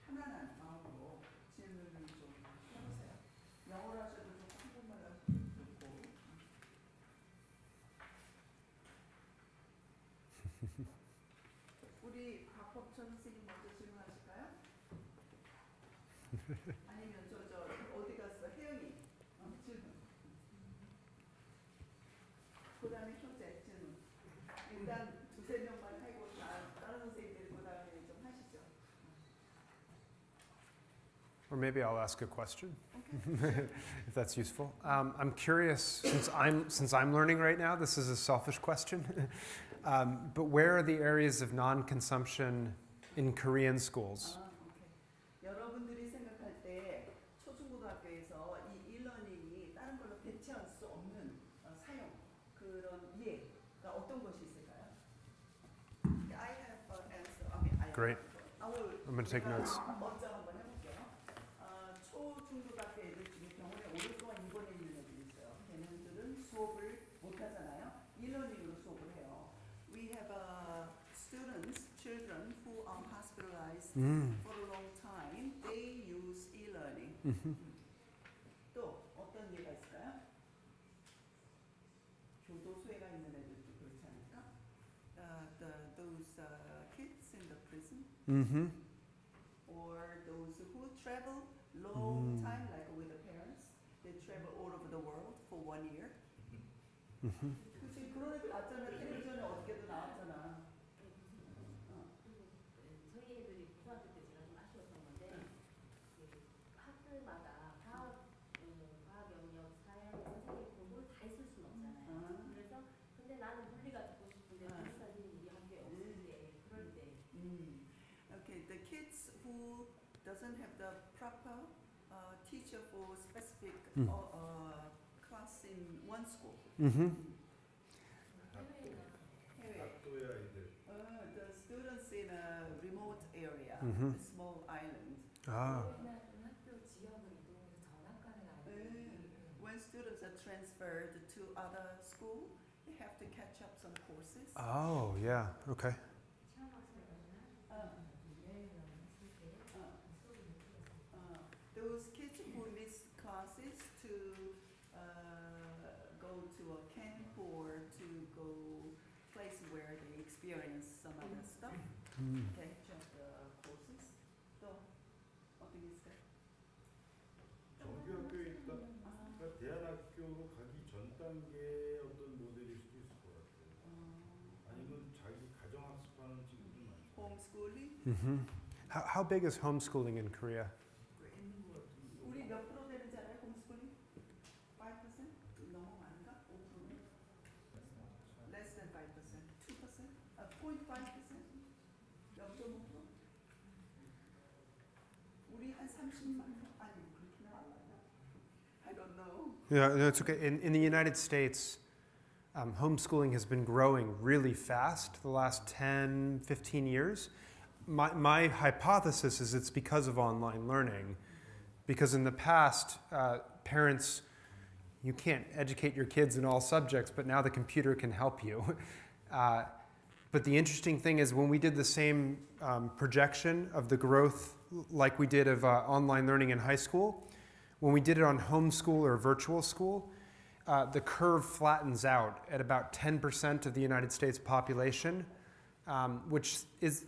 편안한 마음으로 질문을 좀 해보세요. 영어로 하셔도 좋고 한국말로 하셔도 좋고. 우리 박법천 선생님 먼저 질문하실까요? 아니면 저 어디 갔어? 혜영이 질문. 그 다음에 효재 질문. 일단 두세 명만 하고 다른 선생님들이 그 다음에 좀 하시죠. Or maybe I'll ask a question, if that's useful. I'm curious, since I'm learning right now, this is a selfish question, but where are the areas of non-consumption in Korean schools? 오케이. 여러분들이 생각할 때 초중고등학교에서 이 일러닝이 다른 걸로 대체할 수 없는 사용, 그런 이해가 어떤 것이 있을까요? I have an answer. Okay, Great. I'm going to take notes. 먼저 한번 해볼게요. 초중고등학교 애들 중에 병원에 오랫동안 입원해 있는 애들이 있어요. 걔네들은 수업을 못 하잖아요. 일러닝으로 수업을 해요. We have children who are hospitalized for a long time. They use e-learning. 또 어떤 예가 있을까요? 교도소에가 있는 애들도 그렇지 않을까? Those kids in the prison, or those who travel long time, like with the parents, they travel all over the world for 1 year. 그치, 그런 애들 나왔잖아. 텔레비전에 어떻게도 나왔잖아. 저희 애들이 고등학교 때 제가 좀 아쉬웠던 건데 학교마다 과학 영역, 사회 선생님 공부를 다 했을 수는 없잖아요. 그래서 근데 나는 물리가 듣고 싶은데 물리가 있는 우리 학교에 없는데 그럴 때. Okay, the kids who doesn't have the proper teacher for specific class in one school. The students in a remote area, a small island. When students are transferred to other school, they have to catch up some courses. Oh, yeah, okay. Those kids who miss classes to go to experience some other stuff. Okay, just courses. 또 어떤 게 있을까요? 정규학교에 있다. 그러니까 대안학교로 가기 전 단계의 어떤 모델일 수도 있을 것 같아요. 아니면 자기 가정학습하는 친구들 많죠. Homeschooling. How big is homeschooling in Korea? 우리 몇 프로 되는지 알아요? homeschooling? 5%? 너무 많은가? 5%? Less than 5%? 2%? 0.5%? 0.5%? 우리 한 30만 아니 그렇게는 안 나요. I don't know. Yeah, no, it's okay. In the United States, homeschooling has been growing really fast the last 10, 15 years. My hypothesis is it's because of online learning. Because in the past, parents, you can't educate your kids in all subjects, but now the computer can help you. But the interesting thing is when we did the same projection of the growth like we did of online learning in high school, when we did it on homeschool or virtual school, the curve flattens out at about 10% of the United States population, which is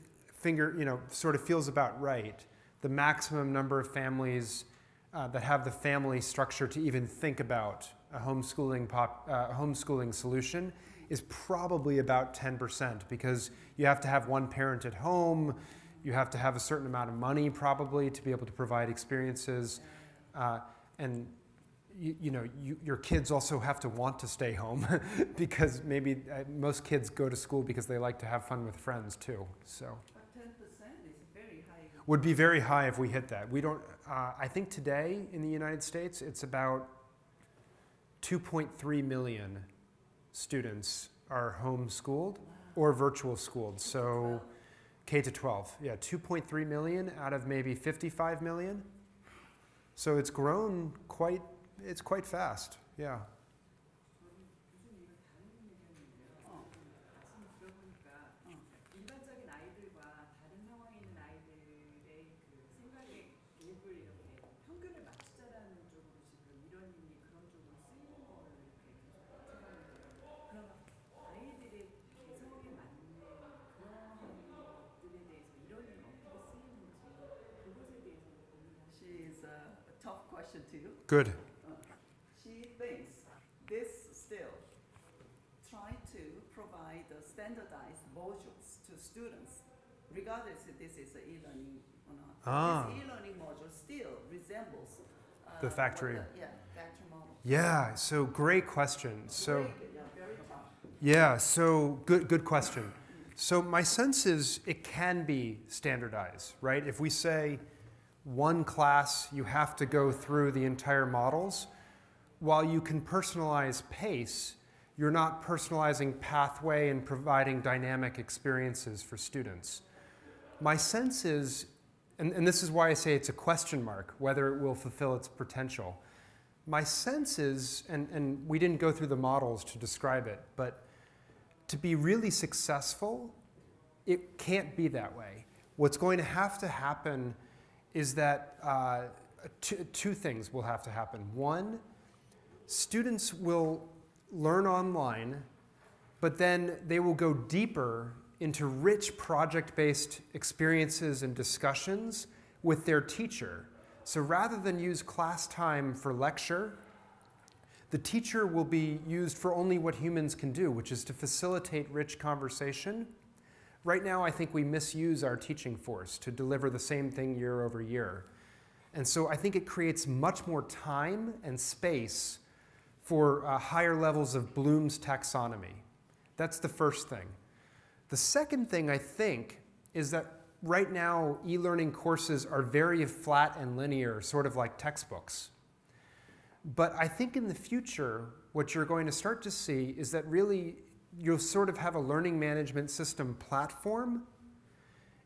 sort of feels about right. The maximum number of families that have the family structure to even think about a homeschooling solution is probably about 10% because you have to have one parent at home, you have to have a certain amount of money probably to be able to provide experiences, and your kids also have to want to stay home because maybe most kids go to school because they like to have fun with friends too. So. Would be very high if we hit that. We don't. I think today in the United States, it's about 2.3 million students are homeschooled or virtual schooled. So K to 12. Yeah, 2.3 million out of maybe 55 million. So it's grown quite. It's quite fast. Yeah. To you. Good. She thinks this still try to provide standardized modules to students, regardless if this is e-learning or not. This e-learning module still resembles the factory. Factory model. Yeah. So great question. So very tough. yeah. So good question. So my sense is it can be standardized, right? If we say one class, you have to go through the entire models. While you can personalize pace, you're not personalizing pathway and providing dynamic experiences for students. My sense is, and this is why I say it's a question mark, whether it will fulfill its potential. My sense is, and we didn't go through the models to describe it, but to be really successful, it can't be that way. What's going to happen is that two things will have to happen. One, students will learn online, but then they will go deeper into rich project-based experiences and discussions with their teacher. So rather than use class time for lecture, the teacher will be used for only what humans can do, which is to facilitate rich conversation. Right now, I think we misuse our teaching force to deliver the same thing year over year. And so I think it creates much more time and space for higher levels of Bloom's taxonomy. That's the first thing. The second thing, I think, is that right now, e-learning courses are very flat and linear, sort of like textbooks. But I think in the future, what you're going to start to see is that really you'll sort of have a learning management system platform,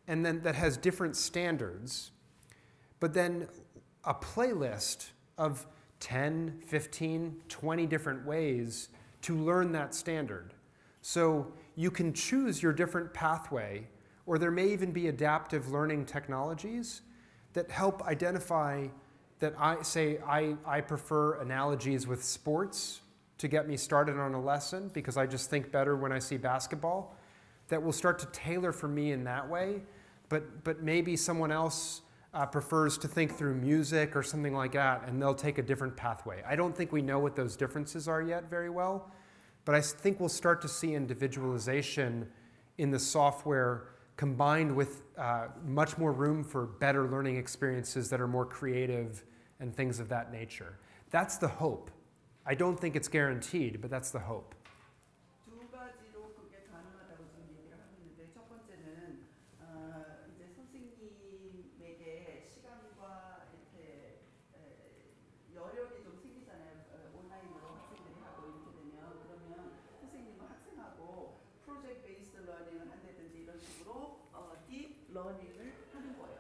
and then that has different standards, but then a playlist of 10, 15, 20 different ways to learn that standard. So you can choose your different pathway, or there may even be adaptive learning technologies that help identify that I prefer analogies with sports to get me started on a lesson because I just think better when I see basketball. that will start to tailor for me in that way, but maybe someone else prefers to think through music or something like that, and they'll take a different pathway. I don't think we know what those differences are yet very well, but I think we'll start to see individualization in the software combined with much more room for better learning experiences that are more creative and things of that nature. That's the hope. I don't think it's guaranteed, but that's the hope. 두 가지로 그게 가능하다고 지금 얘기를 하고 있는데 첫 번째는 이제 선생님에게 시간과 이렇게 여력이 좀 생기잖아요. 온라인으로 학생들이 하고 이렇게 되면 그러면 선생님은 학생하고 프로젝트 베이스드 러닝을 한다든지 이런 식으로 딥 러닝을 하는 거예요.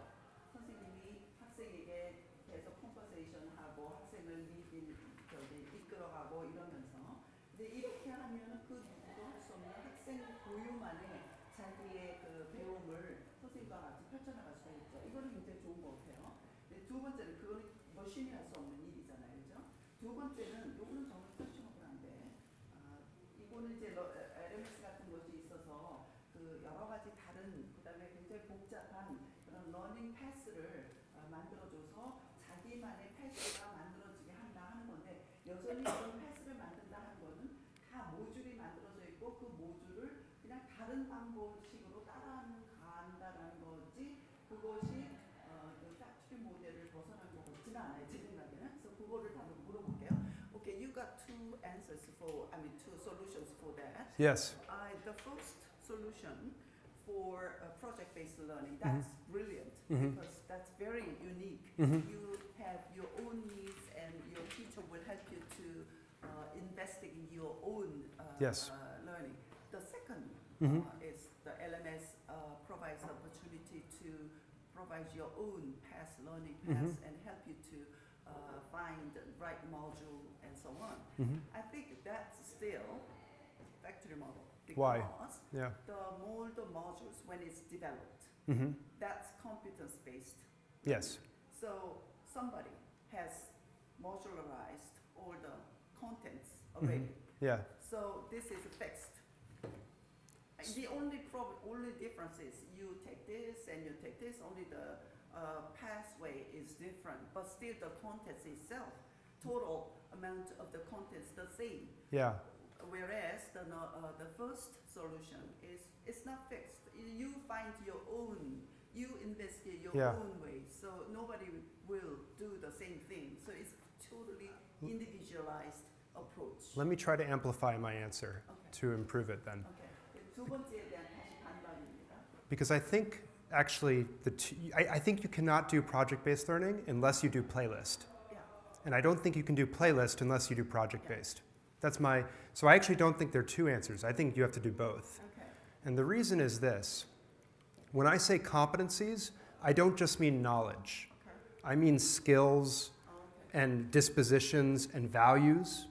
선생님이 학생에게 계속 컨버세이션하고 학생을 이끌어가고 이러면서 이제 이렇게 하면은 그 누구도 할 수 없는 학생 고유만의 자기의 그 배움을 선생님과 같이 펼쳐나갈 수가 있죠. 이거는 굉장히 좋은 것 같아요. 두 번째는 그거는 머신이 할 수 없는 일이잖아요, 그죠? 두 번째는 요거는 정말 펼쳐놓으면 안 돼. 이거는 이제 LMS 같은 것이 있어서 그 여러 가지 다른 그다음에 굉장히 복잡한 그런 러닝 패스를 만들어줘서 자기만의 패스가 만들어지게 한다 하는 건데 여전히 그런 패스를 만든다 하는 거는 다 모듈이 만들어져 있고 그 모듈을 그냥 다른 방법식으로 따라하는 간다라는 거지 그것이 그 팩토리 모델을 벗어난 것 같지는 않아요, 제 생각에는. 그래서 그거를 한번 물어볼게요. Okay, you got two answers for, I mean, two solutions for that. Yes. The first solution for project-based learning, that's brilliant because that's very unique. You have your own needs and your teacher will help you to investigate your own Yes. learning. The second is the LMS provides the opportunity to provide your own past learning paths and help you to find the right module and so on. I think that's still factory model. Why? Because Yeah. the more the modules when it's developed, that's competence-based. Yes. So somebody has modularized all the contents already. Yeah. So this is fixed. The only difference is you take this and you take this. Only the pathway is different, but still the contents itself, total amount of the contents the same. Yeah. Whereas the first solution is it's not fixed. You find your own, you investigate your own way. So nobody will do the same thing. So it's totally individualized approach. Let me try to amplify my answer to improve it then. Okay. 두 번째에 대한 다시 반박입니다. Because I think actually I think you cannot do project-based learning unless you do playlist. Yeah. And I don't think you can do playlist unless you do project-based. So I actually don't think there are two answers. I think you have to do both. Okay. And the reason is this. When I say competencies, I don't just mean knowledge. Okay. I mean skills and dispositions and values.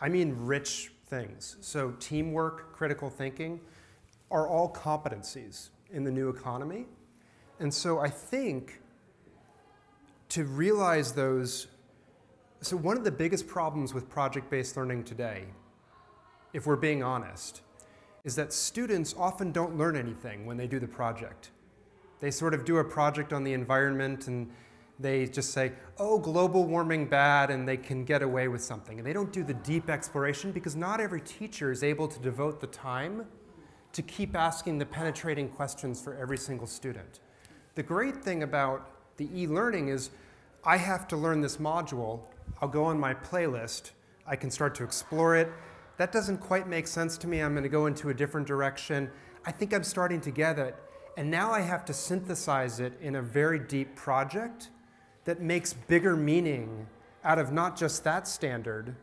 I mean rich things. So teamwork, critical thinking are all competencies in the new economy. And so I think to realize those. So one of the biggest problems with project-based learning today, if we're being honest, is that students often don't learn anything when they do the project. They sort of do a project on the environment and they just say, oh, global warming bad, and they can get away with something. And they don't do the deep exploration because not every teacher is able to devote the time to keep asking the penetrating questions for every single student. The great thing about the e-learning is I have to learn this module. I'll go on my playlist. I can start to explore it. That doesn't quite make sense to me. I'm going to go into a different direction. I think I'm starting to get it. And now I have to synthesize it in a very deep project that makes bigger meaning out of not just that standard,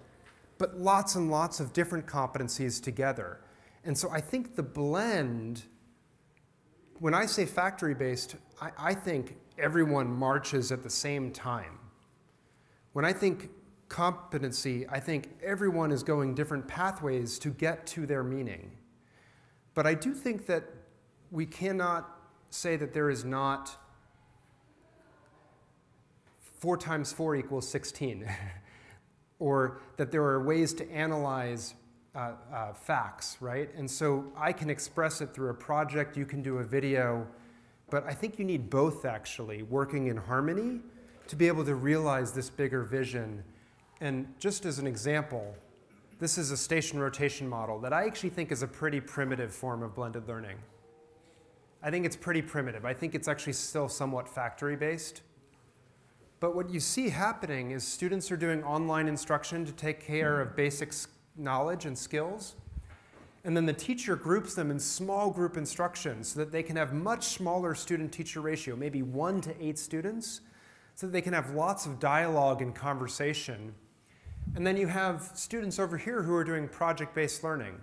but lots and lots of different competencies together. And so I think the blend, when I say factory-based, I think everyone marches at the same time. When I think competency, I think everyone is going different pathways to get to their meaning. But I do think that we cannot say that there is not 4 times 4 equals 16, or that there are ways to analyze facts, right? And so I can express it through a project, you can do a video, but I think you need both actually working in harmony to be able to realize this bigger vision. And just as an example, this is a station rotation model that I actually think is a pretty primitive form of blended learning. I think it's pretty primitive. I think it's actually still somewhat factory-based. But what you see happening is students are doing online instruction to take care of basic knowledge and skills. And then the teacher groups them in small group instruction so that they can have much smaller student-teacher ratio, maybe 1 to 8 students, so that they can have lots of dialogue and conversation. And then you have students over here who are doing project-based learning.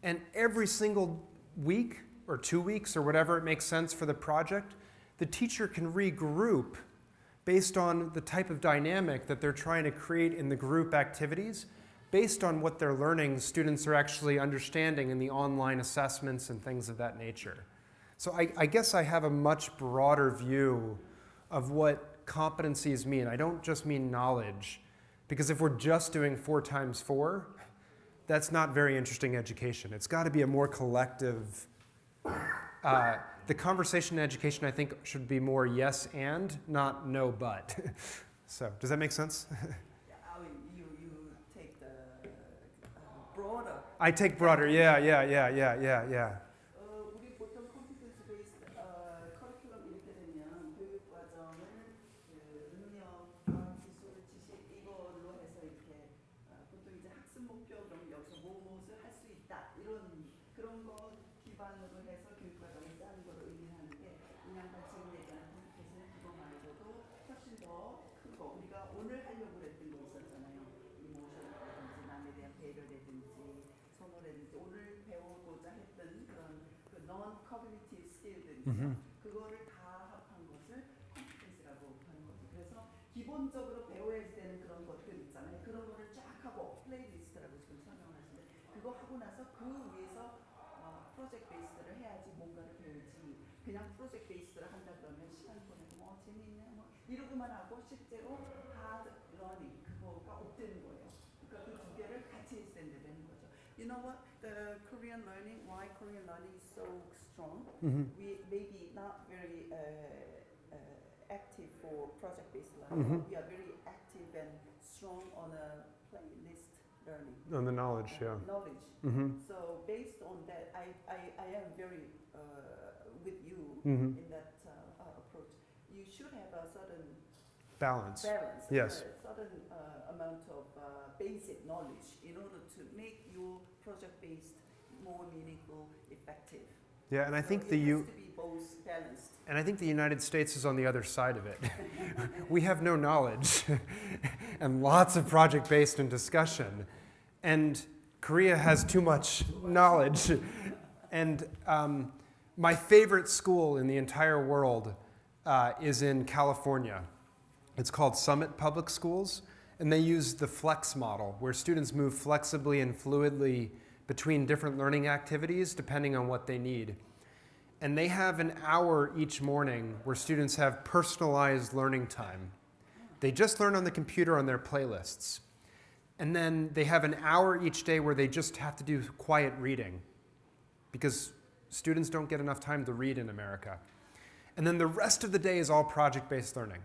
And every single week or 2 weeks or whatever it makes sense for the project, the teacher can regroup based on the type of dynamic that they're trying to create in the group activities, based on what they're learning, students are actually understanding in the online assessments and things of that nature. So I guess I have a much broader view of what competencies mean. I don't just mean knowledge, because if we're just doing 4 times 4, that's not very interesting education. It's got to be a more collective. The conversation in education, I think, should be more yes and, not no but. So, does that make sense? I mean, you take the broader. I take broader. Yeah. 우리 보통 컴피턴스 베이스드 커리큘럼 이렇게 되면 교육 과정을 능력, 과학, 기술, 지식 이걸로 해서 이렇게 보통 이제 학습 목표 그럼 여기서 무엇을 할 수 있다 이런 그런 거 기반으로 해서 교육 과정을 짜는 걸 의미하는데 그냥간 지금 얘기하는 컴피턴스는 그거 말고도 훨씬 더 큰 거 우리가 오늘 하려고 했던 거 있었잖아요. 이모션이라든지 남에 대한 배려라든지 선호라든지 오늘 배우고자 했던 그런 그 non-cognitive skill들이죠. 그거를 다 합한 것을 competence라고 하는 거죠. 그래서 기본적으로 배워야 되는 그런 것들 있잖아요. 그런 거를 쫙 하고 플레이리스트라고 지금 설명하시는데 그거 하고 나서 그 위에서 프로젝트 베이스를 해야지 뭔가를 배우지. 그냥 프로젝트 베이스를 한다 그러면 시간 보내고 뭐 재미있네 뭐 이러고만 하고 실제로 hard learning 그거가 없대는 거예요. 그러니까 그 두 개를 같이 있어야 되는 거죠. You know what? The Korean learning, why Korean learning is so strong? We maybe not very active for project-based learning. We are very active and strong on a playlist learning. On the knowledge, yeah. Knowledge. So based on that, I am very with you in that approach. You should have a certain Balance. a Yes. certain amount of basic knowledge in order to make your project-based more meaningful, effective. Yeah, and I think So the it has to be both balanced. And I think the United States is on the other side of it. We have no knowledge and lots of project-based and discussion. And Korea has too much knowledge. And my favorite school in the entire world is in California. It's called Summit Public Schools, and they use the flex model, where students move flexibly and fluidly between different learning activities depending on what they need. And they have an hour each morning where students have personalized learning time. They just learn on the computer on their playlists. And then they have an hour each day where they just have to do quiet reading, because students don't get enough time to read in America. And then the rest of the day is all project-based learning.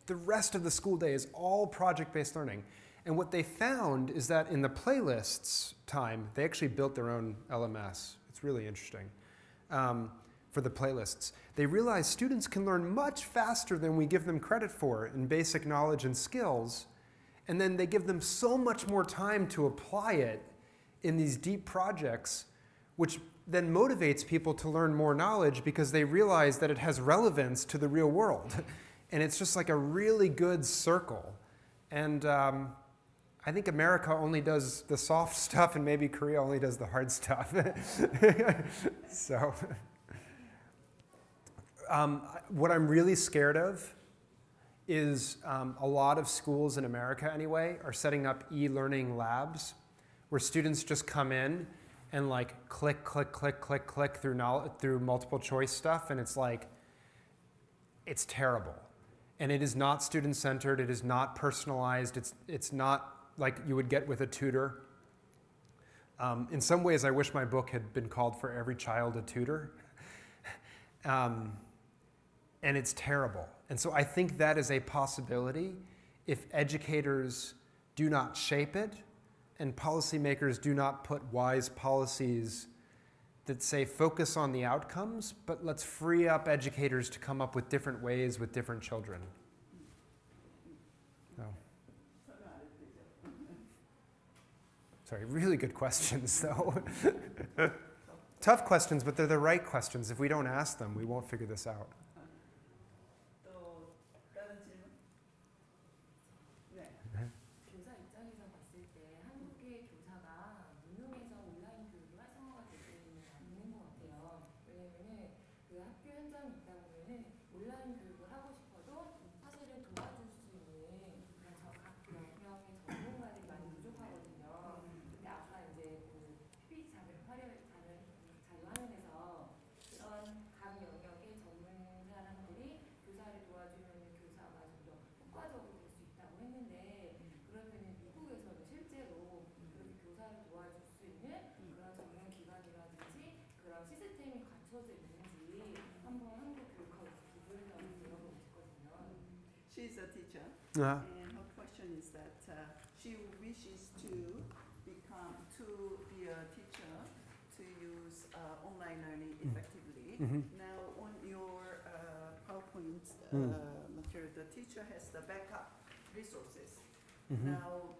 The rest of the school day is all project-based learning. And what they found is that in the playlists time, they actually built their own LMS. It's really interesting. For the playlists. They realized students can learn much faster than we give them credit for in basic knowledge and skills, and then they give them so much more time to apply it in these deep projects, which then motivates people to learn more knowledge because they realize that it has relevance to the real world. And it's just like a really good circle. And I think America only does the soft stuff, and maybe Korea only does the hard stuff. So, what I'm really scared of is a lot of schools in America, anyway, are setting up e-learning labs where students just come in and like click through multiple choice stuff, and it's like, it's terrible. And it is not student-centered, it is not personalized, it's not like you would get with a tutor. In some ways, I wish my book had been called For Every Child a Tutor. And it's terrible. And so I think that is a possibility if educators do not shape it and policymakers do not put wise policies that say focus on the outcomes, but let's free up educators to come up with different ways with different children. No. Sorry, really good questions, though. Tough questions, but they're the right questions. If we don't ask them, we won't figure this out. 또 다른 질문? 네. 교사 입장에서 봤을 때 한국의 교사가 무능해서 온라인 교육이 활성화가 되지는 않는 것 같아요. 왜냐면은 그 학교 현장에 있다 보면은 온라인 교육을 하고 싶어도 사실은 도와줄 수 있는 그런 각 영역의 전문가들이 많이 부족하거든요. 근데 아까 이제 그 PPT 자료화면에서 그런 각 영역의 전문 사람들이 교사를 도와주면 교사가 좀 더 효과적으로 될 수 있다고 했는데 그러면은 미국에서는 실제로 그렇게 교사를 도와줄 수 있는 그런 전문 기관이라든지 그런 시스템이 갖춰져 있는지 한번 한국 교육하고 비교해서 물어보고 싶거든요. She's a teacher, Uh, and her question is that she wishes to be a teacher to use online learning effectively. Now, on your PowerPoint material, the teacher has the backup resources. Now,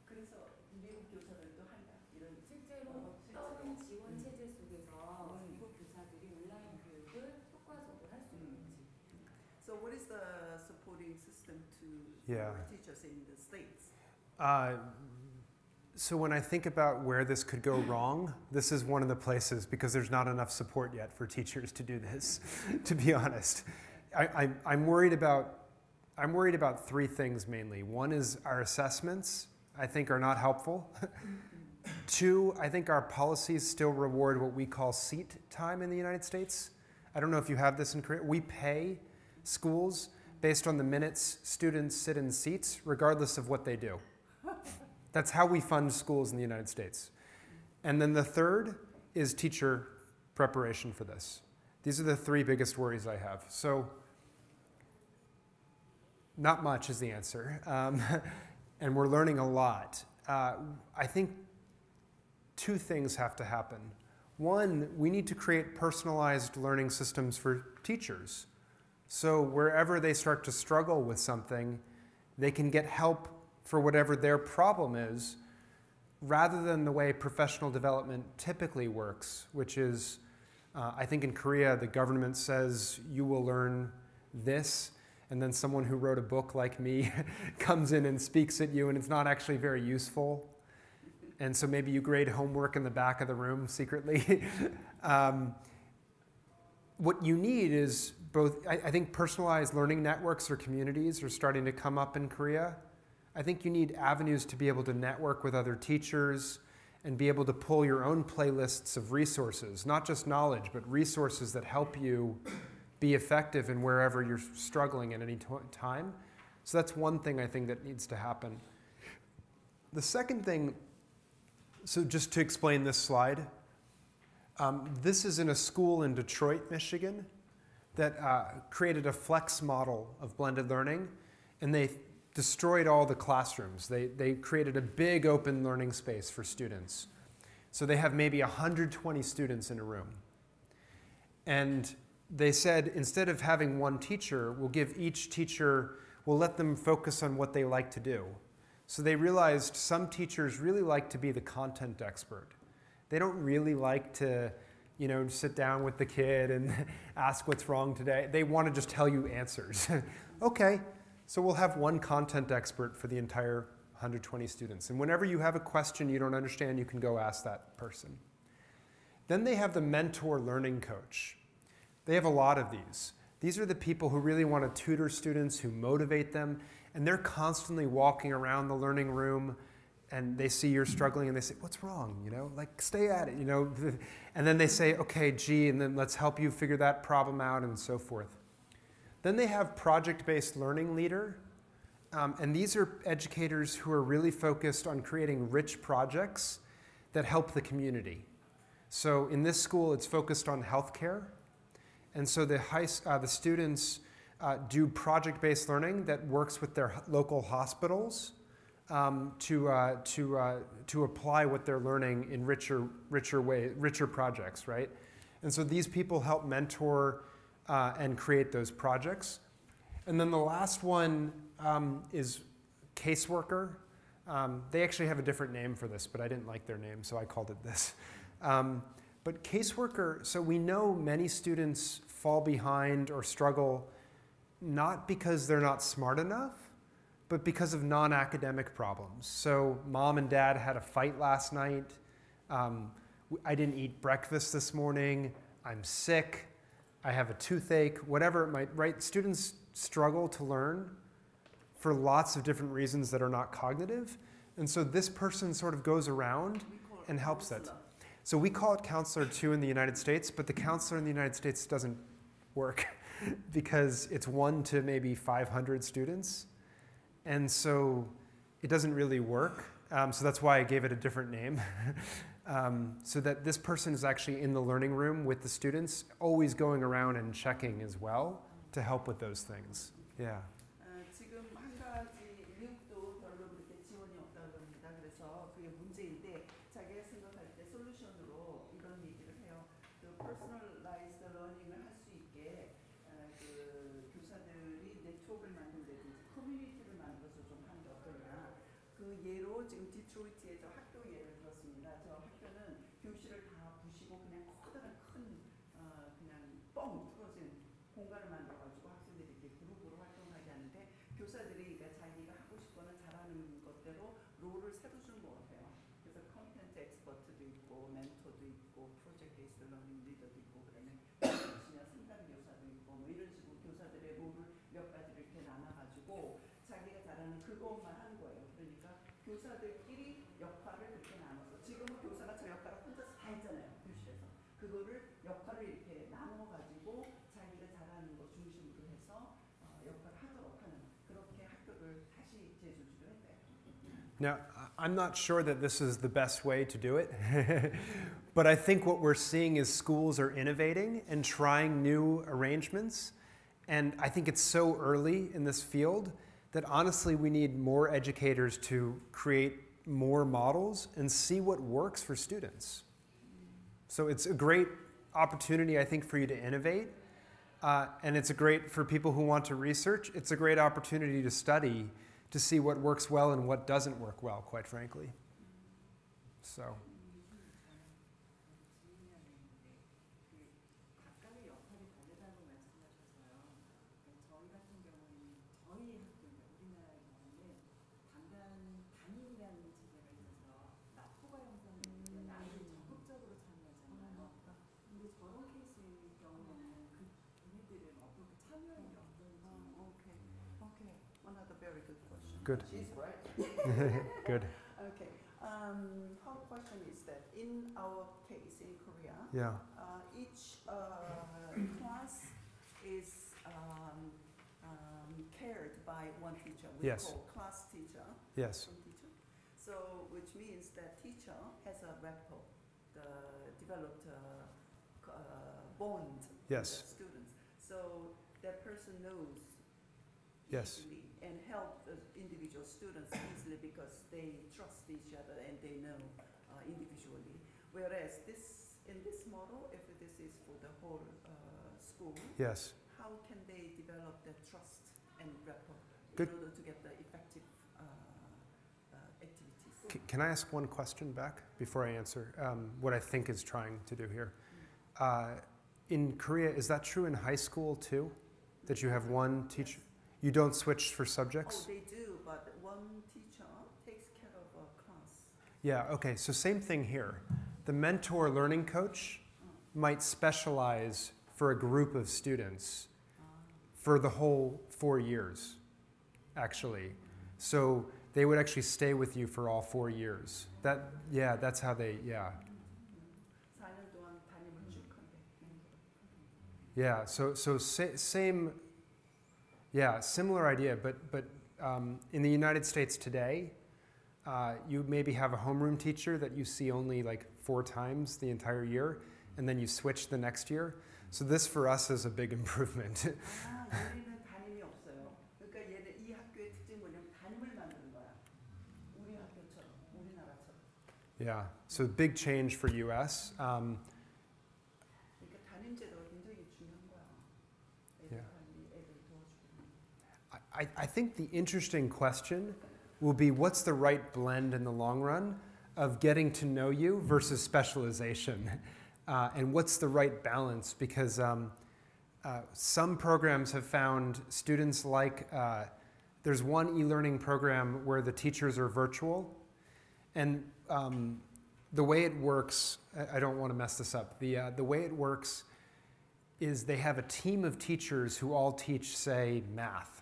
그래서 미국 교사들도 한다 이런. 실제로 어떤 지원 체제 속에서 미국 교사들이 온라인 교육을 효과적으로 할 수 있는지. So, what is the supporting system to Yeah. for teachers in the States? So when I think about where this could go wrong, this is one of the places because there's not enough support yet for teachers to do this, to be honest. I'm worried about three things mainly. One is our assessments, I think, are not helpful. Two, I think our policies still reward what we call seat time in the United States. I don't know if you have this in Korea. We pay schools based on the minutes students sit in seats, regardless of what they do. That's how we fund schools in the United States. And then the third is teacher preparation for this. These are the three biggest worries I have. So not much is the answer. And we're learning a lot. I think two things have to happen. One, we need to create personalized learning systems for teachers. So wherever they start to struggle with something, they can get help for whatever their problem is, rather than the way professional development typically works, which is, I think in Korea, the government says, you will learn this, and then someone who wrote a book like me comes in and speaks at you, and it's not actually very useful. And so maybe you grade homework in the back of the room secretly. What you need is both, I think personalized learning networks or communities are starting to come up in Korea. I think you need avenues to be able to network with other teachers and be able to pull your own playlists of resources, not just knowledge, but resources that help you be effective in wherever you're struggling at any time. So that's one thing I think that needs to happen. The second thing, so just to explain this slide, this is in a school in Detroit, Michigan, that created a flex model of blended learning, and they destroyed all the classrooms. They created a big open learning space for students. So they have maybe 120 students in a room. And they said, instead of having one teacher, we'll give each teacher, we'll let them focus on what they like to do. So they realized some teachers really like to be the content expert. They don't really like to, sit down with the kid and ask what's wrong today. They want to just tell you answers. Okay. So we'll have one content expert for the entire 120 students. And whenever you have a question you don't understand, you can go ask that person. Then they have the mentor learning coach. They have a lot of these. These are the people who really want to tutor students, who motivate them, and they're constantly walking around the learning room, and they see you're struggling, and they say, what's wrong? Stay at it, And then they say, okay, gee, and then let's help you figure that problem out, and so forth. Then they have project-based learning leader. And these are educators who are really focused on creating rich projects that help the community. So in this school, it's focused on healthcare. And so the students do project-based learning that works with their local hospitals to apply what they're learning in richer projects, right? And so these people help mentor and create those projects. And then the last one is caseworker. They actually have a different name for this, but I didn't like their name, so I called it this. But caseworker, so we know many students fall behind or struggle not because they're not smart enough, but because of non-academic problems. So mom and dad had a fight last night. I didn't eat breakfast this morning. I'm sick. I have a toothache, whatever it might, right? Students struggle to learn for lots of different reasons that are not cognitive. And so this person sort of goes around and helps that. So we call it counselor too in the United States, but the counselor in the United States doesn't work because it's 1 to maybe 500 students. And so it doesn't really work. So that's why I gave it a different name. So that this person is actually in the learning room with the students, always going around and checking as well to help with those things. Yeah. 지금 한 가지 미국도 별로 그렇게 지원이 없다고 합니다. 그래서 그게 문제인데 자기가 생각할 때 솔루션으로 이런 얘기를 해요. 그 personalized learning을 할 수 있게 그 교사들이 네트워크를 만든다든지 커뮤니티를 만들어서 좀 하는 게 어떠냐. 그 예로 지금 디트로이트의 저 학교 예를 들었습니다. 저 학교는 교실을 다 부시고 그냥 커다란 큰 그냥 뻥 뚫어진 공간을 만들어가지고 학생들이 이렇게 그룹으로 활동하게 하는데 교사들이 그러니까 자기가 하고 싶거나 잘하는 것대로 롤을 새로 주는 것 같아요. 그래서 컨텐츠 엑스퍼트도 있고 멘토도 있고 프로젝트 베이스드 러닝 리더도 있고 그다음에 상담 교사도 있고 뭐 이런 식으로 교사들의 롤을 몇 가지를 이렇게 나눠가지고 자기가 잘하는 그것만 하는 거예요. 그러니까 교사들끼리 역할을 그렇게 나눠서 지금은 교사가 저 역할을 혼자서 다 했잖아요. 교실에서 그거를 역할을 이렇게 나눠가지고 자기가 잘하는 거 중심으로 해서 역할을 하도록 하는 그렇게 학교를 다시 재조직을 했대요. Now, I'm not sure that this is the best way to do it, but I think what we're seeing is schools are innovating and trying new arrangements, and I think it's so early in this field that honestly we need more educators to create more models and see what works for students. So it's a great opportunity, I think, for you to innovate, and it's a great, for people who want to research, it's a great opportunity to study to see what works well and what doesn't work well, quite frankly. So. 각각의 역할이 다르다고 말씀하셔서요. 저희 같은 경우는 저희 학교, 우리나라의 경우는 담임이라는 제도가 있어서 포괄 형성을 나를 적극적으로 참여하잖아요. 근데 저런 케이스의 경우는 그 걔네들은 어떻게 참여하는 게 어떤지. Okay. Another very good question. Good. She's right. Good. Okay. Our question is that in our case in Korea, Yeah. each class is cared by one teacher. We Yes. call class teacher. Yes. One teacher. So, which means that teacher has a rapport, developed bond Yes. with the students. So that person knows Yes. easily and help the individual students easily because they trust each other and they know individually. Whereas in this model, if this is for the whole school, Yes. how can they develop that trust and rapport Good. in order to get the effective activities? Can I ask one question back before I answer what I think is trying to do here? In Korea, is that true in high school too? That you have one teacher? You don't switch for subjects? Oh, they do, but one teacher takes care of a class. Yeah, okay, so same thing here. The mentor learning coach might specialize for a group of students for the whole 4 years, actually. So they would actually stay with you for all 4 years. That's how they, 4년 동안 담임을 쭉 한대. Yeah, so same, similar idea, but in the United States today, you maybe have a homeroom teacher that you see only like 4 times the entire year, and then you switch the next year. So this for us is a big improvement. 얘네는 담임이 없어요. 그러니까 얘네 이 학교의 특징이 뭐냐면 담임을 만드는 거야. 우리 학교처럼, 우리나라처럼. Yeah, so big change for US. 그러니까 담임 제도가 굉장히 중요한 거야. 애들 Yeah. 관리, 애들 도와주고. I think the interesting question will be what's the right blend in the long run of getting to know you versus specialization? And what's the right balance? Because some programs have found students like, there's one e-learning program where the teachers are virtual. And the way it works, I don't want to mess this up. The way it works is they have a team of teachers who all teach, say, math.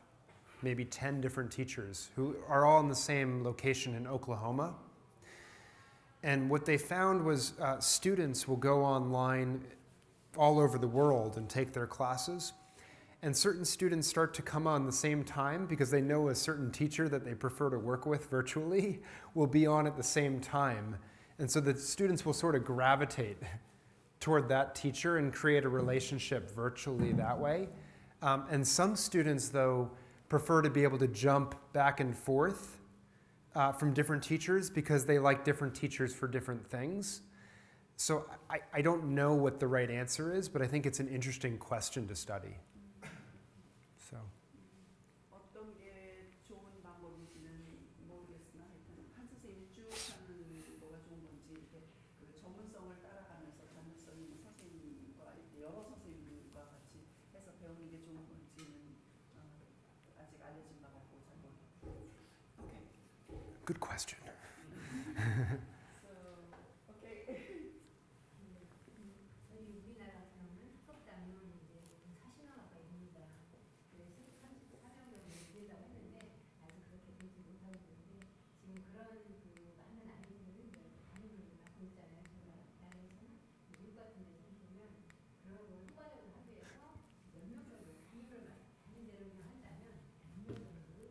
Maybe 10 different teachers who are all in the same location in Oklahoma. And what they found was students will go online all over the world and take their classes. And certain students start to come on the same time because they know a certain teacher that they prefer to work with virtually will be on at the same time. And so the students will sort of gravitate toward that teacher and create a relationship virtually that way. And some students, though, prefer to be able to jump back and forth from different teachers because they like different teachers for different things. So I don't know what the right answer is, but I think it's an interesting question to study. So. 어떤 게 좋은 방법인지는 모르겠으나 하여튼 한 선생님이 쭉 하는 거가 좋은 건지 이렇게 그 전문성을 따라가면서 전문성 있는 선생님과 이렇게 여러 선생님과 같이 해서 배우는 게 좋은 건지는 아직 알려진 바가 없고 잘 모르겠어요. Okay. Good question. So, okay. 저희 우리나라 같은 경우는 학업단위는 이제 40명 가까이 됩니다. 그래서 34명 정도 된다고 했는데 아직 그렇게 되지 못하고 있는데 지금 그런 그 많은 아이들은 담임을 맡고 있잖아요. 제가 나라에서는 미국 같은 데서 보면 그런 걸 효과적으로 하기 위해서 몇 명 정도 담임대로 한다면 몇 명 정도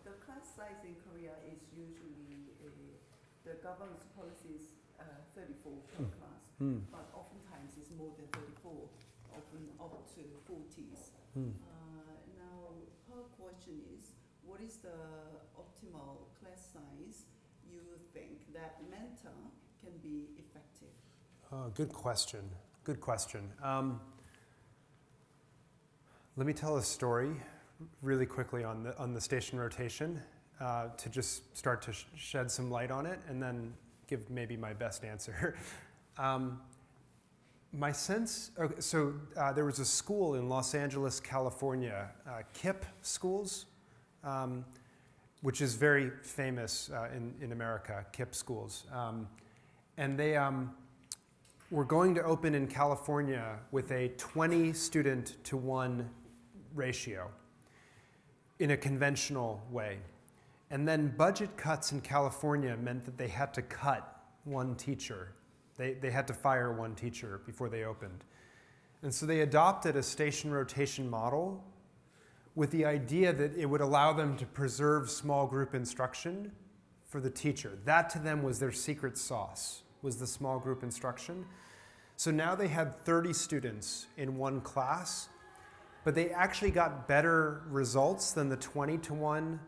The class size in Korea is usually the government's policy is 34 per class, but oftentimes it's more than 34, often up to 40s. Now, her question is, what is the optimal class size you think that mentor can be effective? Good question. Good question. Let me tell a story really quickly on the station rotation to just start to shed some light on it and then give maybe my best answer. My sense, okay, so there was a school in Los Angeles, California, KIPP schools, which is very famous in America, KIPP schools. And they were going to open in California with a 20 student to 1 ratio in a conventional way. And then budget cuts in California meant that they had to cut 1 teacher. They had to fire 1 teacher before they opened. And so they adopted a station rotation model with the idea that it would allow them to preserve small group instruction for the teacher. That to them was their secret sauce, was the small group instruction. So now they had 30 students in 1 class, but they actually got better results than the 20 to 1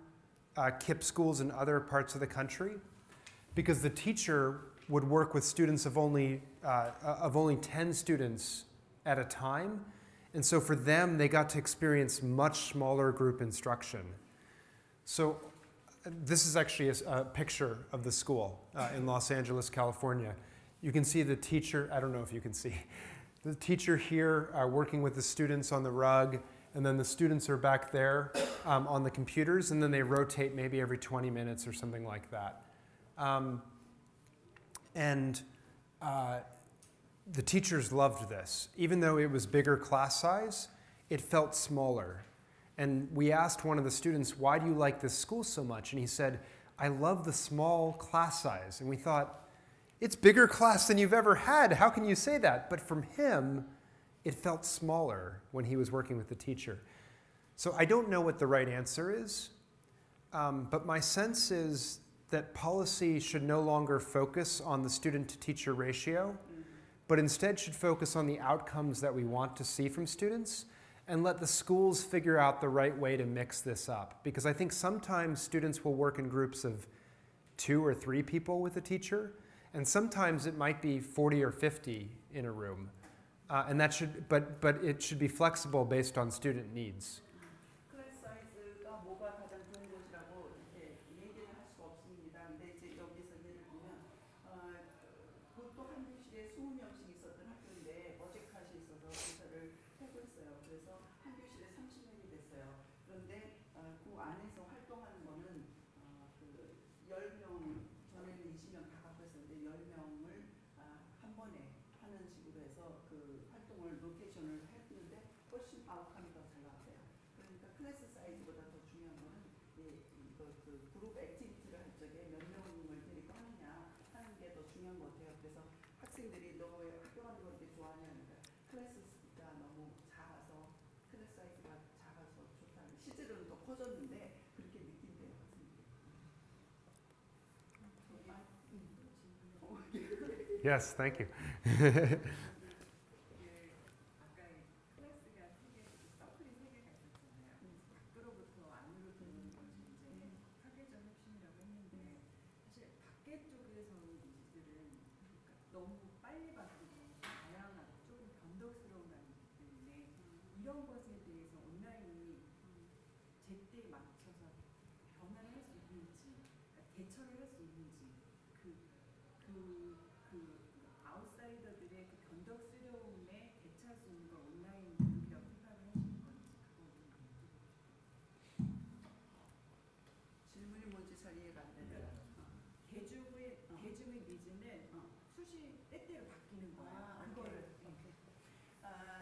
KIPP schools in other parts of the country because the teacher would work with students of only 10 students at a time. And so for them, they got to experience much smaller group instruction. So this is actually a picture of the school in Los Angeles, California. You can see the teacher, I don't know if you can see, the teacher here working with the students on the rug, and then the students are back there on the computers, and then they rotate maybe every 20 minutes or something like that. The teachers loved this. Even though it was bigger class size, it felt smaller. And we asked one of the students, why do you like this school so much? And he said, I love the small class size. And we thought, it's bigger class than you've ever had. How can you say that? But from him, it felt smaller when he was working with the teacher. So I don't know what the right answer is, but my sense is that policy should no longer focus on the student-to-teacher ratio, but instead should focus on the outcomes that we want to see from students and let the schools figure out the right way to mix this up. Because I think sometimes students will work in groups of 2 or 3 people with a teacher, and sometimes it might be 40 or 50 in a room. And that should, but it should be flexible based on student needs. 클래스 사이즈가 뭐가 가장 좋은 것이라고 이렇게 얘기를 할 수가 없습니다. 근데 이제 여기서 예를 들면 보통 한 교실에 20명씩 있었던 학교인데 어제까지 있어서 조사를 해보았어요. 그래서 한 교실에 30명이 됐어요. 그런데 그 안에서 활동하는 거는 그 10명 전에는 20명 다 갖고 있었는데 10명을 한 번에 하는 식으로 해서 그 활동을 로테이션을 했는데 훨씬 아웃감이 더 잘 나왔어요. 그러니까 클래스 사이즈보다 더 중요한 거는 이거 그 그룹 액티비티를 할 적에 몇 명을 데리고 하느냐 하는 게 더 중요한 것 같아요. 그래서 학생들이 너 왜 학교 가는 걸 이렇게 좋아하냐 하니까 클래스가 너무 작아서 클래스 사이즈가 작아서 좋다. 실제로는 더 커졌는데 그렇게 느낀대요. Yes, thank you. 아까 클래스가 3개, 서클이 3개가 있었잖아요. 밖으로부터 안으로 들어오는 것이 이제 사회적 혁신이라고 했는데 사실 밖에 쪽에서 오는 기술들은 너무 빨리 바뀌고 다양하고 조금 변덕스러운 감이 있기 때문에 이런 것에 대해서 온라인이 제때에 맞춰서 변화를 할 수 있는지, 그러니까 대처를 할 수 있는지 아웃사이더들의 그 변덕스러움에 대처할 수 있는 걸 온라인 교육이라고 생각을 하시는 건지 그거 질문이 뭔지 잘 이해가 안 되네요. 대중의 니즈는 수시 때때로 바뀌는 거야. 그거를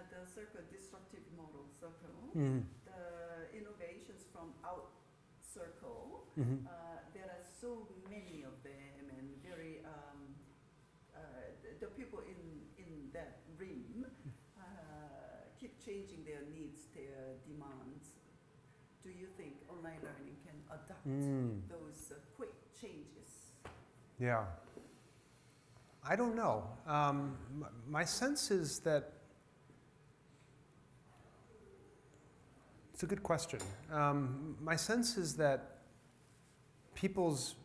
The circle, disruptive model circle, Mm. the innovations from out circle. Mm-hmm. There are so many of them, and very the people in that rim keep changing their needs, their demands. Do you think online learning can adapt those quick changes? Yeah. I don't know. My sense is that it's a good question. My sense is that people's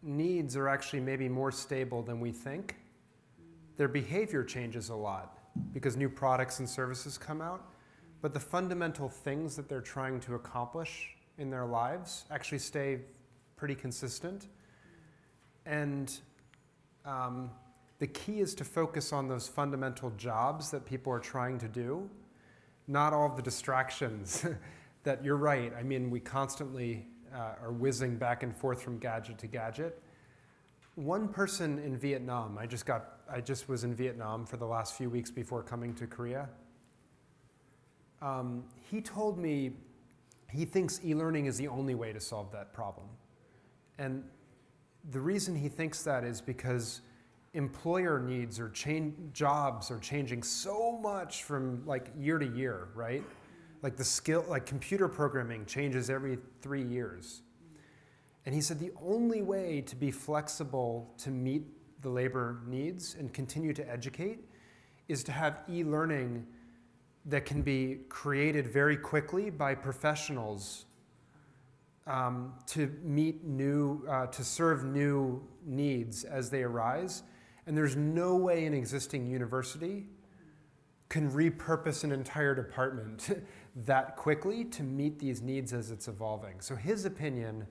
needs are actually maybe more stable than we think. Their behavior changes a lot because new products and services come out, but the fundamental things that they're trying to accomplish in their lives actually stay pretty consistent. And the key is to focus on those fundamental jobs that people are trying to do, not all of the distractions that you're right. I mean, we constantly are whizzing back and forth from gadget to gadget. One person in Vietnam, I just was in Vietnam for the last few weeks before coming to Korea. He told me he thinks e-learning is the only way to solve that problem. And the reason he thinks that is because employer needs or jobs are changing so much from like year to year, right? Like the skill, like computer programming changes every 3 years. And he said the only way to be flexible to meet the labor needs and continue to educate is to have e-learning that can be created very quickly by professionals to meet to serve new needs as they arise. And there's no way an existing university can repurpose an entire department that quickly to meet these needs as it's evolving. So his opinion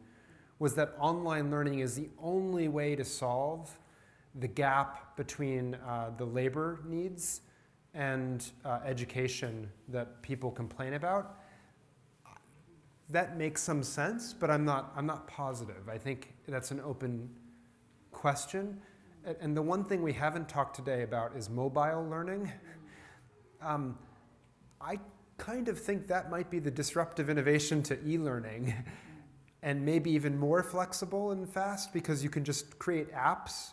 was that online learning is the only way to solve the gap between the labor needs and education that people complain about. That makes some sense, but I'm not positive. I think that's an open question. And the one thing we haven't talked today about is mobile learning. I kind of think that might be the disruptive innovation to e-learning, and maybe even more flexible and fast because you can just create apps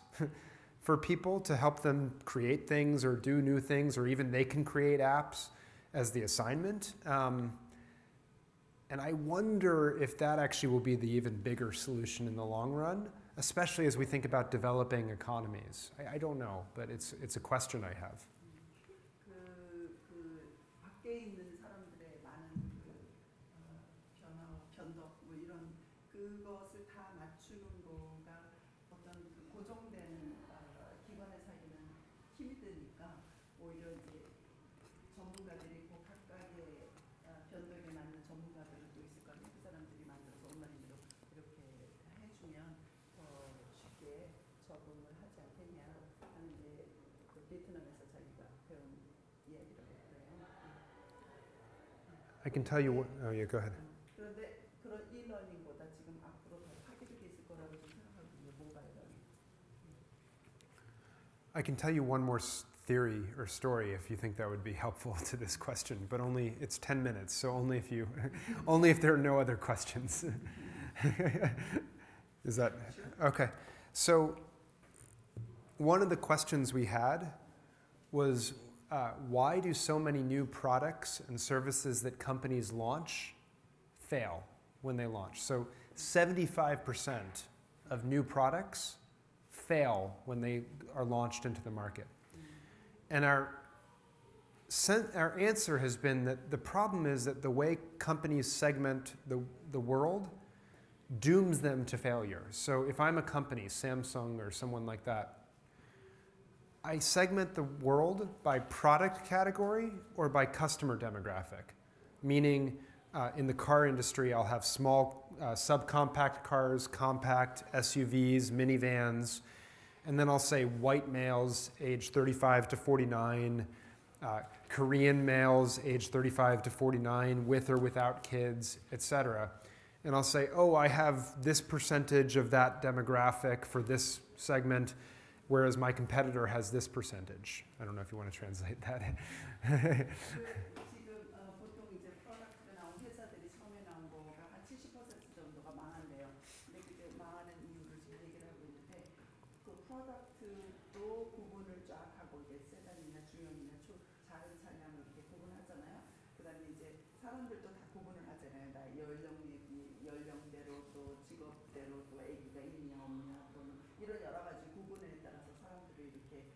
for people to help them create things or do new things, or even they can create apps as the assignment. And I wonder if that actually will be the even bigger solution in the long run, especially as we think about developing economies. I don't know, but it's a question I have. 그 밖에 있는 사람들의 많은 변화, 변덕 뭐 이런 그것을 다 맞추는 거가 어떤 그 고정된 기관에서에게는 힘이 드니까 오히려 이제 전문가들이 그 각각의 변덕에 맞는 전문가들은 또 있을 거아니에요. 그 사람들이 만들어서 온라인으로 이렇게 해주면 더 쉽게 적응을 하지 않겠냐 하는 게 그 베트남에서 자기가 배운 이야기를 했어요. I can tell you what, oh yeah, go ahead. 그런데 그런 e-learning보다 지금 앞으로 더 파괴력이 있을 거라고 좀 생각하거든요. 모바일 러닝. I can tell you one more theory or story if you think that would be helpful to this question, but only it's 10 minutes, so only if you, only if there are no other questions. Is that okay? So one of the questions we had was why do so many new products and services that companies launch fail when they launch? So 75% of new products fail when they are launched into the market. And our answer has been that the problem is that the way companies segment the world dooms them to failure. So if I'm a company, Samsung or someone like that, I segment the world by product category or by customer demographic. Meaning, in the car industry, I'll have small subcompact cars, compact SUVs, minivans, and then I'll say white males age 35 to 49, Korean males age 35 to 49 with or without kids, etc. And I'll say, oh, I have this percentage of that demographic for this segment, whereas my competitor has this percentage. I don't know if you want to translate that. 지금 보통 이제 프로덕트가 나온 회사들이 처음에 나온 거가 한 70% 정도가 망한대요. 근데 그게 망하는 이유를 지금 얘기를 하고 있는데 그 프로덕트도 구분을 쫙 하고 이제 세단이나 중형이나 작은 차량 이렇게 구분하잖아요. 그다음에 이제 사람들도 다 구분을 하잖아요. 나 연령대로 또 직업대로 또 아기가 있냐 없냐 또는 이런 여러 가지 구분에 따라서 사람들이 이렇게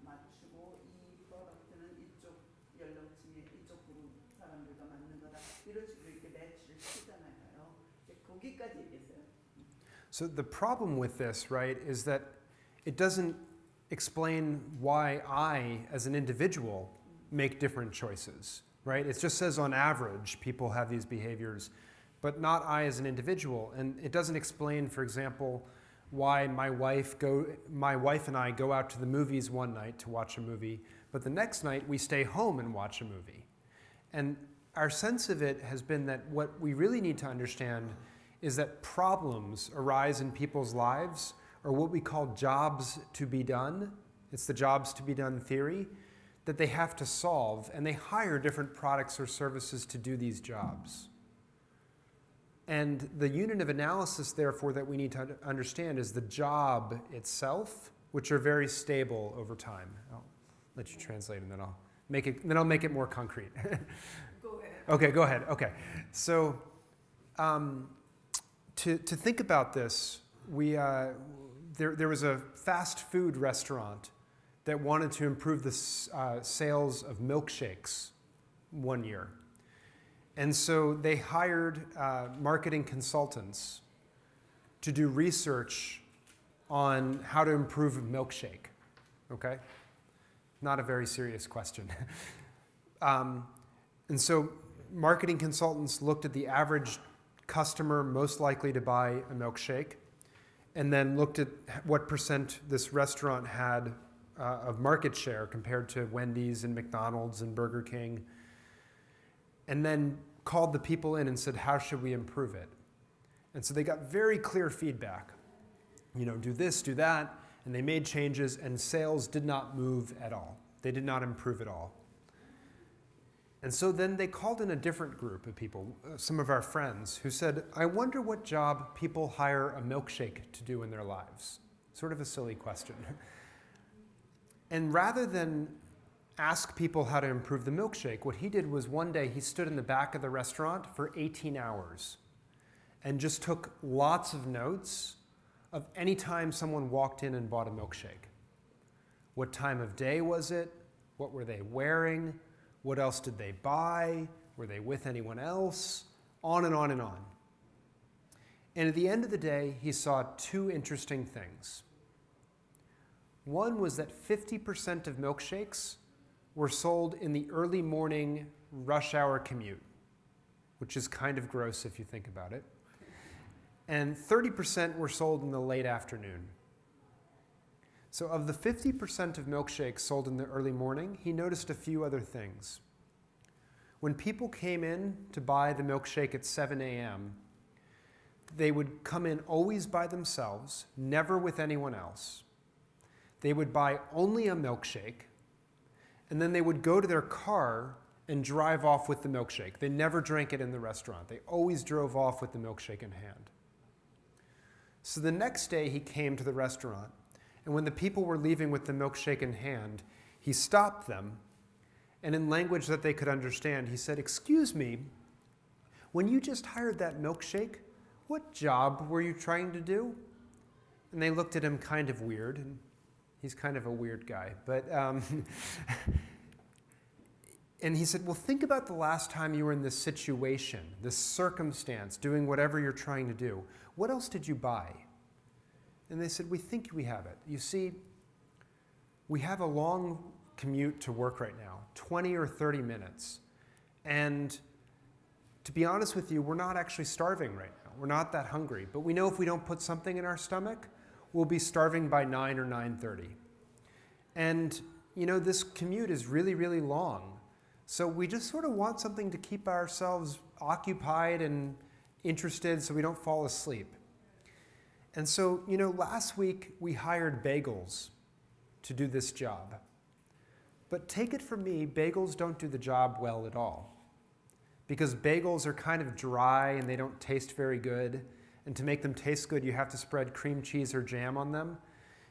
맞추고 이 프로덕트는 이쪽 연령층에 이쪽 그룹 사람들과 맞는 거다 이런 식으로 이렇게 매치를 시키잖아요. 거기까지 얘기했어요. So the problem with this, right, is that it doesn't explain why I, as an individual, make different choices, right? It just says on average people have these behaviors, but not I as an individual. And it doesn't explain, for example, why my wife and I go out to the movies one night to watch a movie, but the next night we stay home and watch a movie. And our sense of it has been that what we really need to understand is that problems arise in people's lives, or what we call jobs to be done. It's the jobs to be done theory that they have to solve, and they hire different products or services to do these jobs. And the unit of analysis, therefore, that we need to understand is the job itself, which are very stable over time. I'll let you translate, and then I'll make it more concrete. Go ahead. Okay, go ahead. Okay, so to think about this, there was a fast food restaurant that wanted to improve the sales of milkshakes one year. And so they hired marketing consultants to do research on how to improve a milkshake, okay? Not a very serious question. And so marketing consultants looked at the average customer most likely to buy a milkshake, and then looked at what percent this restaurant had of market share compared to Wendy's and McDonald's and Burger King, and then called the people in and said, how should we improve it? And so they got very clear feedback. You know, do this, do that, and they made changes, and sales did not move at all. They did not improve at all. And so then they called in a different group of people, some of our friends, who said, I wonder what job people hire a milkshake to do in their lives. Sort of a silly question. And rather than ask people how to improve the milkshake. What he did was one day he stood in the back of the restaurant for 18 hours and just took lots of notes of any time someone walked in and bought a milkshake. What time of day was it? What were they wearing? What else did they buy? Were they with anyone else? On and on and on. And at the end of the day, he saw two interesting things. One was that 50% of milkshakes were sold in the early morning rush hour commute, which is kind of gross if you think about it. And 30% were sold in the late afternoon. So of the 50% of milkshakes sold in the early morning, he noticed a few other things. When people came in to buy the milkshake at 7 a.m., they would come in always by themselves, never with anyone else. They would buy only a milkshake, and then they would go to their car and drive off with the milkshake. They never drank it in the restaurant. They always drove off with the milkshake in hand. So the next day he came to the restaurant, and when the people were leaving with the milkshake in hand, he stopped them, and in language that they could understand, he said, "Excuse me, when you just hired that milkshake, what job were you trying to do?" And they looked at him kind of weird, and he's kind of a weird guy. But and he said, "Well, think about the last time you were in this situation, this circumstance, doing whatever you're trying to do. What else did you buy?" And they said, "We think we have it. You see, we have a long commute to work right now, 20 or 30 minutes. And to be honest with you, we're not actually starving right now. We're not that hungry. But we know if we don't put something in our stomach, we'll be starving by 9 or 9:30. And, you know, this commute is really, really long. So we just sort of want something to keep ourselves occupied and interested so we don't fall asleep. And so, you know, last week we hired bagels to do this job. But take it from me, bagels don't do the job well at all. Because bagels are kind of dry and they don't taste very good. And to make them taste good, you have to spread cream cheese or jam on them.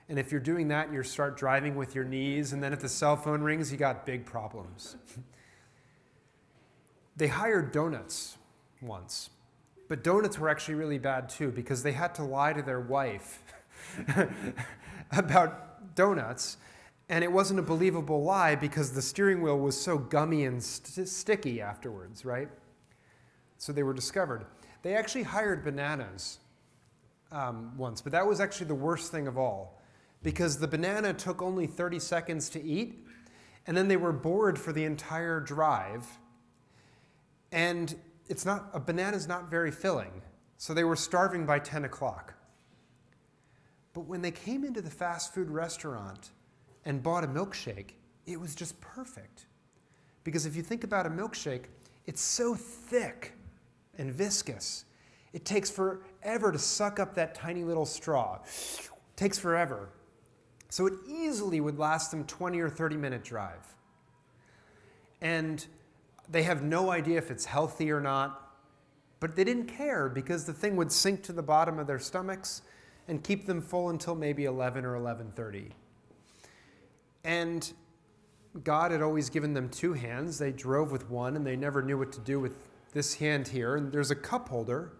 And if you're doing that, you start driving with your knees, and then if the cell phone rings, you got big problems. They hired donuts once. But donuts were actually really bad too, because they had to lie to their wife about donuts. And it wasn't a believable lie because the steering wheel was so gummy and sticky afterwards, right? So they were discovered. They actually hired bananas once, but that was actually the worst thing of all because the banana took only 30 seconds to eat, and then they were bored for the entire drive. And a banana's not very filling, so they were starving by 10 o'clock. But when they came into the fast food restaurant and bought a milkshake, it was just perfect. Because if you think about a milkshake, it's so thick and viscous. It takes forever to suck up that tiny little straw. It takes forever. So it easily would last them 20 or 30-minute drive. And they have no idea if it's healthy or not, but they didn't care because the thing would sink to the bottom of their stomachs and keep them full until maybe 11 or 11:30. And God had always given them two hands. They drove with one, and they never knew what to do with this hand here. And there's a cup holder,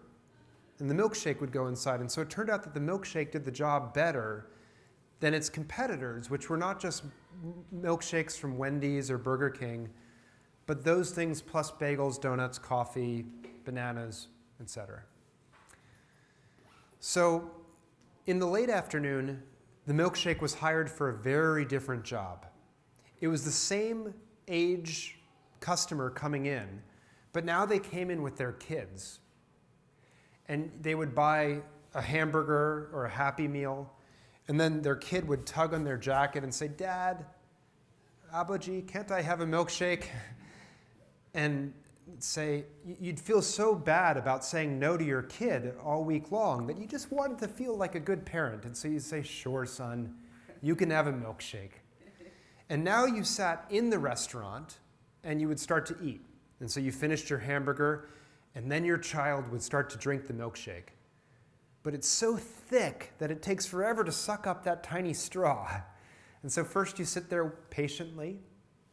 and the milkshake would go inside. And so it turned out that the milkshake did the job better than its competitors, which were not just milkshakes from Wendy's or Burger King, but those things plus bagels, donuts, coffee, bananas, etc. So in the late afternoon, the milkshake was hired for a very different job. It was the same age customer coming in, but now they came in with their kids. And they would buy a hamburger or a Happy Meal, and then their kid would tug on their jacket and say, "Dad, Abaji, can't I have a milkshake?" And say, you'd feel so bad about saying no to your kid all week long that you just wanted to feel like a good parent. And so you'd say, "Sure, son, you can have a milkshake." And now you sat in the restaurant and you would start to eat. And so you finished your hamburger, and then your child would start to drink the milkshake. But it's so thick that it takes forever to suck up that tiny straw. And so first you sit there patiently,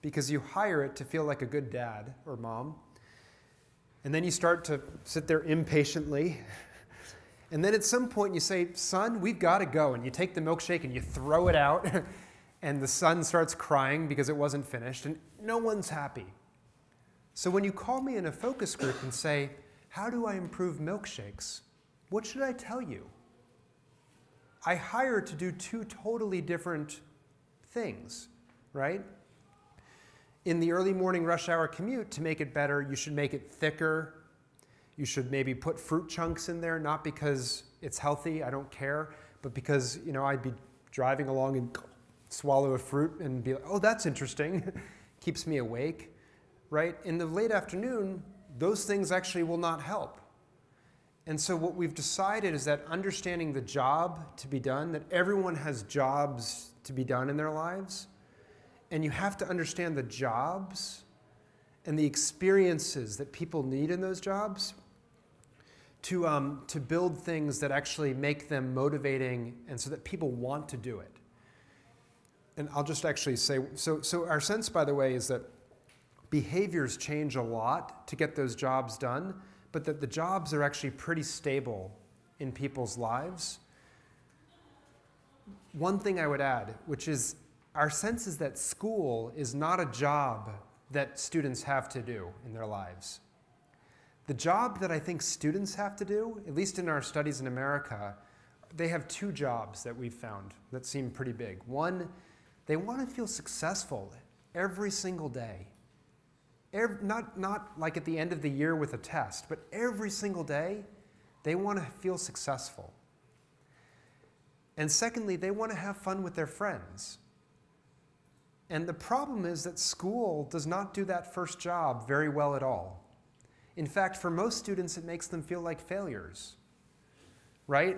because you hire it to feel like a good dad or mom. And then you start to sit there impatiently. And then at some point you say, son, we've got to go. And you take the milkshake and you throw it out. And the son starts crying because it wasn't finished. And no one's happy. So when you call me in a focus group and say, how do I improve milkshakes? What should I tell you? I hire to do two totally different things, right? In the early morning rush hour commute, to make it better, you should make it thicker. You should maybe put fruit chunks in there, not because it's healthy, I don't care, but because, I'd be driving along and swallow a fruit and be like, oh, that's interesting. Keeps me awake, right? In the late afternoon, those things actually will not help. And so what we've decided is that understanding the job to be done, that everyone has jobs to be done in their lives, and you have to understand the jobs and the experiences that people need in those jobs to build things that actually make them motivating and so that people want to do it. And I'll just actually say, so our sense, by the way, is that behaviors change a lot to get those jobs done, but that the jobs are actually pretty stable in people's lives. One thing I would add, which is our sense is that school is not a job that students have to do in their lives. The job that I think students have to do, at least in our studies in America, they have two jobs that we've found that seem pretty big. One, they want to feel successful every single day. Not like at the end of the year with a test, but every single day, they want to feel successful. And secondly, they want to have fun with their friends. And the problem is that school does not do that first job very well at all. In fact, for most students, it makes them feel like failures, right?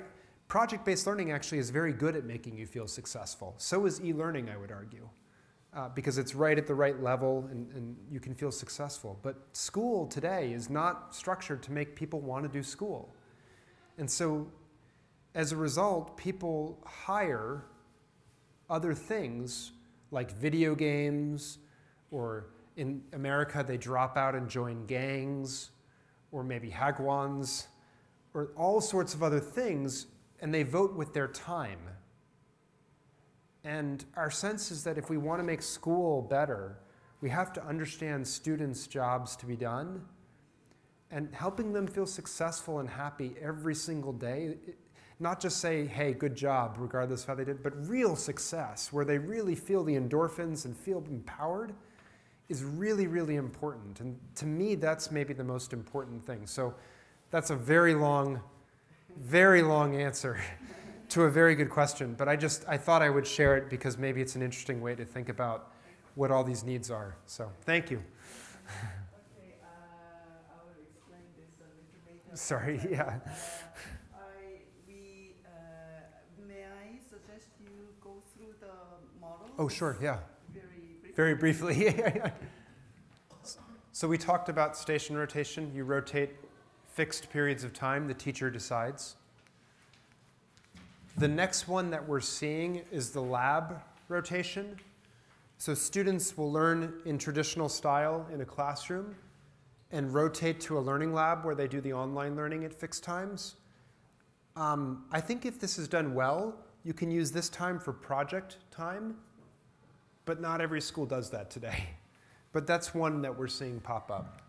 Project-based learning actually is very good at making you feel successful. So is e-learning, I would argue, because it's right at the right level and you can feel successful. But school today is not structured to make people want to do school. And so as a result, people hire other things like video games, or in America, they drop out and join gangs, or maybe hagwons, or all sorts of other things, and they vote with their time. And our sense is that if we want to make school better, we have to understand students' jobs to be done, and helping them feel successful and happy every single day. Not just say, hey, good job, regardless of how they did, but real success, where they really feel the endorphins and feel empowered, is really, really important. And to me, that's maybe the most important thing. So that's a very long answer to a very good question. But I thought I would share it because maybe it's an interesting way to think about what all these needs are. So thank you. Okay, I will explain this a little later. Sorry, yeah. May I suggest you go through the model? Oh, sure, yeah. Very briefly. Very briefly. So we talked about station rotation. You rotate fixed periods of time. The teacher decides. The next one that we're seeing is the lab rotation. So students will learn in traditional style in a classroom and rotate to a learning lab where they do the online learning at fixed times. I think if this is done well, you can use this time for project time, but not every school does that today. But that's one that we're seeing pop up.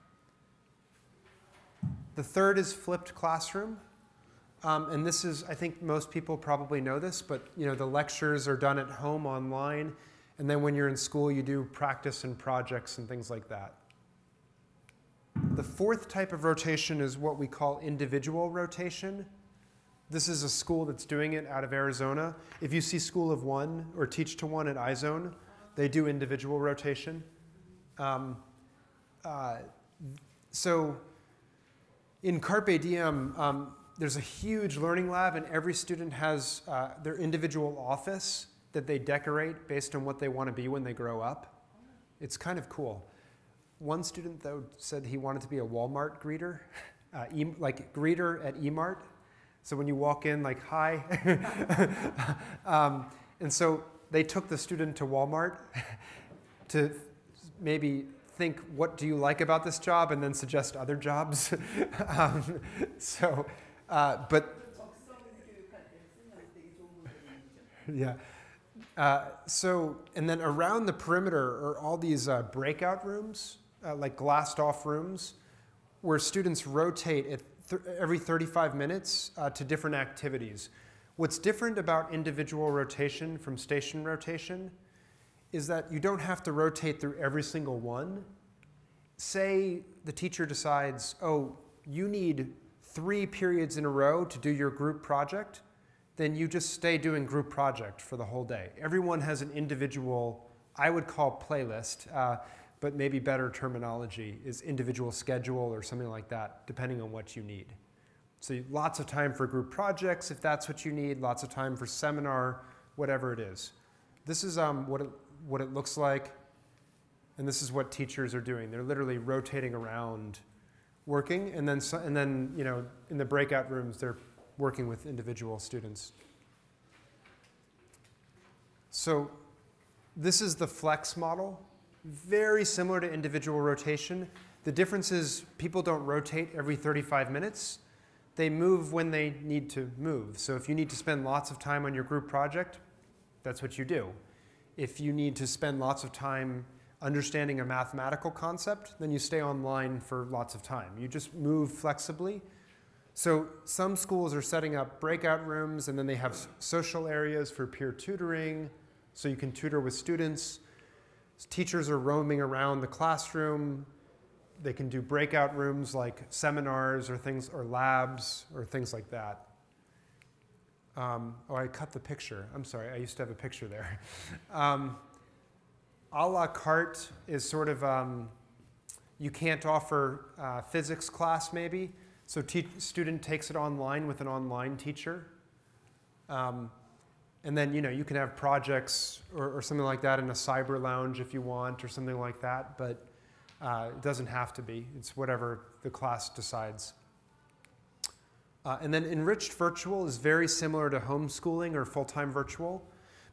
The third is flipped classroom. And this is, I think most people probably know this, but the lectures are done at home online, and then when you're in school, you do practice and projects and things like that. The fourth type of rotation is what we call individual rotation. This is a school that's doing it out of Arizona. If you see School of One or Teach to One at iZone, they do individual rotation. So in Carpe Diem, there's a huge learning lab, and every student has their individual office that they decorate based on what they want to be when they grow up. It's kind of cool. One student, though, said he wanted to be a Walmart greeter, like greeter at eMart. So when you walk in, like, hi. And so they took the student to Walmart to maybe think, what do you like about this job, and then suggest other jobs. But yeah. And then around the perimeter are all these breakout rooms, like glassed off rooms, where students rotate at every 35 minutes to different activities. What's different about individual rotation from station rotation is that you don't have to rotate through every single one. Say the teacher decides, oh, you need 3 periods in a row to do your group project, then you just stay doing group project for the whole day. Everyone has an individual, I would call playlist, but maybe better terminology is individual schedule or something like that, depending on what you need. So lots of time for group projects, if that's what you need, lots of time for seminar, whatever it is. This is what it looks like, and this is what teachers are doing. They're literally rotating around, working, and then you know, in the breakout rooms, they're working with individual students. So this is the flex model, very similar to individual rotation. The difference is people don't rotate every 35 minutes. They move when they need to move. So if you need to spend lots of time on your group project, that's what you do. If you need to spend lots of time understanding a mathematical concept, then you stay online for lots of time. You just move flexibly. So some schools are setting up breakout rooms, and then they have social areas for peer tutoring, so you can tutor with students. Teachers are roaming around the classroom. They can do breakout rooms like seminars or things, or labs, or things like that. Oh, I cut the picture. I'm sorry, I used to have a picture there. A la carte is sort of, you can't offer physics class maybe, so student takes it online with an online teacher. And then, you know, you can have projects or something like that in a cyber lounge if you want, or something like that, but it doesn't have to be. It's whatever the class decides. And then enriched virtual is very similar to homeschooling or full-time virtual.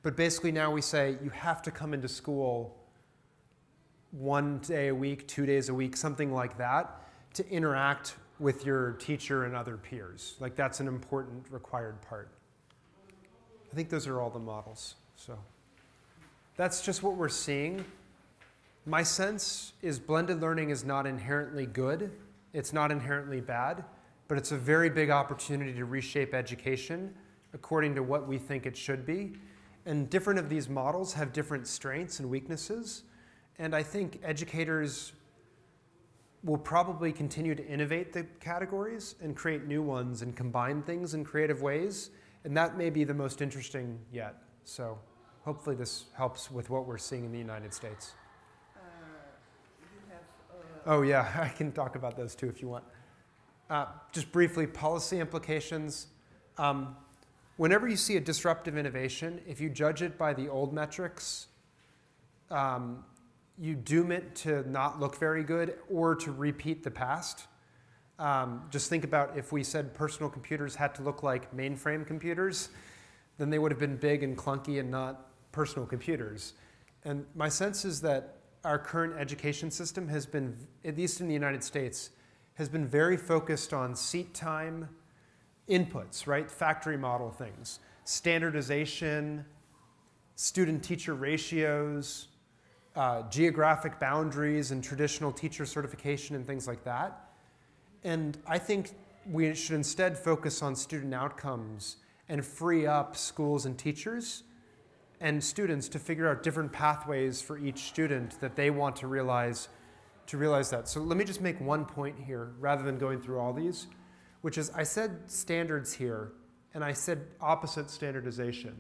But basically now we say you have to come into school 1 day a week, 2 days a week, something like that, to interact with your teacher and other peers. Like that's an important required part. I think those are all the models. So that's just what we're seeing. My sense is blended learning is not inherently good. It's not inherently bad, but it's a very big opportunity to reshape education according to what we think it should be. And different of these models have different strengths and weaknesses. And I think educators will probably continue to innovate the categories and create new ones and combine things in creative ways. And that may be the most interesting yet. So hopefully this helps with what we're seeing in the United States. Oh yeah, I can talk about those too if you want. Just briefly, policy implications. Whenever you see a disruptive innovation, if you judge it by the old metrics, you doom it to not look very good or to repeat the past. Just think about if we said personal computers had to look like mainframe computers, then they would have been big and clunky and not personal computers. And my sense is that our current education system has been, at least in the United States, has been very focused on seat time inputs, right? Factory model things, standardization, student-teacher ratios, geographic boundaries and traditional teacher certification and things like that. And I think we should instead focus on student outcomes and free up schools and teachers and students to figure out different pathways for each student that they want to realize that. So let me just make one point here rather than going through all these, which is I said standards here and I said opposite standardization.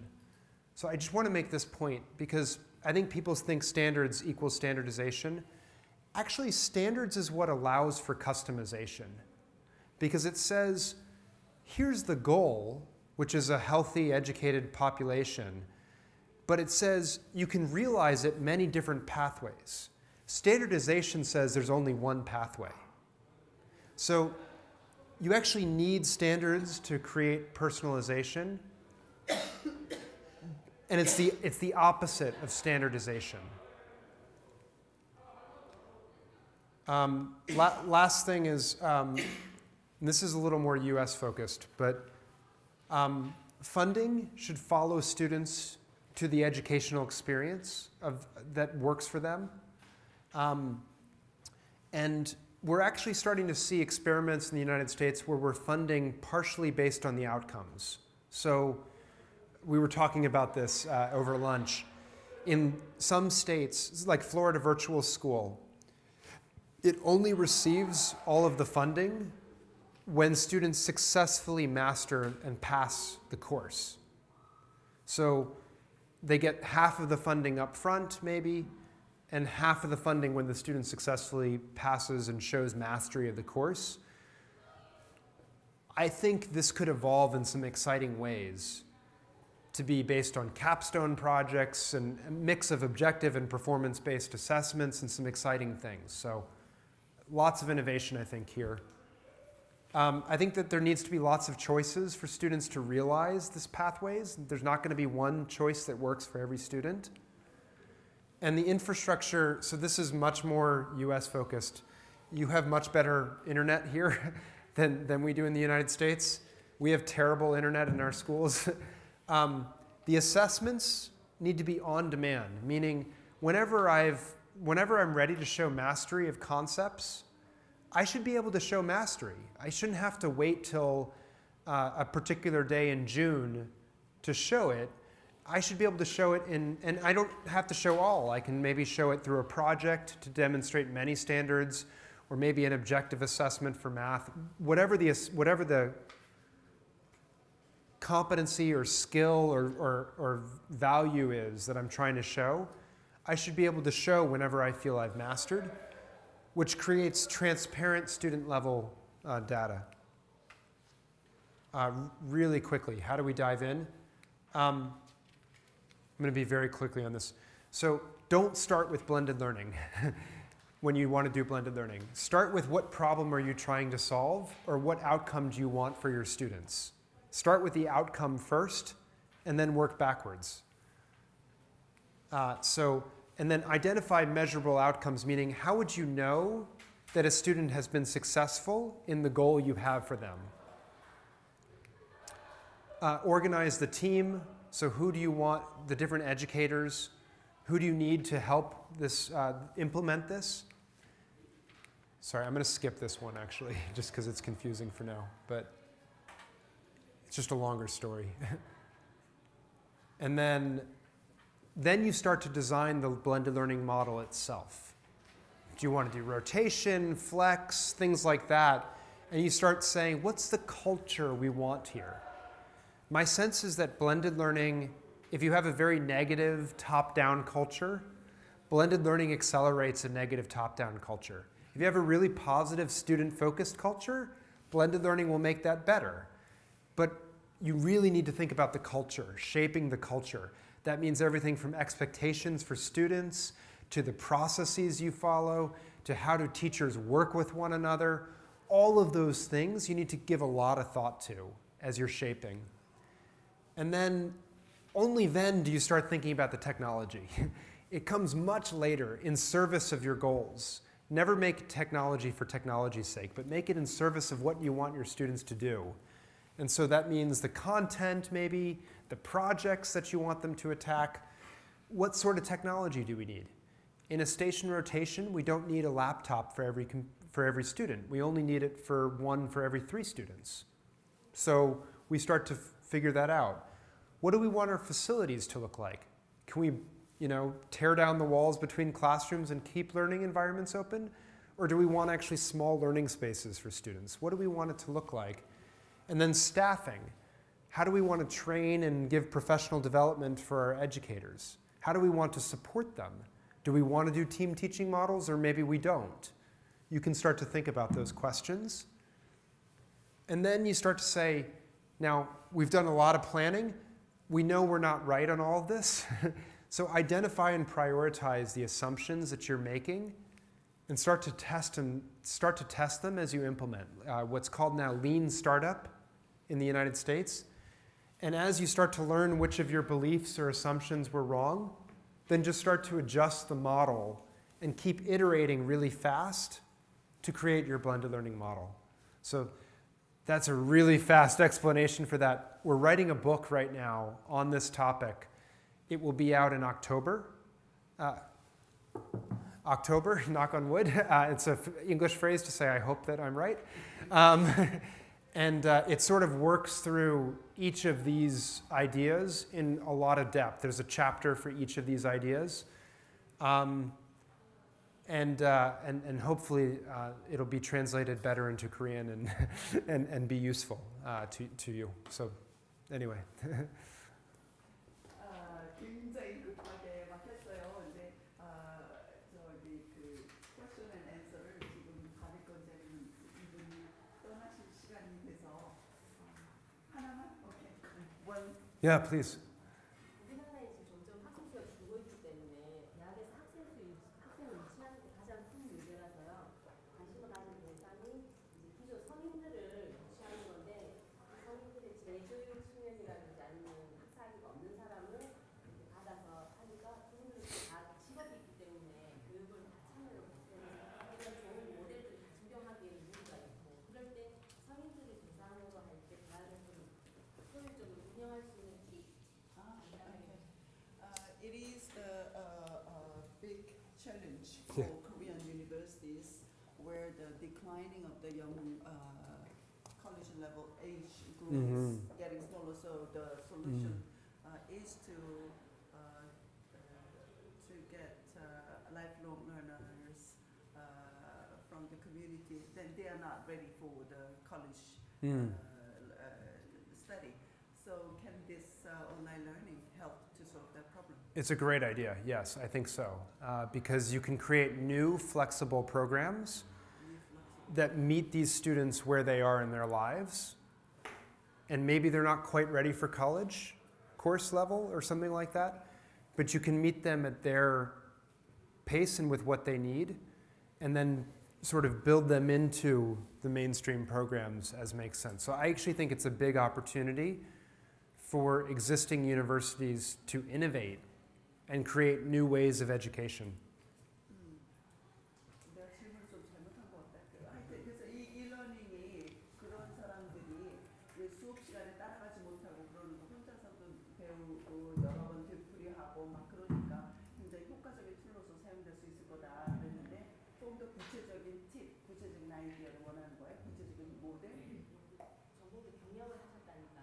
So I just want to make this point because I think people think standards equals standardization. Actually, standards is what allows for customization because it says, here's the goal, which is a healthy, educated population, but it says you can realize it many different pathways. Standardization says there's only one pathway. So you actually need standards to create personalization, and it's the opposite of standardization. Last thing is, and this is a little more US focused, but funding should follow students to the educational experience that works for them. And we're actually starting to see experiments in the United States where we're funding partially based on the outcomes. So we were talking about this over lunch. In some states, like Florida Virtual School, it only receives all of the funding when students successfully master and pass the course. So they get half of the funding up front, maybe, and half of the funding when the student successfully passes and shows mastery of the course. I think this could evolve in some exciting ways to be based on capstone projects and a mix of objective and performance-based assessments and some exciting things. So lots of innovation, I think, here. I think that there needs to be lots of choices for students to realize these pathways. There's not going to be one choice that works for every student. And the infrastructure, so this is much more US focused. You have much better internet here than we do in the United States. We have terrible internet in our schools. The assessments need to be on demand, meaning whenever I'm ready to show mastery of concepts, I should be able to show mastery. I shouldn't have to wait till a particular day in June to show it. I should be able to show it and I don't have to show all. I can maybe show it through a project to demonstrate many standards, or maybe an objective assessment for math. Whatever the competency or skill or value is that I'm trying to show, I should be able to show whenever I feel I've mastered, which creates transparent student level data. Really quickly, how do we dive in? I'm going to be very quickly on this. So don't start with blended learning when you want to do blended learning. Start with what problem are you trying to solve, or what outcome do you want for your students? Start with the outcome first, and then work backwards. And then identify measurable outcomes, meaning how would you know that a student has been successful in the goal you have for them? Organize the team. So who do you want, the different educators? Who do you need to help this implement this? Sorry, I'm going to skip this one actually, just because it's confusing for now. But it's just a longer story. And then you start to design the blended learning model itself. Do you want to do rotation, flex, things like that? And you start saying, what's the culture we want here? My sense is that blended learning, if you have a very negative top-down culture, blended learning accelerates a negative top-down culture. If you have a really positive student-focused culture, blended learning will make that better. But you really need to think about the culture, shaping the culture. That means everything from expectations for students, to the processes you follow, to how do teachers work with one another. All of those things you need to give a lot of thought to as you're shaping. And then, only then do you start thinking about the technology. It comes much later in service of your goals. Never make technology for technology's sake, but make it in service of what you want your students to do. And so that means the content, maybe, the projects that you want them to attack. What sort of technology do we need? In a station rotation, we don't need a laptop for every student. We only need it for one for every 3 students. So we start to figure that out. What do we want our facilities to look like? Can we, tear down the walls between classrooms and keep learning environments open? Or do we want actually small learning spaces for students? What do we want it to look like? And then staffing. How do we want to train and give professional development for our educators? How do we want to support them? Do we want to do team teaching models, or maybe we don't? You can start to think about those questions. And then you start to say, now, we've done a lot of planning. We know we're not right on all of this. So identify and prioritize the assumptions that you're making, and start to test them as you implement. What's called now lean startup in the United States. And as you start to learn which of your beliefs or assumptions were wrong, then just start to adjust the model and keep iterating really fast to create your blended learning model. So that's a really fast explanation for that. We're writing a book right now on this topic. It will be out in October. October, knock on wood. It's an English phrase to say I hope that I'm right. And it sort of works through each of these ideas in a lot of depth. There's a chapter for each of these ideas. And hopefully it'll be translated better into Korean and be useful to you. So anyway. 굉장히 급하게 막 했어요. 근데 저기 그 question and answer를 지금 받을 건지 아니면 이분이 떠나실 시간이 돼서 하나만? 오케이. One. Yeah, please. 우리나라에 지금 점점 학생 수가 줄고 있기 때문에 대학에서 학생을 유치하는 게 가장 큰 문제라서요. 관심을 가진 대상이 이제 기존 성인들을 유치하는 건데 성인들의 재교육 수면이라든지 아니면 학사학위가 없는 사람을 이렇게 받아서 하니까 그분들은 다 직업이 있기 때문에 교육을 다 참여를 못해서 그런 좋은 모델들을 다 적용하기에는 무리가 있고 그럴 때 성인들을 대상으로 할 때 대학에서 효율적으로 운영할 수 있는 팁 It is a big challenge for Korean universities where the declining of the young college level age group is getting smaller. So the solution is to get lifelong learners from the community. Then they are not ready for the college study. So can this online learning help to solve that problem? It's a great idea, yes, I think so. Because you can create new flexible programs that meet these students where they are in their lives. And maybe they're not quite ready for college course level or something like that. But you can meet them at their pace and with what they need. And then sort of build them into the mainstream programs as makes sense. So I actually think it's a big opportunity for existing universities to innovate and create new ways of education. 내가 질문을 좀 잘못한 것 같다. 그래서 이 e-learning이 그런 사람들이 수업 시간에 따라가지 못하고 그러는 거 혼자서도 배우고 여러 번 되풀이하고 막 그러니까 굉장히 효과적인 툴로서 사용될 수 있을 거다 그랬는데 좀 더 구체적인 팁, 구체적인 아이디어를 원하는 거예요? 구체적인 모델? 전공도 경영을 하셨다니까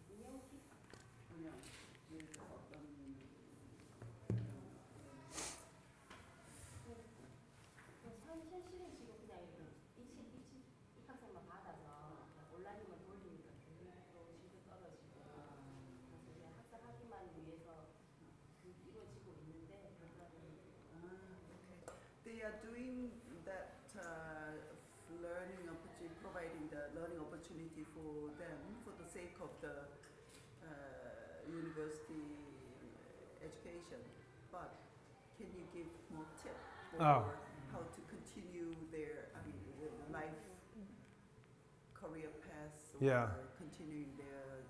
운영 팁 운영. 예를 들어서 어떤 현실은 지금 그냥 입학생만 받아서 온라인만 돌리니까 교육도 질도 떨어지고 그래서 그냥 학생하기만 위해서 이루어지고 있는데 They are doing that learning opportunity, providing the learning opportunity for them for the sake of the university education. But can you give more tips for how to continue their life career path or continuing their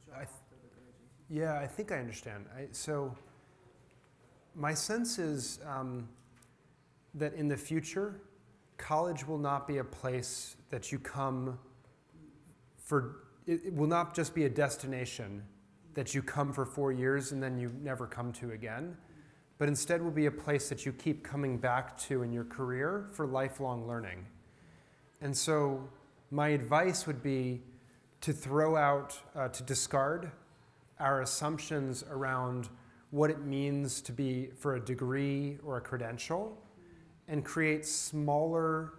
job after the graduation? Yeah, I think I understand. So my sense is that in the future, college will not be a place that you come for. It will not just be a destination that you come for 4 years and then you never come to again, but instead will be a place that you keep coming back to in your career for lifelong learning. And so my advice would be to throw out, to discard our assumptions around what it means to be for a degree or a credential and create smaller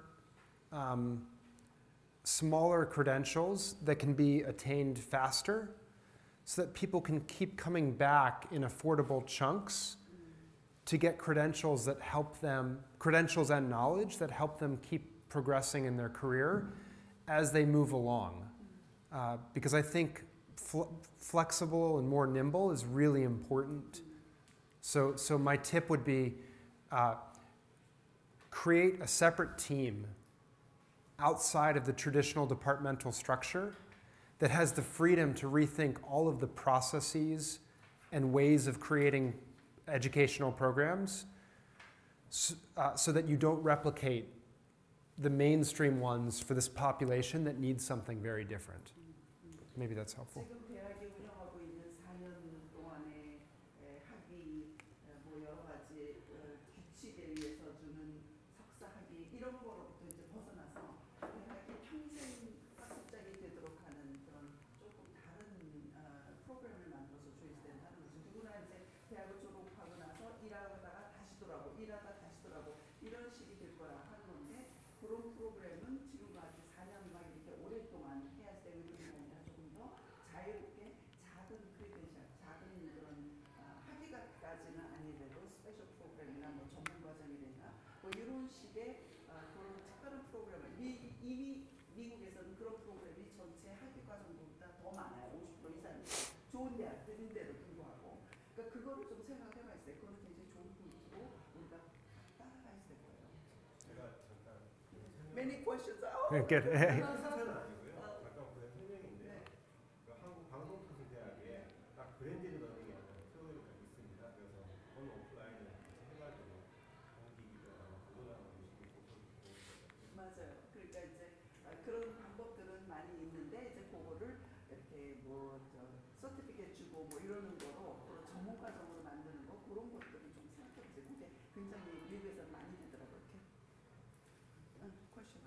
credentials that can be attained faster so that people can keep coming back in affordable chunks to get credentials that help them, credentials and knowledge that help them keep progressing in their career as they move along. Because I think flexible and more nimble is really important. So my tip would be create a separate team outside of the traditional departmental structure that has the freedom to rethink all of the processes and ways of creating educational programs so that you don't replicate the mainstream ones for this population that needs something very different. Maybe that's helpful. 지금 대학이 운영하고 있는 4년 동안의 학위, 뭐 여러 가지 규칙에 의해서 주는 석사 학위 이런 거로부터 이제 벗어나서 대학이 평생 학습장이 되도록 하는 그런 조금 다른 프로그램을 만들어서 줘야 된다는 거죠. 누구나 이제 대학을 졸업하고 나서 일하다가 다시 돌아오고 일하다 다시 돌아오고 이런 식이 될 거라 하는 건데 그런 프로그램은 지금과 같이 4년 막 이렇게 오랫동안 해야 되는 게 아니라 조금 더 자유롭게 작은 크리덴셜, 작은 그런 학위까지는 아니더라도 스페셜 프로그램이나 뭐 전문 과정이나 뭐 이런 식의 그런 특별한 프로그램을 이미 미국에서는 그런 프로그램이 전체 학위 과정보다 더 많아요. 50% 이상 좋은 대학들인데도 불구하고 그러니까 그거를 좀 생각해봐야 돼요. 그거는 굉장히 좋은 포인트고 우리가 따라가야 될 거예요. 제가 잠깐 Many questions. Good. 생각은 아니고요. 잠깐 그냥 설명인데 한국 방송통신대학에 딱 브랜디드 러닝이라는 프로그램이 있습니다. 그래서 어느 오프라인을 해가지고 경기기도 보도하는 음식이 보고 맞아요. 그러니까 이제 그런 방법들은 많이 있는데 이제 그거를 이렇게 뭐 서티피케이트 주고 뭐 이러는 거로 그런 전문 과정으로 만드는 거 그런 것들은 좀 생각해보세요. 그게 굉장히 미국에서 많이 되더라고요. 이렇게. Question.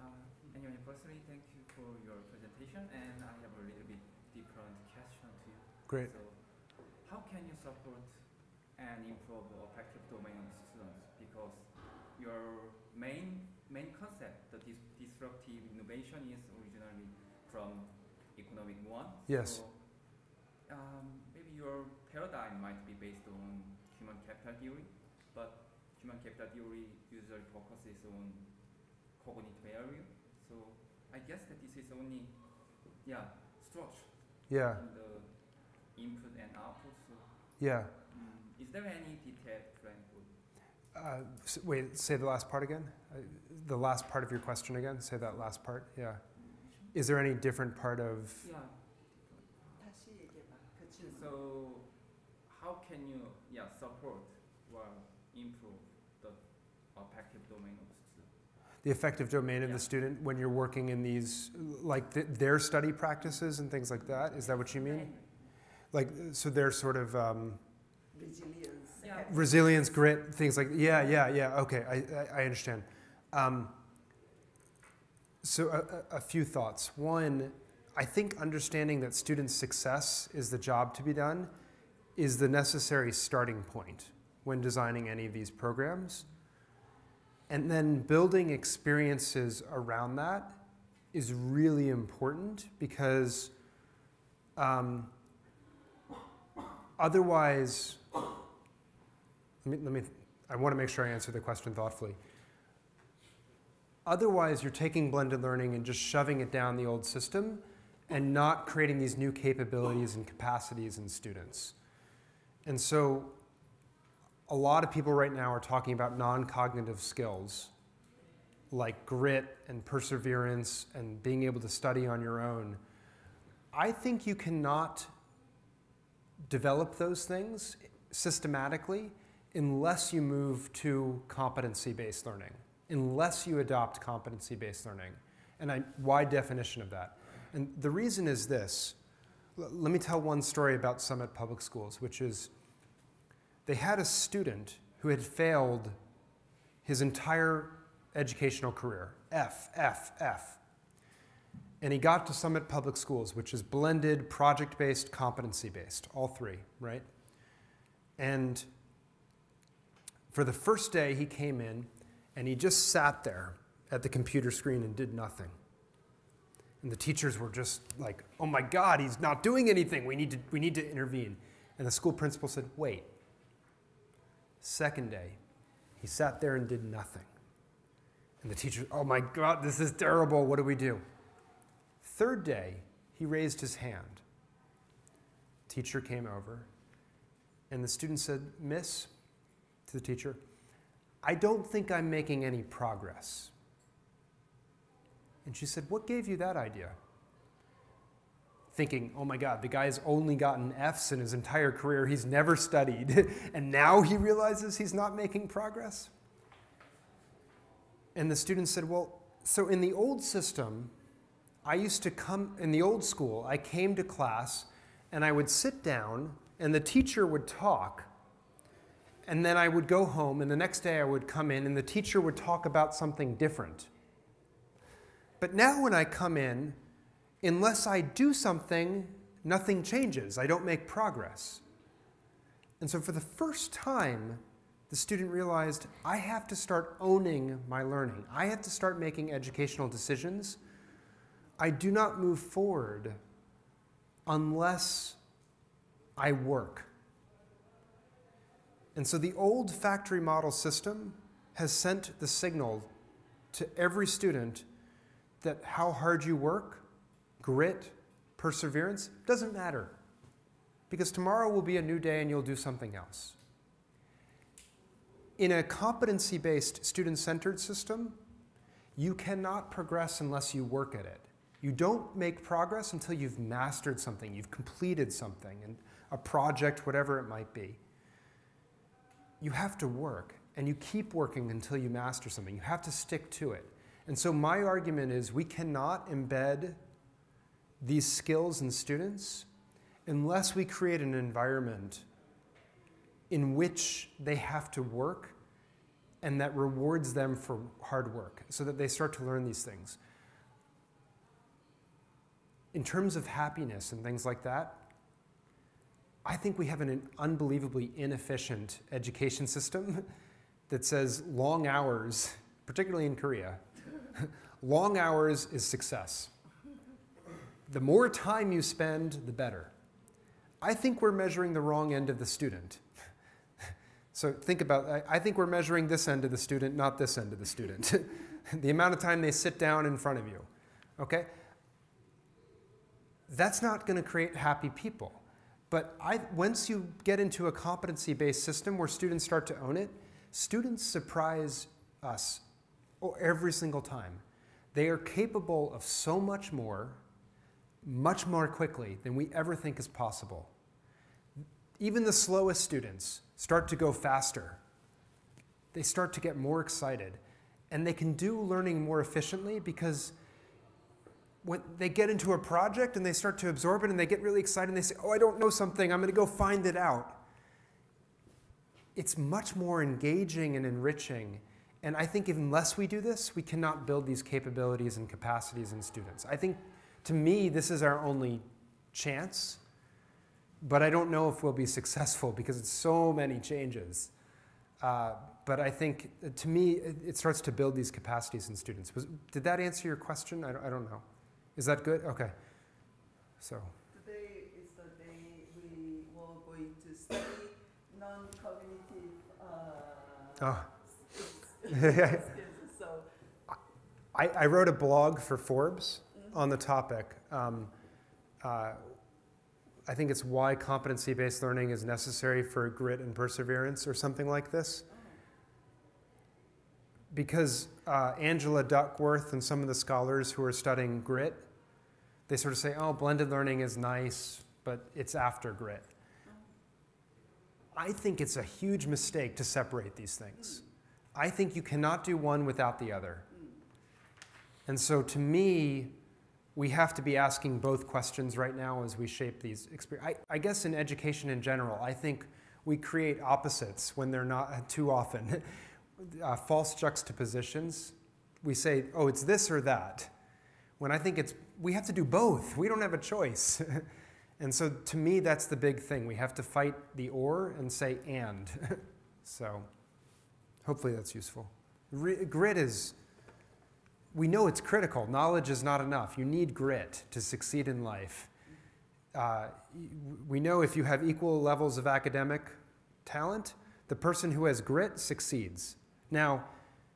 Anyway, firstly, thank you for your presentation, and I have a little bit different question to you. Great. So, how can you support and improve effective domain of students? Because your main concept, the disruptive innovation, is originally from economic one. Yes. So, maybe your paradigm might be based on human capital theory, but human capital theory usually focuses on cognitive area. So I guess that this is only, structure Yeah. in the input and output. So, Yeah. is there any detailed framework? Wait, say the last part again. The last part of your question again. Say that last part. Yeah. Is there any different part of? Yeah. 다시 얘기해봐. 그 질문. So how can you support or improve the effective domain of student? The effective domain of Yeah. the student when you're working in these, like their study practices and things like that? Is that what you mean? Like, so they're sort of Resilience. Yeah. resilience, grit, things like, yeah. Okay, I understand. So a few thoughts. One, I think understanding that student success is the job to be done is the necessary starting point when designing any of these programs. And then building experiences around that is really important because otherwise, I want to make sure I answer the question thoughtfully. Otherwise, you're taking blended learning and just shoving it down the old system and not creating these new capabilities and capacities in students. And so a lot of people right now are talking about non-cognitive skills like grit and perseverance and being able to study on your own. I think you cannot develop those things systematically unless you move to competency-based learning, unless you adopt competency-based learning. And a wide definition of that. And the reason is this. Let me tell one story about Summit Public Schools, which is they had a student who had failed his entire educational career, F. And he got to Summit Public Schools, which is blended, project-based, competency-based, all three, right? And for the first day, he came in, and he just sat there at the computer screen and did nothing. And the teachers were just like, oh my God, he's not doing anything. We need to intervene. And the school principal said, wait. Second day, he sat there and did nothing. And the teacher, oh my God, this is terrible. What do we do? Third day, he raised his hand. Teacher came over, and the student said, Miss, to the teacher, I don't think I'm making any progress. And she said, what gave you that idea? Thinking, oh my God, the guy's only gotten Fs in his entire career. He's never studied. And now he realizes he's not making progress. And the student said, well, so in the old system, I used to come, in the old school, I came to class and I would sit down and the teacher would talk, and then I would go home and the next day I would come in and the teacher would talk about something different. But now when I come in, unless I do something, nothing changes. I don't make progress. And so for the first time, the student realized, I have to start owning my learning. I have to start making educational decisions. I do not move forward unless I work. And so the old factory model system has sent the signal to every student that how hard you work, grit, perseverance, doesn't matter. Because tomorrow will be a new day and you'll do something else. In a competency-based, student-centered system, you cannot progress unless you work at it. You don't make progress until you've mastered something, you've completed something, and a project, whatever it might be. You have to work, and you keep working until you master something. You have to stick to it. And so my argument is we cannot embed these skills in students unless we create an environment in which they have to work and that rewards them for hard work so that they start to learn these things. In terms of happiness and things like that, I think we have an unbelievably inefficient education system that says long hours, particularly in Korea, long hours is success. The more time you spend, the better. I think we're measuring the wrong end of the student. So think about, I think we're measuring this end of the student, not this end of the student. The amount of time they sit down in front of you, okay? That's not going to create happy people. But once you get into a competency-based system where students start to own it, students surprise us every single time. They are capable of so much more quickly than we ever think is possible. Even the slowest students start to go faster. They start to get more excited. And they can do learning more efficiently because when they get into a project and they start to absorb it and they get really excited and they say, oh, I don't know something, I'm going to go find it out. It's much more engaging and enriching. And I think unless we do this, we cannot build these capabilities and capacities in students. I think, to me, this is our only chance. But I don't know if we'll be successful because it's so many changes. But I think, to me, it starts to build these capacities in students. Did that answer your question? I don't know. Is that good? Okay. So. Today is the day we were going to study non-cognitive skills. So. I wrote a blog for Forbes on the topic. I think it's why competency-based learning is necessary for grit and perseverance or something like this. Because Angela Duckworth and some of the scholars who are studying grit, they sort of say, oh, blended learning is nice, but it's after grit. I think it's a huge mistake to separate these things. I think you cannot do one without the other. And so to me, we have to be asking both questions right now as we shape these experiences. I guess in education in general, I think we create opposites when they're not too often. False juxtapositions. We say, oh, it's this or that. When I think we have to do both. We don't have a choice. And so to me, that's the big thing. We have to fight the or and say and. So hopefully that's useful. Grit is, we know it's critical. Knowledge is not enough. You need grit to succeed in life. We know if you have equal levels of academic talent, the person who has grit succeeds. Now,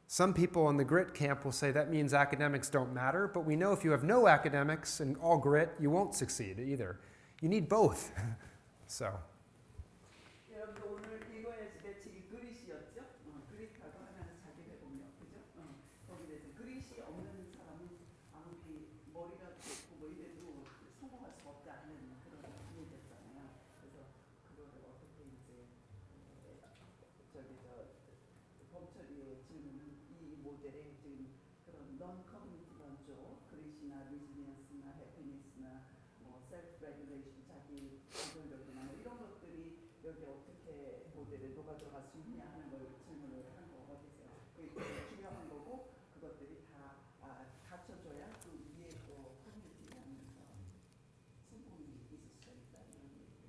some people in the grit camp will say that means academics don't matter, but we know if you have no academics and all grit, you won't succeed either. You need both. So. 여러분들 오늘 읽어야 될 책이 그릿이었죠? 그릿하고 하나는 자격으로, 그죠? 거기에 대해서 그릿이 없는 사람은 아무리 머리가 좋고 뭐 이래도 성공할 수 없다 하는 그런 얘기였잖아요. 그래서 그거를 어떻게 이제 범철이의 질문은 이 모델에 지금 non-cognitive 원조, 그릿이나 resilience나 happiness나 뭐 self-regulation, 자기 조절력이나 뭐 이런 것들이 여기 어떻게 모델에 녹아 들어갈 수 있냐 하는 걸 질문을 한 거거든요. 그게 중요한 거고 그것들이 다 갖춰줘야 그 위에 또 cognitive 하면서 성공이 있을 수 있다 이런 얘기를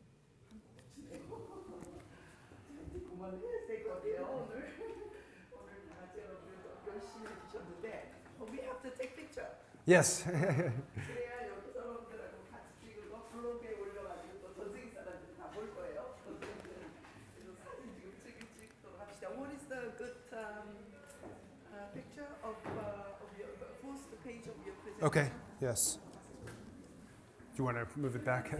한거 같으네요. 그만해야 될 거예요 오늘. 오늘 다 같이 열심히 해주셨는데 we have to take picture. Yes. 그래야 여기 사람들하고 같이 찍은 거 블로그에 올려가지고 또 전 세계 사람들이 다 볼 거예요. 그래서 사진 지금 찍도록 합시다. What is the good picture of your first page of your presentation? Okay. Yes. Do you want to move it back?